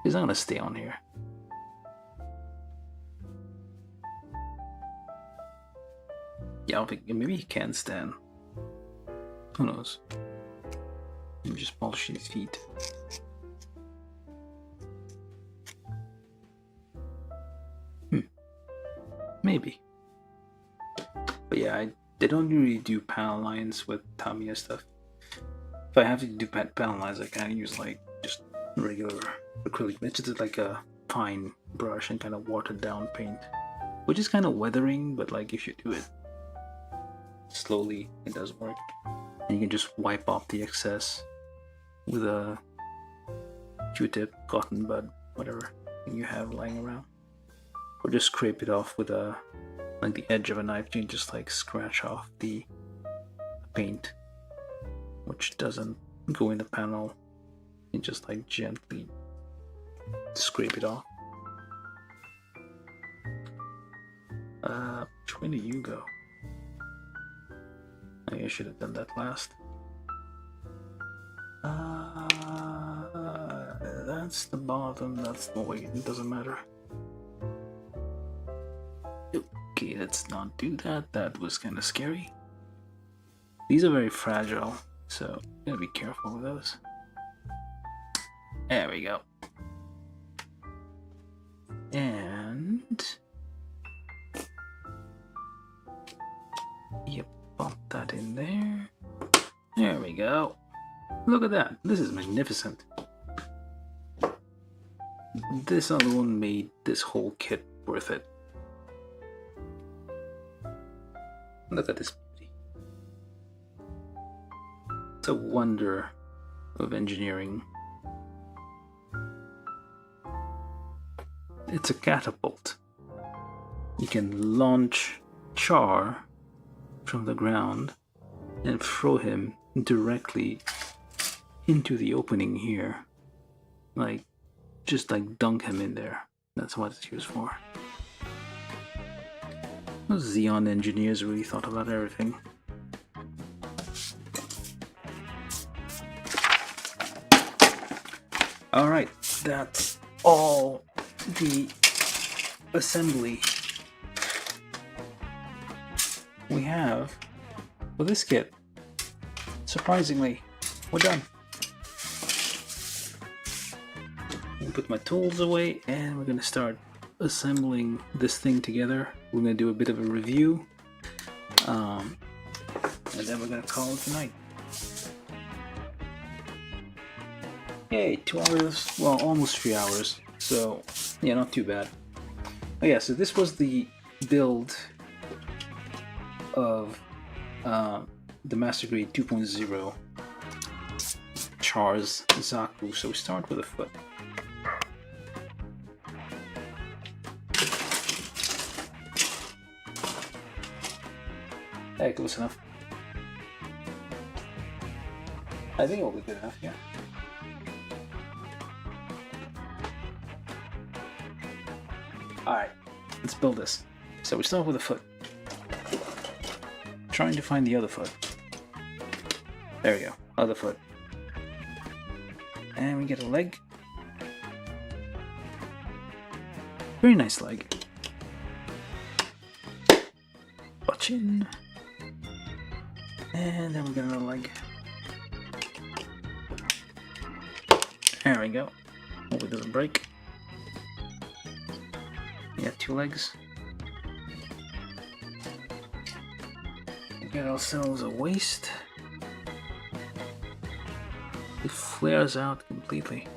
He's not gonna stay on here. Yeah, I don't think maybe he can stand. Who knows? Maybe just polish his feet. Maybe. But yeah, they don't really do panel lines with Tamiya stuff. If I have to do panel lines, I kind of use like just regular acrylic. It's just like a fine brush and kind of watered down paint, which is kind of weathering, but like if you do it slowly, it does work. And you can just wipe off the excess with a Q-tip, cotton bud, whatever you have lying around, or just scrape it off with a like the edge of a knife. You can just like scratch off the paint, which doesn't go in the panel. You just like gently scrape it off. Which way do you go? I should have done that last. That's the bottom, that's the way, it doesn't matter. Okay, let's not do that. That was kind of scary. These are very fragile, so you gotta be careful with those. There we go. And you pop that in there. There we go. Look at that. This is magnificent. This alone made this whole kit worth it. Look at this beauty. It's a wonder of engineering. It's a catapult. You can launch Char from the ground and throw him directly into the opening here. Like, just like dunk him in there. That's what it's used for. Those Zeon engineers really thought about everything. Alright, that's all the assembly we have for this kit. Surprisingly, we're done. I'll put my tools away and we're gonna start assembling this thing together. We're gonna do a bit of a review, and then we're gonna call it tonight. Yay, 2 hours, well, almost 3 hours, so yeah, not too bad. Oh yeah, so this was the build of the Master Grade 2.0 Char's Zaku. So we start with a foot. Hey, close enough. I think it'll be good enough, yeah. Alright, let's build this. So we start with a foot. Trying to find the other foot. There we go, other foot. And we get a leg. Very nice leg. Chin. And then we get another leg. There we go. Hope it doesn't break. We got 2 legs. We get ourselves a waist. It flares out completely.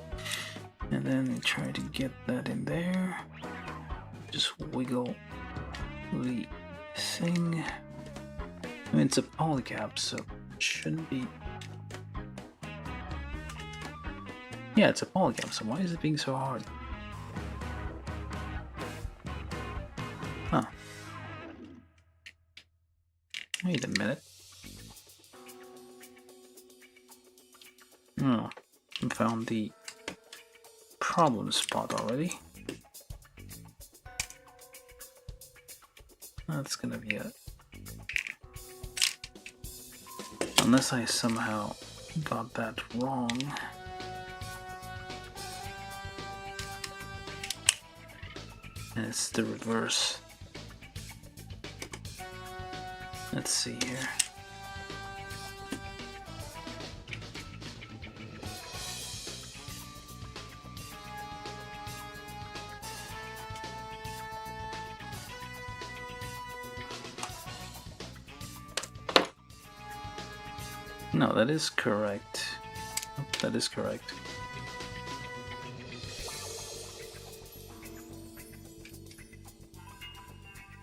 And then we try to get that in there. Just wiggle the thing. I mean, it's a polycap, so it shouldn't be. Yeah, it's a polycap, so why is it being so hard? Huh. Wait a minute. Oh, I found the problem spot already. That's gonna be it. Unless I somehow got that wrong. And it's the reverse. Let's see here. No, that is correct. That is correct.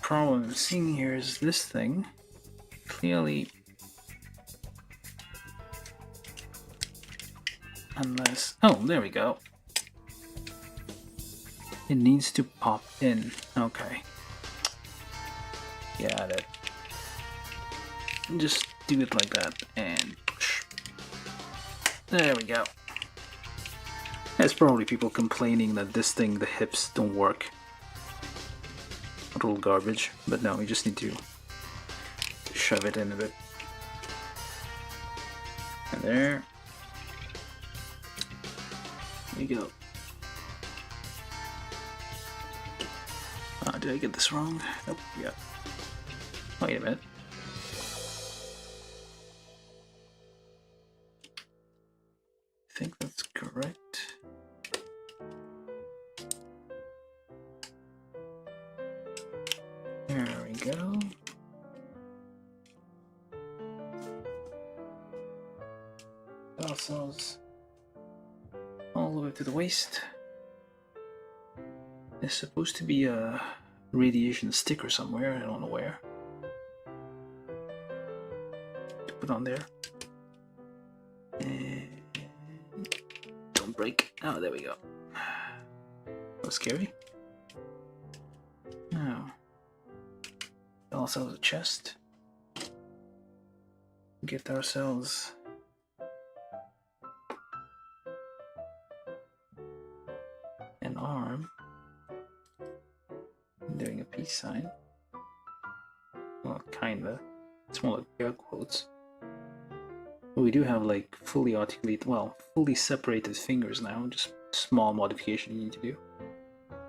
Problem I'm seeing here is this thing clearly, unless, oh, there we go. It needs to pop in. Okay. Got it. Just do it like that and there we go. There's probably people complaining that this thing, the hips don't work. A little garbage, but no, we just need to shove it in a bit. And there we go. Did I get this wrong? Nope, yeah. Wait a minute. I think that's correct. There we go. Ourselves all the way to the waist. There's supposed to be a radiation sticker somewhere, I don't know where. To put on there. And don't break. Oh, there we go. That was scary. Now, get ourselves a chest. Get ourselves an arm. I'm doing a peace sign. Well, kinda. It's more like air quotes. But we do have like fully articulate, well, fully separated fingers now. Just small modification you need to do.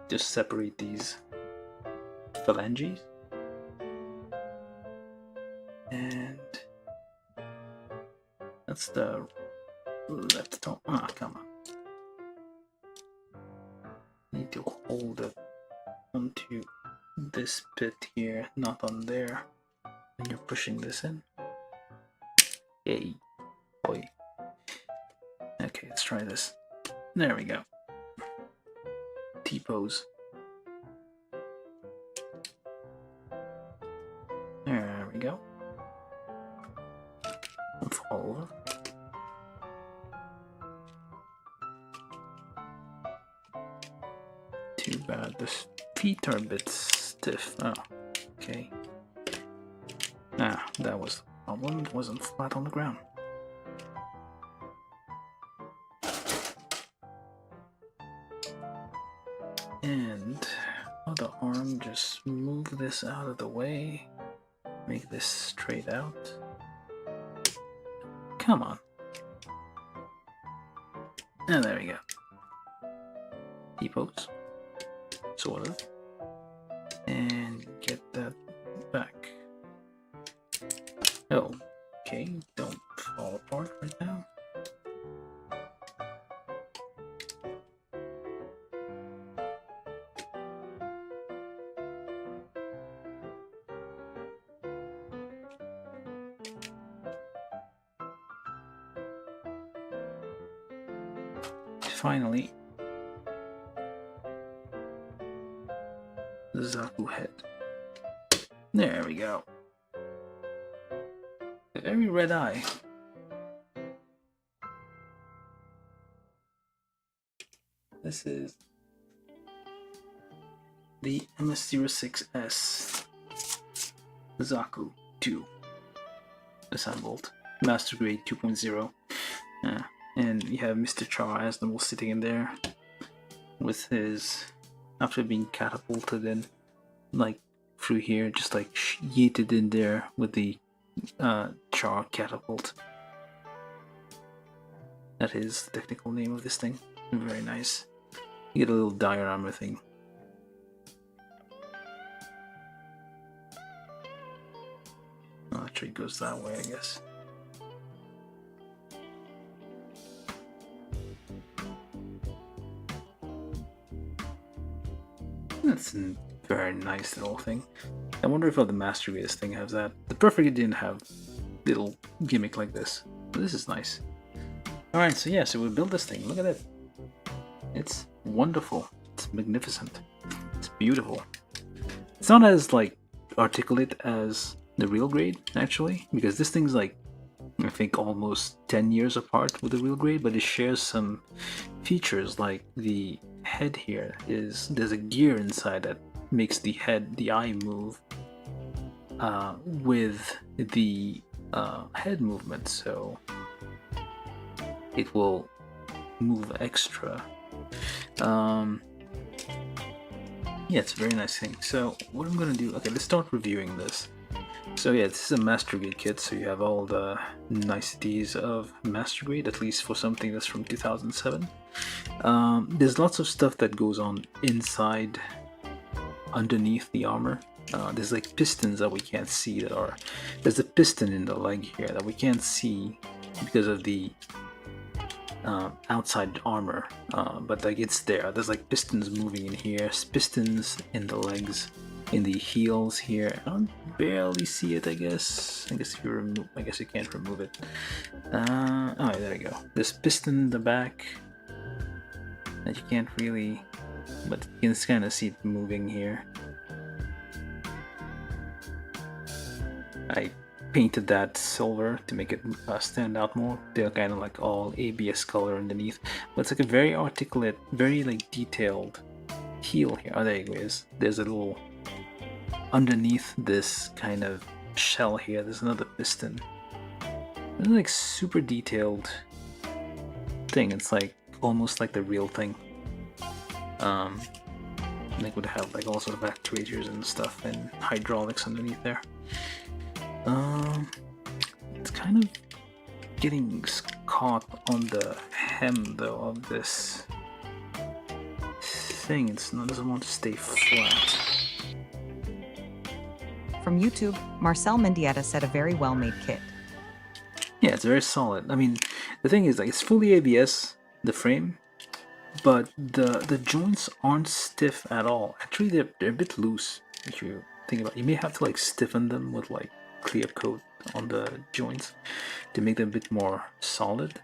Just separate these phalanges. And that's the left top. Ah, come on. Need to hold it onto this bit here, not on there. When you're pushing this in. Yay. Boy. Okay, let's try this. There we go. T-pose. There we go. Don't fall over. Too bad the feet are a bit stiff. Oh, okay. Ah, that was the problem. It wasn't flat on the ground. And other arm, just move this out of the way. Make this straight out. Come on. And there we go. T-pose. Sort of. And get that back. Oh, okay. Don't fall apart right now. Finally, the Zaku head. There we go. A very red eye. This is the MS-06S Zaku 2 assembled, Master Grade 2.0. And you have Mr. Char Aznable sitting in there with his, after being catapulted in, like through here, just like yeeted in there with the Char catapult. That is the technical name of this thing. Very nice. You get a little diorama thing. Actually, it goes that way, I guess. That's a very nice little thing. I wonder if the Master Race thing has that. The Perfect didn't have little gimmick like this. But this is nice. Alright, so yeah, so we built this thing. Look at it. It's wonderful. It's magnificent. It's beautiful. It's not as like articulate as the real grade, actually, because this thing's like, I think, almost 10 years apart with the real grade, but it shares some features like the head here there's a gear inside that makes the eye move with the head movement, so it will move extra. Yeah, it's a very nice thing. So what I'm gonna do, okay, let's start reviewing this. So yeah, this is a Master Grade kit, so you have all the niceties of Master Grade, at least for something that's from 2007. There's lots of stuff that goes on inside, underneath the armor. There's like pistons that we can't see there's a piston in the leg here that we can't see because of the outside armor, but like it's there. There's like pistons moving in here, pistons in the legs, in the heels here. I don't barely see it, I guess. If you remove, I guess you can't remove it. Oh, there you go. There's piston in the back that you can't really, but you can kind of see it moving here. I painted that silver to make it stand out more. They're kind of like all ABS color underneath, but it's like a very articulate, very like detailed heel here. Oh, there you go. There's a little underneath this kind of shell here. There's another piston. It's like super detailed thing. It's like almost like the real thing. Like would have like all sort of actuators and stuff and hydraulics underneath there. It's kind of getting caught on the hem though of this thing. It doesn't want to stay flat. From YouTube, Marcel Mendieta said a very well-made kit. Yeah, it's very solid. I mean, the thing is, like, it's fully ABS, the frame, but the joints aren't stiff at all. Actually, they're a bit loose. If you think about it, you may have to like stiffen them with like clear coat on the joints to make them a bit more solid,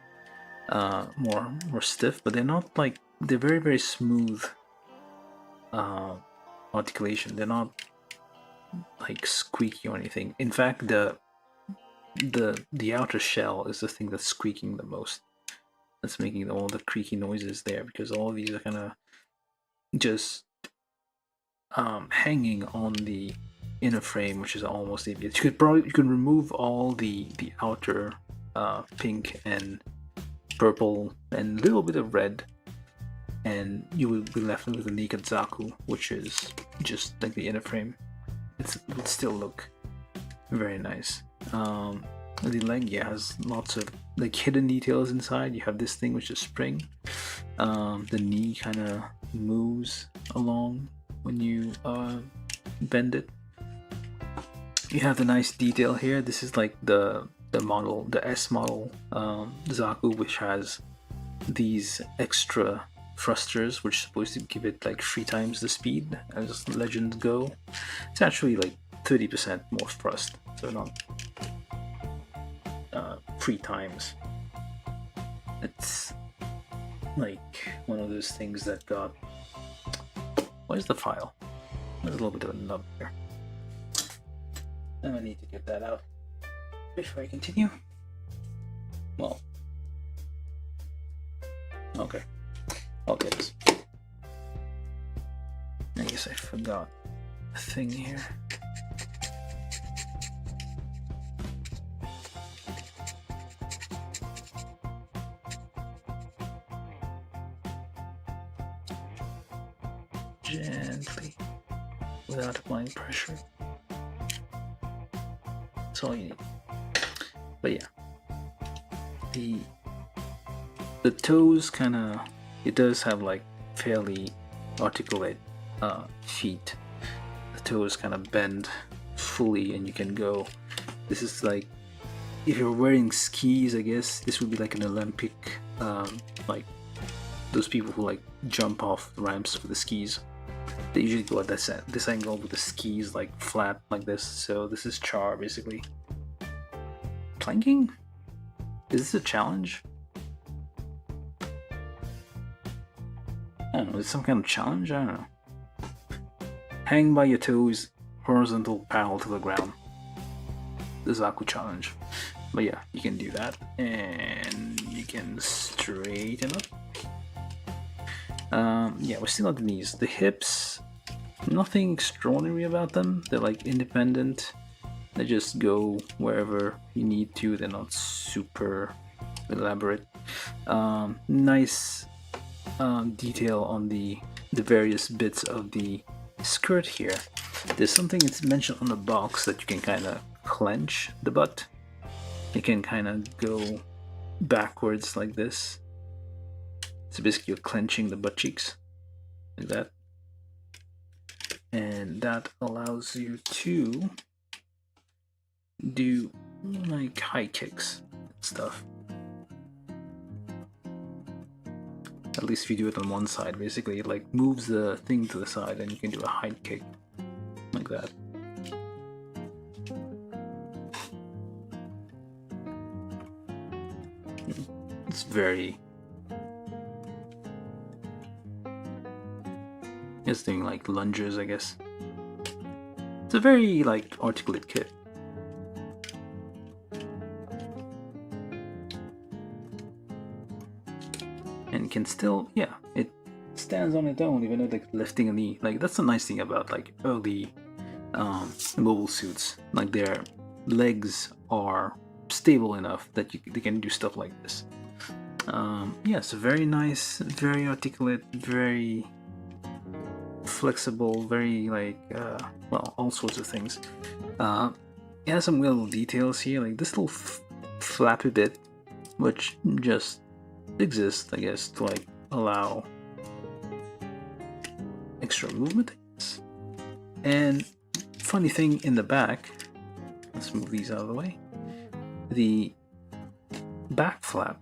more stiff. But they're not like, they're very, very smooth articulation. They're not like squeaky or anything. In fact, the outer shell is the thing that's squeaking the most. That's making all the creaky noises there, because all of these are kind of just hanging on the inner frame, which is almost ABS. You could remove all the outer pink and purple and a little bit of red, and you will be left with a naked Zaku, which is just like the inner frame. It would still look very nice. The leg, yeah, has lots of like hidden details inside. You have this thing which is spring. The knee kind of moves along when you bend it. You have the nice detail here. This is like the model, the S model Zaku, which has these extra thrusters, which is supposed to give it like 3 times the speed as legends go. It's actually like 30% more thrust, so not 3 times. It's like one of those things that got... Where's the file? There's a little bit of a nub here. I need to get that out before I continue. Well, okay, I'll get this. I guess I forgot a thing here. Gently, without applying pressure. That's all you need. But yeah, the toes kind of, it does have like fairly articulate feet. The toes kind of bend fully, and you can go This is like, if you're wearing skis, I guess this would be like an Olympic, like those people who like jump off the ramps with the skis. They usually go at this angle with the skis like flat like this. So this is Char basically. Planking? Is this a challenge? I don't know, is it some kind of challenge? I don't know. Hang by your toes, horizontal parallel to the ground. The Zaku challenge. But yeah, you can do that. And you can straighten up. Yeah, we're still on the knees. The hips, nothing extraordinary about them. They're like independent. They just go wherever you need to. They're not super elaborate. Nice detail on the various bits of the skirt here. There's something that's mentioned on the box that you can kind of clench the butt. You can kind of go backwards like this. So basically you're clenching the butt cheeks like that. And that allows you to do like high kicks and stuff. At least if you do it on one side, basically it like moves the thing to the side and you can do a high kick like that. It's very... It's doing like lunges, I guess. It's a very like articulate kit. And can still, yeah, it stands on its own even though like lifting a knee. Like that's the nice thing about like early mobile suits. Like their legs are stable enough that they can do stuff like this. Yeah, so very nice, very articulate, very flexible, very like well, all sorts of things. It has some little details here, like this little flappy bit, which just exists, I guess, to like allow extra movement. And funny thing in the back, let's move these out of the way. The back flap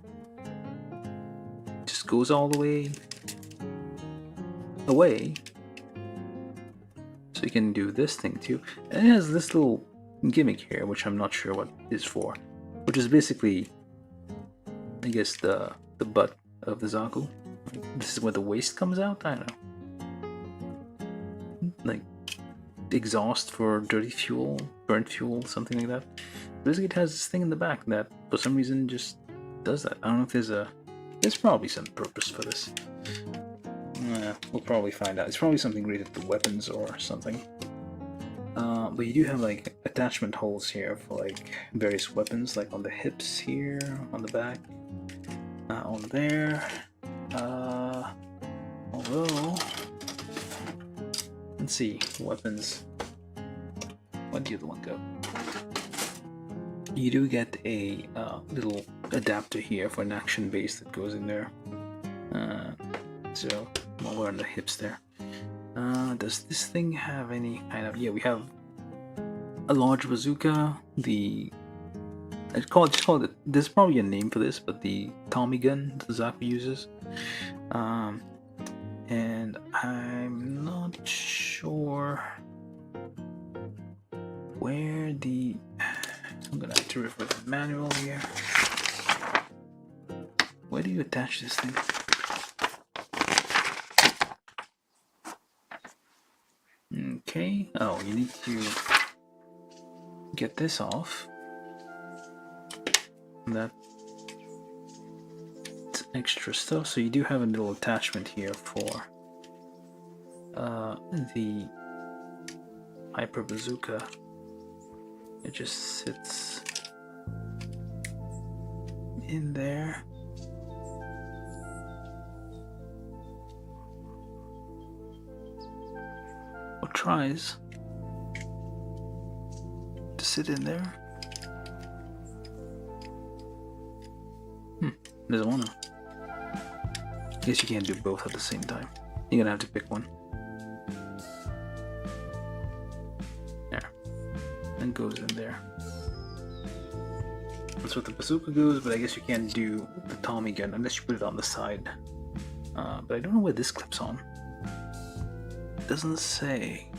just goes all the way away. So you can do this thing too. And it has this little gimmick here, which I'm not sure what it is for. Which is basically, I guess, the butt of the Zaku. Like, this is where the waist comes out? I don't know. Like, exhaust for dirty fuel, burnt fuel, something like that. Basically it has this thing in the back that, for some reason, just does that. I don't know if there's probably some purpose for this. We'll probably find out. It's probably something related to weapons or something. But you do have like attachment holes here for like various weapons, like on the hips here, on the back, on there. Although, let's see, weapons. Where'd the other one go? You do get a little adapter here for an action base that goes in there. So while we're on the hips there, does this thing have any kind of? Yeah, we have a large bazooka. Just call it. There's probably a name for this, but the Tommy gun that Zaku uses. And I'm not sure where the. I'm gonna have to refer to the manual here. Where do you attach this thing? Okay. Oh, you need to get this off. That's extra stuff. So you do have a little attachment here for the hyper bazooka. It just sits in there. Or tries to sit in there. Doesn't wanna. I guess you can't do both at the same time. You're gonna have to pick one. There. And goes in there. That's what the bazooka goes, but I guess you can't do the Tommy gun unless you put it on the side. But I don't know where this clips on. It doesn't say.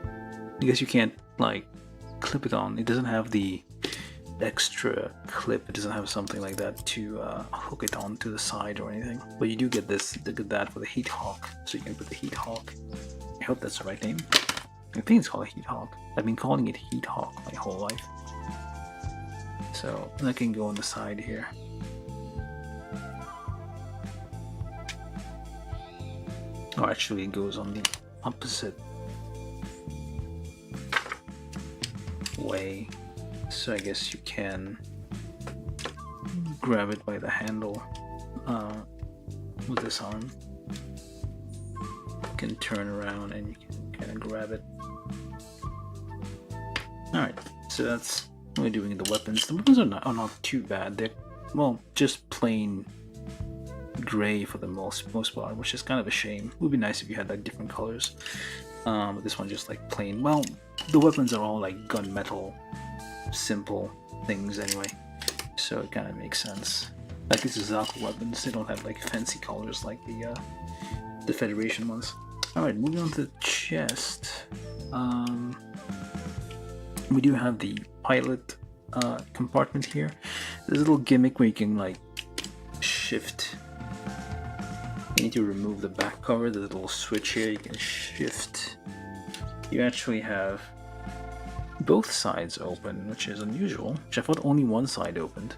I guess you can't like clip it on. It doesn't have the extra clip. It doesn't have something like that to hook it on to the side or anything. But you do get this, get that for the Heat Hawk. So you can put the Heat Hawk. I hope that's the right name. I think it's called a Heat Hawk. I've been calling it Heat Hawk my whole life. So that can go on the side here. Or actually it goes on the opposite way. So I guess you can grab it by the handle with this arm. You can turn around and you can kind of grab it. Alright, so that's what we're doing. The weapons. The weapons are not too bad. They're, well, just plain gray for the most part, which is kind of a shame. It would be nice if you had like different colors. But this one just like plain. Well, the weapons are all like gunmetal, simple things anyway, so it kind of makes sense. Like these Zaku weapons, they don't have like fancy colors like the Federation ones. Alright, moving on to the chest. We do have the pilot compartment here. There's a little gimmick where you can like shift. You need to remove the back cover. There's a little switch here. You can shift. You actually have both sides open, which is unusual. Which I thought only one side opened.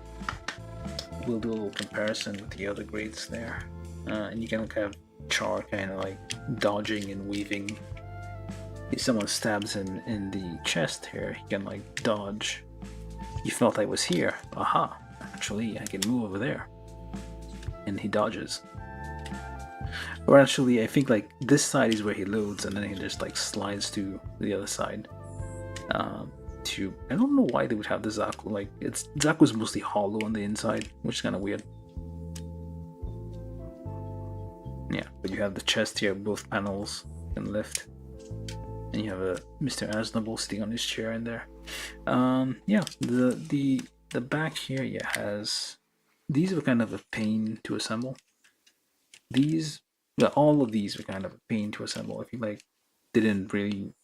We'll do a little comparison with the other grades there. And you can have Char kind of like dodging and weaving. If someone stabs him in the chest here, he can like dodge. You felt I was here. Aha! Actually, I can move over there. And he dodges. Or actually, I think like this side is where he loads, and then he just like slides to the other side. I don't know why they would have the Zaku. Like Zaku's mostly hollow on the inside, which is kind of weird. Yeah, but you have the chest here, both panels can lift. And you have a Mr. Aznable sitting on his chair in there. Yeah, the back here, yeah, has these were kind of a pain to assemble. These, well, all of these were kind of a pain to assemble. I feel like they didn't really.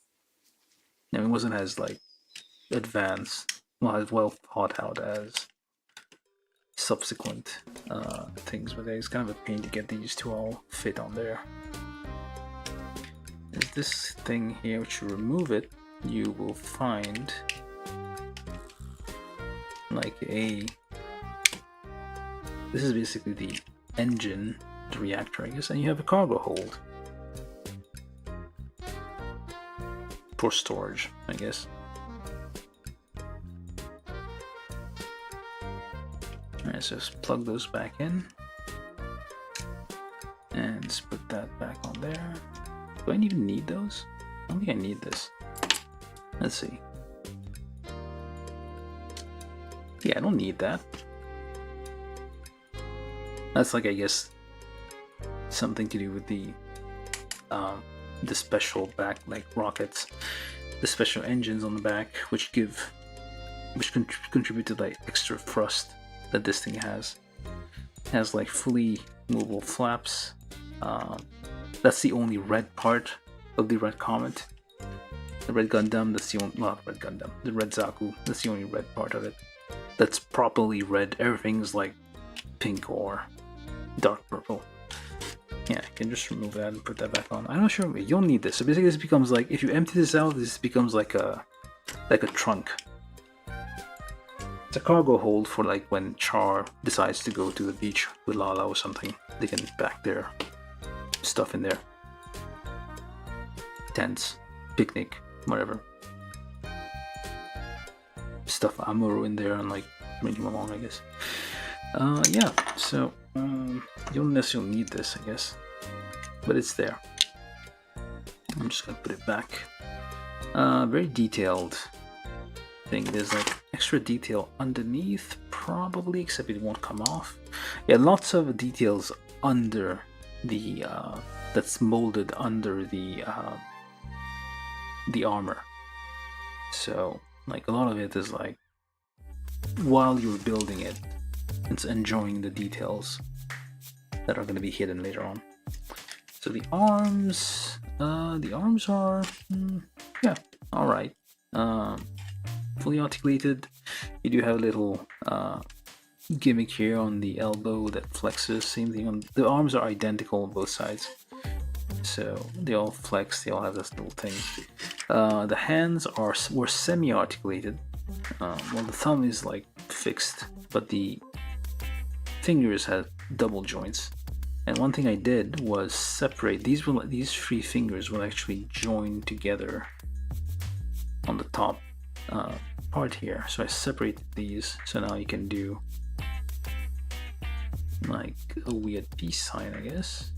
I mean, it wasn't as like advanced, well, as well thought out as subsequent things, but it's kind of a pain to get these to all fit on there. There's this thing here, which you remove it, you will find like this is basically the engine, the reactor, I guess, and you have a cargo hold for storage, I guess. Alright, so just plug those back in and just put that back on there. Do I even need those? I don't think I need this. Let's see. Yeah, I don't need that. That's like, I guess, something to do with the special back, like rockets, the special engines on the back, which contribute to like extra thrust that this thing has. It has like fully movable flaps. That's the only red part of the Red Comet. The Red Gundam, that's the only, well, Red Gundam, the Red Zaku, that's the only red part of it. That's properly red. Everything's like pink or dark purple. Yeah, I can just remove that and put that back on. I'm not sure, you don't need this. So basically this becomes like, if you empty this out, this becomes like a trunk. It's a cargo hold for like when Char decides to go to the beach with Lala or something. They can pack their stuff in there. Tents, picnic, whatever. Stuff Amuro in there and like bring him along, I guess. Yeah, so you don't necessarily need this, I guess, but it's there. I'm just gonna put it back. Very detailed thing. There's like extra detail underneath, probably, except it won't come off. Yeah, lots of details under the that's molded under the armor. So like a lot of it is like while you're building it, it's enjoying the details that are going to be hidden later on. So the arms are, yeah, all right. Fully articulated. You do have a little gimmick here on the elbow that flexes. Same thing on the arms are identical on both sides, so they all flex. They all have this little thing. The hands were semi-articulated. Well, the thumb is like fixed, but the fingers had double joints. And one thing I did was separate these. These three fingers will actually join together on the top part here. So I separated these. So now you can do like a weird peace sign, I guess.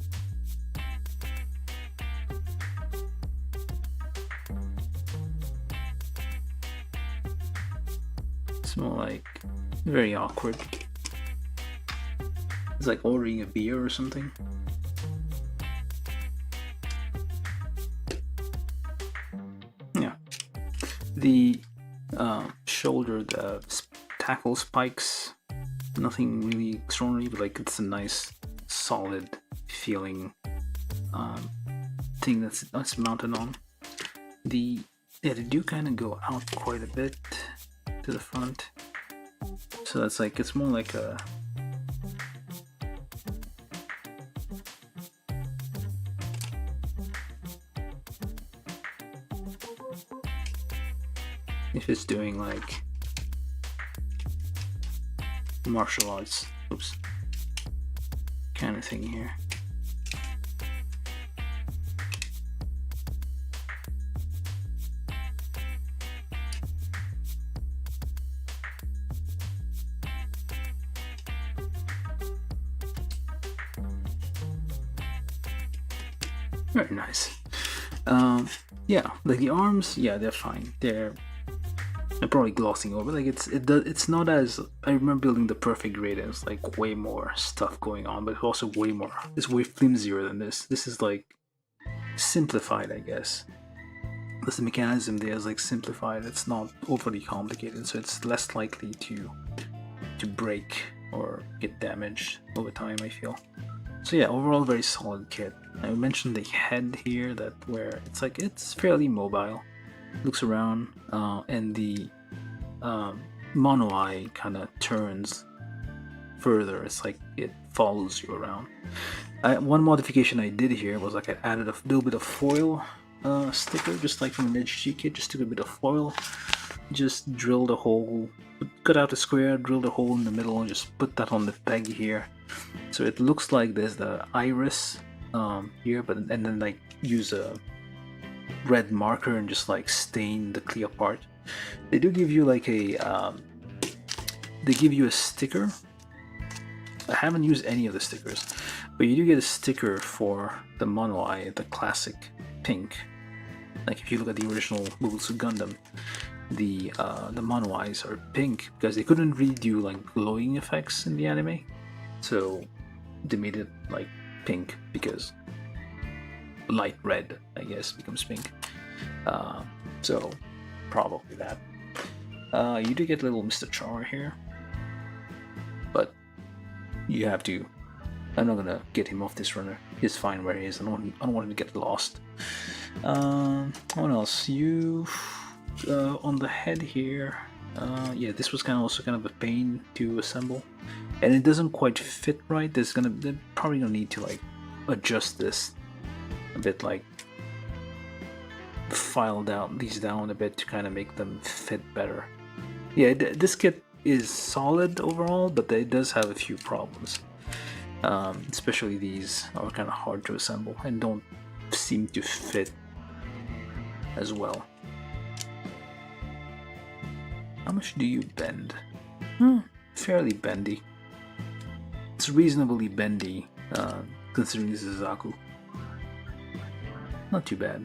It's more like very awkward. It's like ordering a beer or something. Yeah. The shoulder, the tackle spikes, nothing really extraordinary, but like it's a nice, solid feeling thing that's mounted on. They do kind of go out quite a bit to the front, so that's like it's more like a if it's doing like martial arts, kind of thing here. Very nice. Yeah, like the arms, yeah, they're fine. I'm probably glossing over. Like it's not as I remember building the perfect grade. It's like way more stuff going on, but it's also way more. It's way flimsier than this. This is like simplified, I guess. Plus the mechanism there is like simplified. It's not overly complicated, so it's less likely to break or get damaged over time, I feel. So yeah, overall very solid kit. I mentioned the head here, that where it's like it's fairly mobile. Looks around, and the mono eye kind of turns further. It's like it follows you around. One modification I did here was like I added a little bit of foil sticker, just like from an HG kit. Just took a bit of foil, just drilled a hole, cut out a square, drilled a hole in the middle, and just put that on the peg here. So it looks like there's the iris here, and then like use a red marker and just like stain the clear part. They do give you like a they give you a sticker. I haven't used any of the stickers, but you do get a sticker for the mono eye, the classic pink. Like if you look at the original Mobile Suit Gundam, the mono eyes are pink because they couldn't really do like glowing effects in the anime, so they made it like pink because light red, I guess, becomes pink. So probably that. You do get little Mr. Char here, but you have to. I'm not gonna get him off this runner. He's fine where he is. I don't want him to get lost. What else? You on the head here. Yeah, this was also kind of a pain to assemble, and it doesn't quite fit right. They're probably gonna need to like adjust this a bit, like file these down a bit to kind of make them fit better. Yeah, this kit is solid overall, but it does have a few problems. Especially these are kind of hard to assemble and don't seem to fit as well. How much do you bend? Fairly bendy. It's reasonably bendy, considering this is Zaku. Not too bad.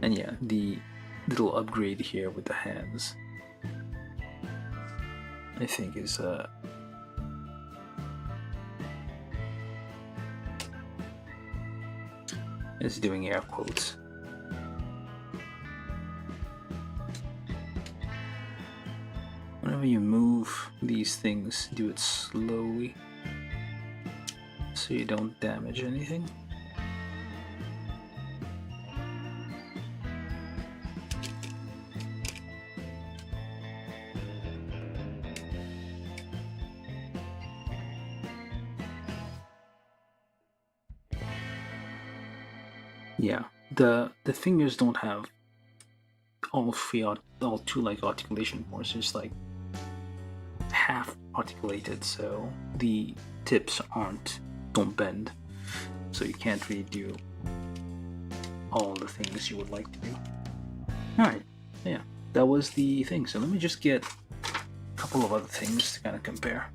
And yeah, the little upgrade here with the hands, I think is doing air quotes. whenever you move these things, do it slowly so you don't damage anything. Yeah, the fingers don't have all two like articulation points. It's like half articulated, so the tips don't bend, so you can't really do all the things you would like to do. Alright, yeah, that was the thing. So let me just get a couple of other things to kind of compare.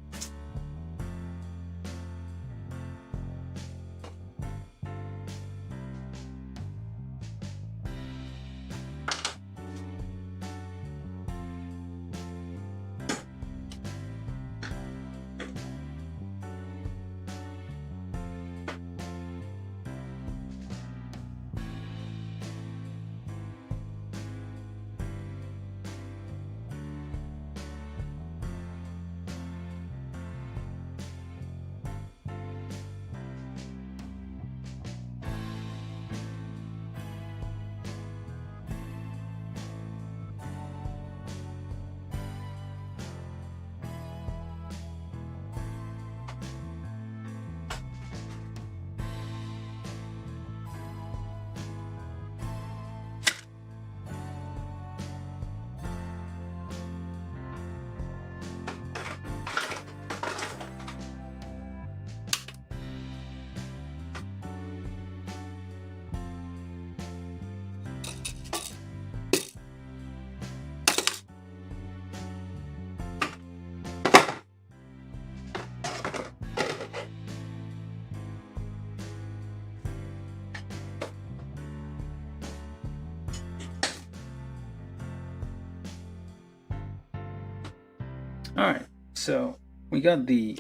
Alright, so we got the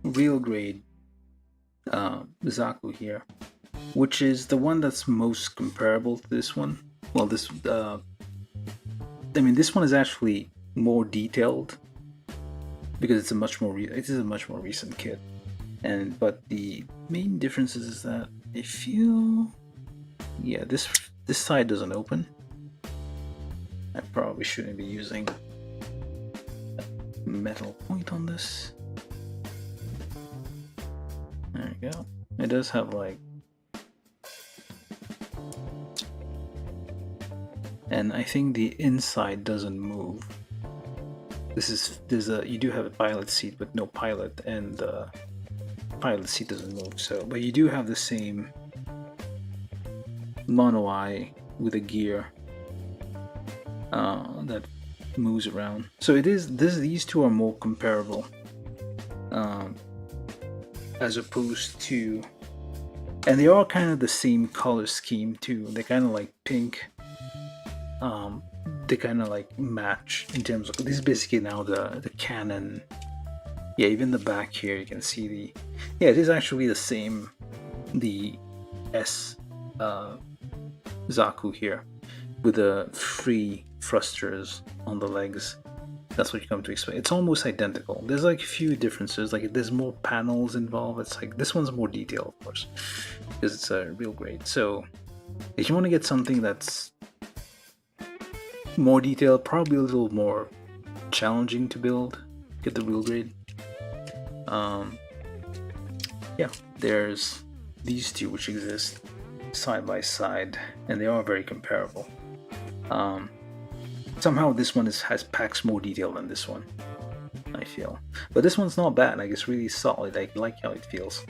real grade Zaku here, which is the one that's most comparable to this one. Well, this one is actually more detailed because it is a much more recent kit, but the main difference is that I feel, yeah, this side doesn't open. I probably shouldn't be using a metal point on this. There you go. It does have like, and I think the inside doesn't move. You do have a pilot seat but no pilot, and the pilot seat doesn't move. So, but you do have the same mono eye with a gear that moves around. So these two are more comparable, as opposed to, and they are kind of the same color scheme too. They're kind of like pink. They kind of like match in terms of, this is basically now the Canon. Yeah, even the back here you can see it is actually the same, the S Zaku here with the free thrusters on the legs. That's what you come to expect. It's almost identical. There's like a few differences, like there's more panels involved. It's like this one's more detailed, of course, because it's a real grade. So if you want to get something that's more detailed, probably a little more challenging to build, get the real grade. Yeah, there's these two which exist side by side, and they are very comparable. Somehow this one packs more detail than this one, I feel. But this one's not bad. Like, it's really solid. I like how it feels.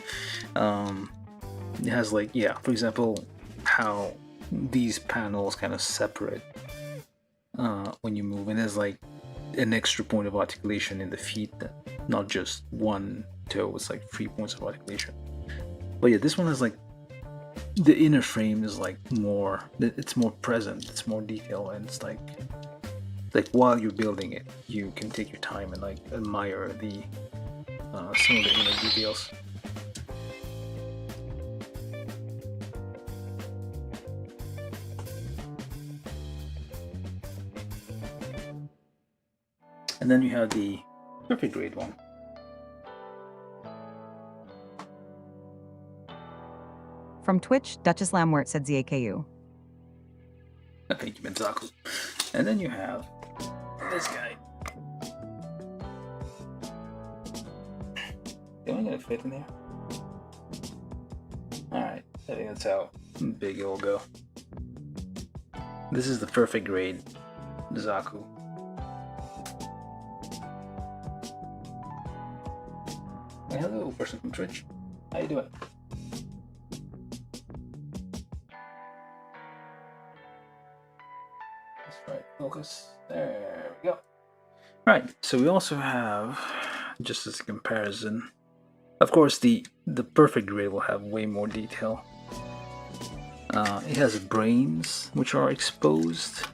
It has like, yeah, for example, how these panels kind of separate when you move, and there's like an extra point of articulation in the feet, not just one toe. It's like 3 points of articulation. But yeah, this one is like, the inner frame is like more, it's more present, it's more detailed, and it's like while you're building it, you can take your time and like admire the some of the inner details. And then you have the perfect grade one. From Twitch, Duchess Lamwert said ZAKU. Thank you, Zaku. And then you have this guy. Am I gonna fit in here? Alright, I think that's how big it will go. This is the perfect grade Zaku. Hey, hello, person from Twitch. How you doing? That's right, focus. There we go. Right, so we also have, just as a comparison, of course the perfect grade will have way more detail. It has brains which are exposed,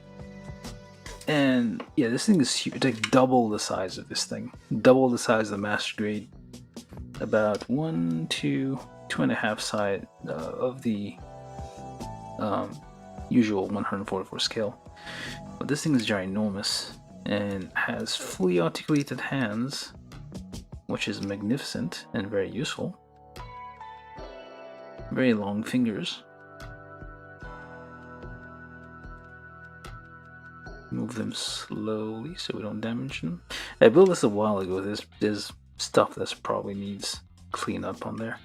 and yeah, this thing is huge, like double the size of this thing, double the size of the master grade, about 2.5 side of the usual 144 scale. But this thing is ginormous and has fully articulated hands, which is magnificent and very useful. Very long fingers. Move them slowly so we don't damage them. I built this a while ago. There's stuff that probably needs cleanup on there.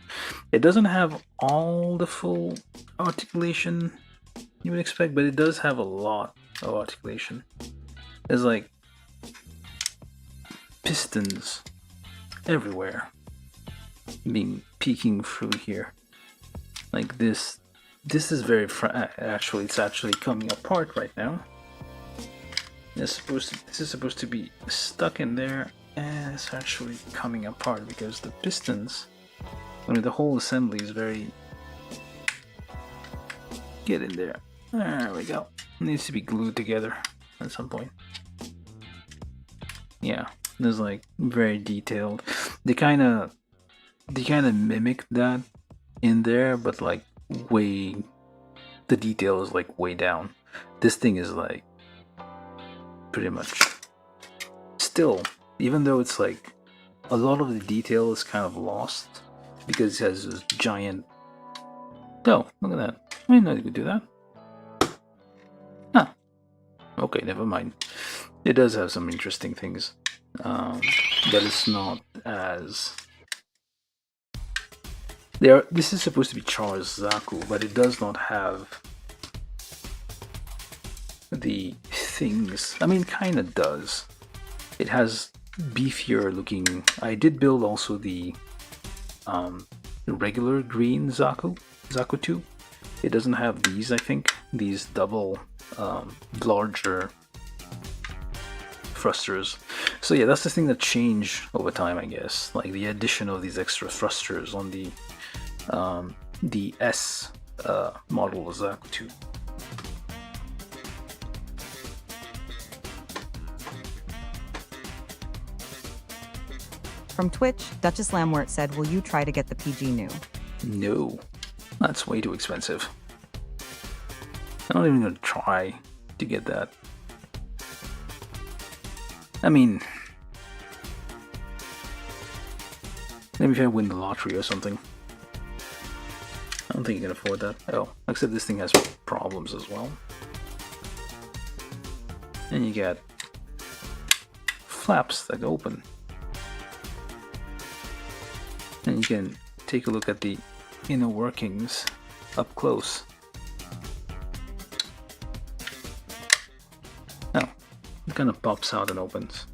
It doesn't have all the full articulation you would expect, but it does have a lot of articulation. There's like pistons everywhere peeking through here. Like this is very actually it's actually coming apart right now. This is supposed to be stuck in there, and it's actually coming apart because the pistons, I mean the whole assembly is very, get in there. There we go. It needs to be glued together at some point. Yeah, there's like very detailed. They kind of mimic that in there, but like the detail is like way down. This thing is like pretty much still, even though it's like a lot of the detail is kind of lost because it has this giant. Oh, look at that! I didn't know you could do that. Huh. Okay, never mind. It does have some interesting things, but it's not as. This is supposed to be Char's Zaku, but it does not have the things. I mean, kind of does. It has beefier looking. I did build also the regular green Zaku 2. It doesn't have these, I think, these double larger thrusters. So yeah, that's the thing that changed over time, I guess. Like the addition of these extra thrusters on the S model of Zaku 2. From Twitch, Duchess Lamwert said, will you try to get the PG new? No, that's way too expensive. I'm not even gonna try to get that. I mean, maybe if I win the lottery or something. I don't think you can afford that. Oh, except this thing has problems as well. And you get flaps that open. And you can take a look at the inner workings up close. Oh, it kind of pops out and opens.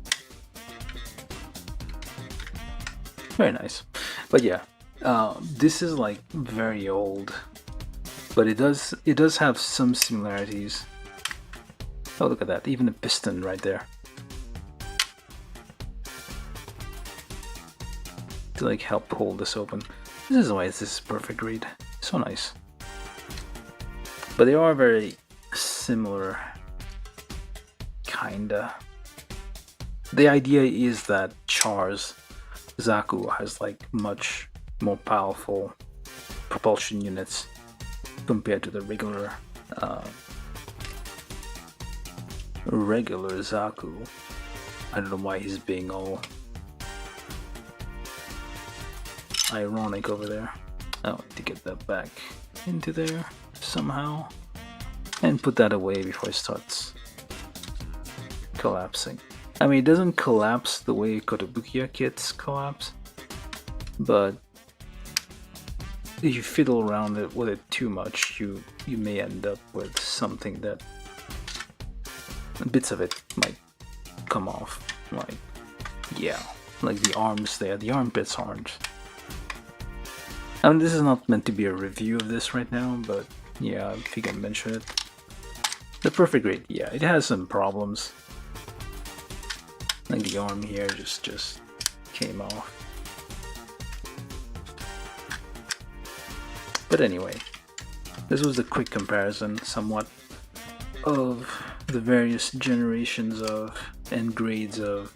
Very nice. But yeah, this is like very old, but it does have some similarities. Oh, look at that! Even a piston right there to like help hold this open. This is why this is perfect grade. So nice. But they are very similar, kinda. The idea is that Char's Zaku has like much more powerful propulsion units compared to the regular Zaku. I don't know why he's being all ironic over there. I need to get that back into there somehow and put that away before it starts collapsing. I mean, it doesn't collapse the way Kotobukiya kits collapse, but if you fiddle around with it too much, you may end up with something that bits of it might come off. Like, yeah, like the arms there, the armpits aren't. I mean, this is not meant to be a review of this right now, but yeah, if you can mention it. The perfect grade, yeah, it has some problems. Like the arm here just came off. But anyway, this was a quick comparison, somewhat, of the various generations of and grades of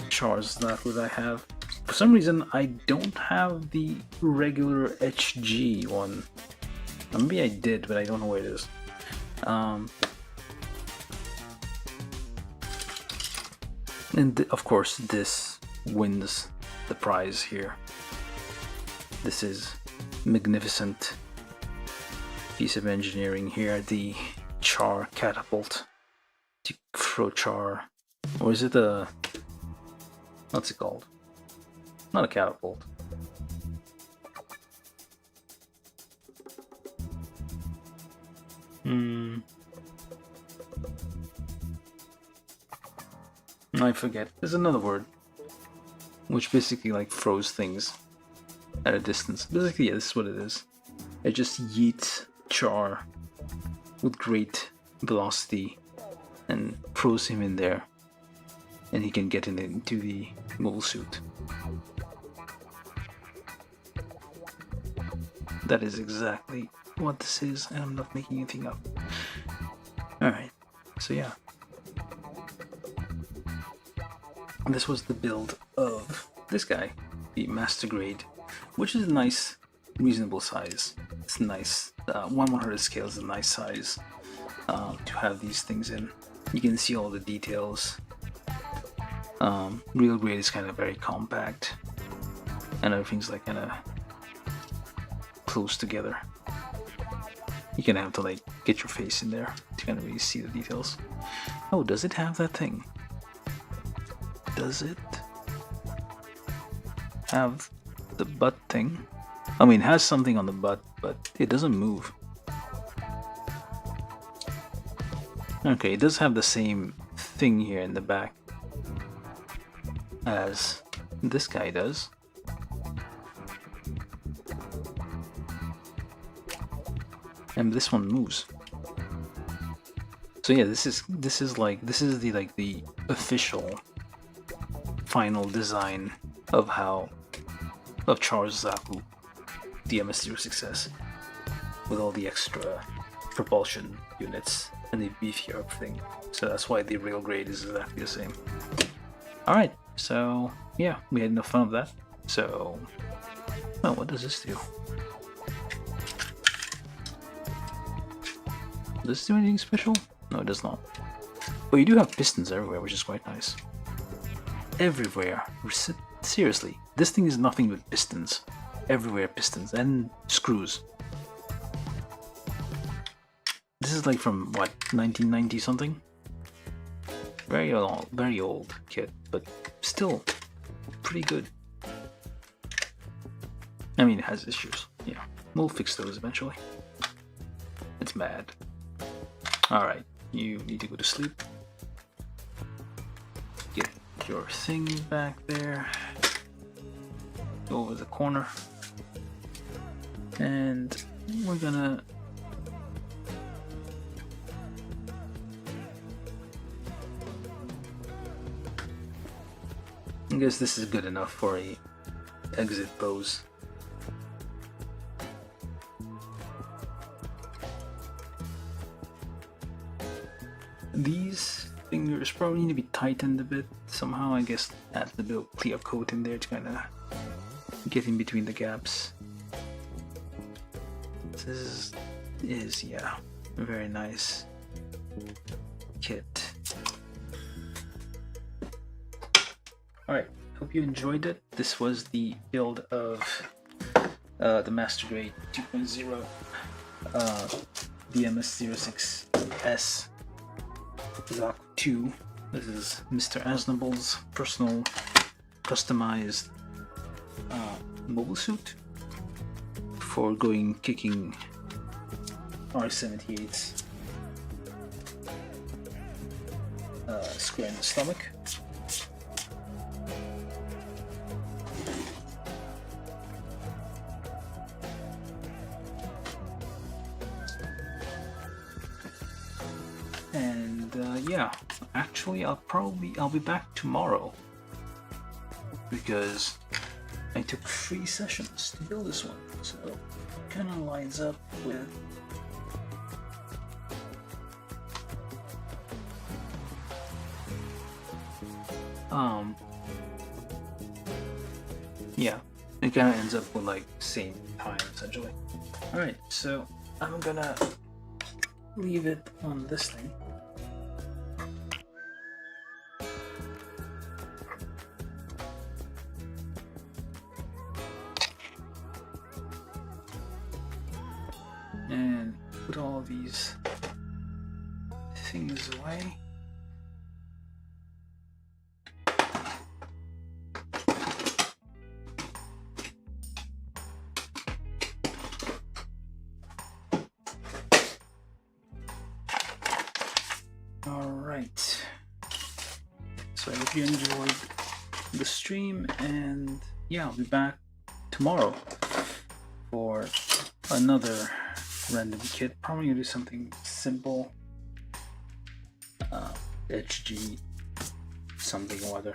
Char's that I have. For some reason, I don't have the regular HG one. Maybe I did, but I don't know where it is. And of course, this wins the prize here. This is magnificent piece of engineering here. The Char catapult to throw Char, or is it a? What's it called? Not a catapult. I forget. There's another word, which basically like throws things at a distance. Basically, yeah, this is what it is. It just yeets Char with great velocity and throws him in there, and he can get into the mole suit. That is exactly what this is, and I'm not making anything up. Alright, so yeah. This was the build of this guy, the Master Grade, which is a nice, reasonable size. It's nice. 1/100 scale is a nice size to have these things in. You can see all the details. Real Grade is kind of very compact, and everything's like kind of close together. You're gonna have to like get your face in there to kind of really see the details. Oh, does it have that thing? Does it have the butt thing? I mean, it has something on the butt, but it doesn't move. Okay, it does have the same thing here in the back as this guy does. And this one moves. So yeah, this is the official final design of Char's Zaku, the MS-06S, with all the extra propulsion units and the beefier up thing. So that's why the real grade is exactly the same. Alright, so yeah, we had enough fun of that. So, oh, what does this do? Does this do anything special? No, it does not. But you do have pistons everywhere, which is quite nice. Everywhere. Seriously, this thing is nothing but pistons. Everywhere pistons and screws. This is like from what, 1990 something? Very old kit, but still pretty good. I mean, it has issues. Yeah, we'll fix those eventually. It's mad. Alright, you need to go to sleep. Get your thing back there. Go over the corner. And we're gonna... I guess this is good enough for a exit pose. These fingers probably need to be tightened a bit somehow. I guess add a bit of clear coat in there to kind of get in between the gaps. This is yeah, a very nice kit. hope you enjoyed it. This was the build of the Master Grade 2.0, the MS-06S Zaku 2. This is Mr. Aznable's personal customized mobile suit for going kicking R78's square in the stomach. And yeah, actually I'll be back tomorrow because I took 3 sessions to build this one, so it kind of lines up with yeah, it kind of ends up with like same time essentially. Alright, so I'm gonna leave it on this thing. And put all these things away. Alright, so I hope you enjoyed the stream, and yeah, I'll be back tomorrow for another random kit. Probably gonna do something simple, HG something or other.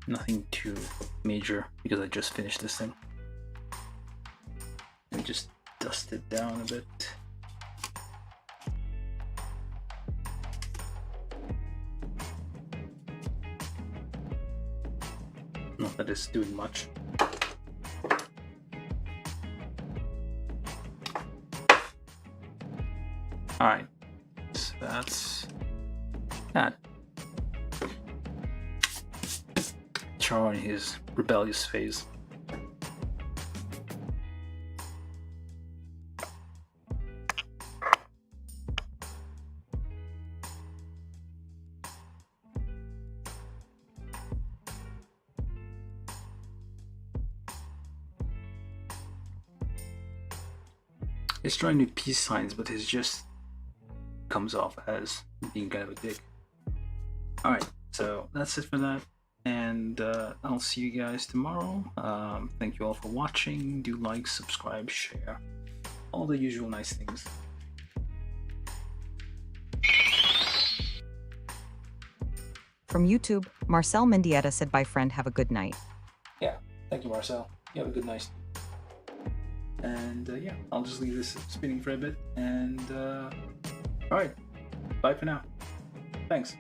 Nothing too major because I just finished this thing. Let me just dust it down a bit. Not that it's doing much. Alright, so that's that. Char in his rebellious phase. He's trying to do peace signs, but his just comes off as being kind of a dick. Alright, so that's it for that, and I'll see you guys tomorrow. Thank you all for watching. Do like, subscribe, share, all the usual nice things. From YouTube, Marcel Mendieta said, "Bye friend, have a good night." Yeah, thank you, Marcel. You have a good night. And yeah, I'll just leave this spinning for a bit, and alright, bye for now. Thanks.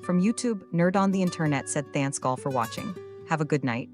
From YouTube, Nerd on the Internet said, "Thanks all for watching. Have a good night."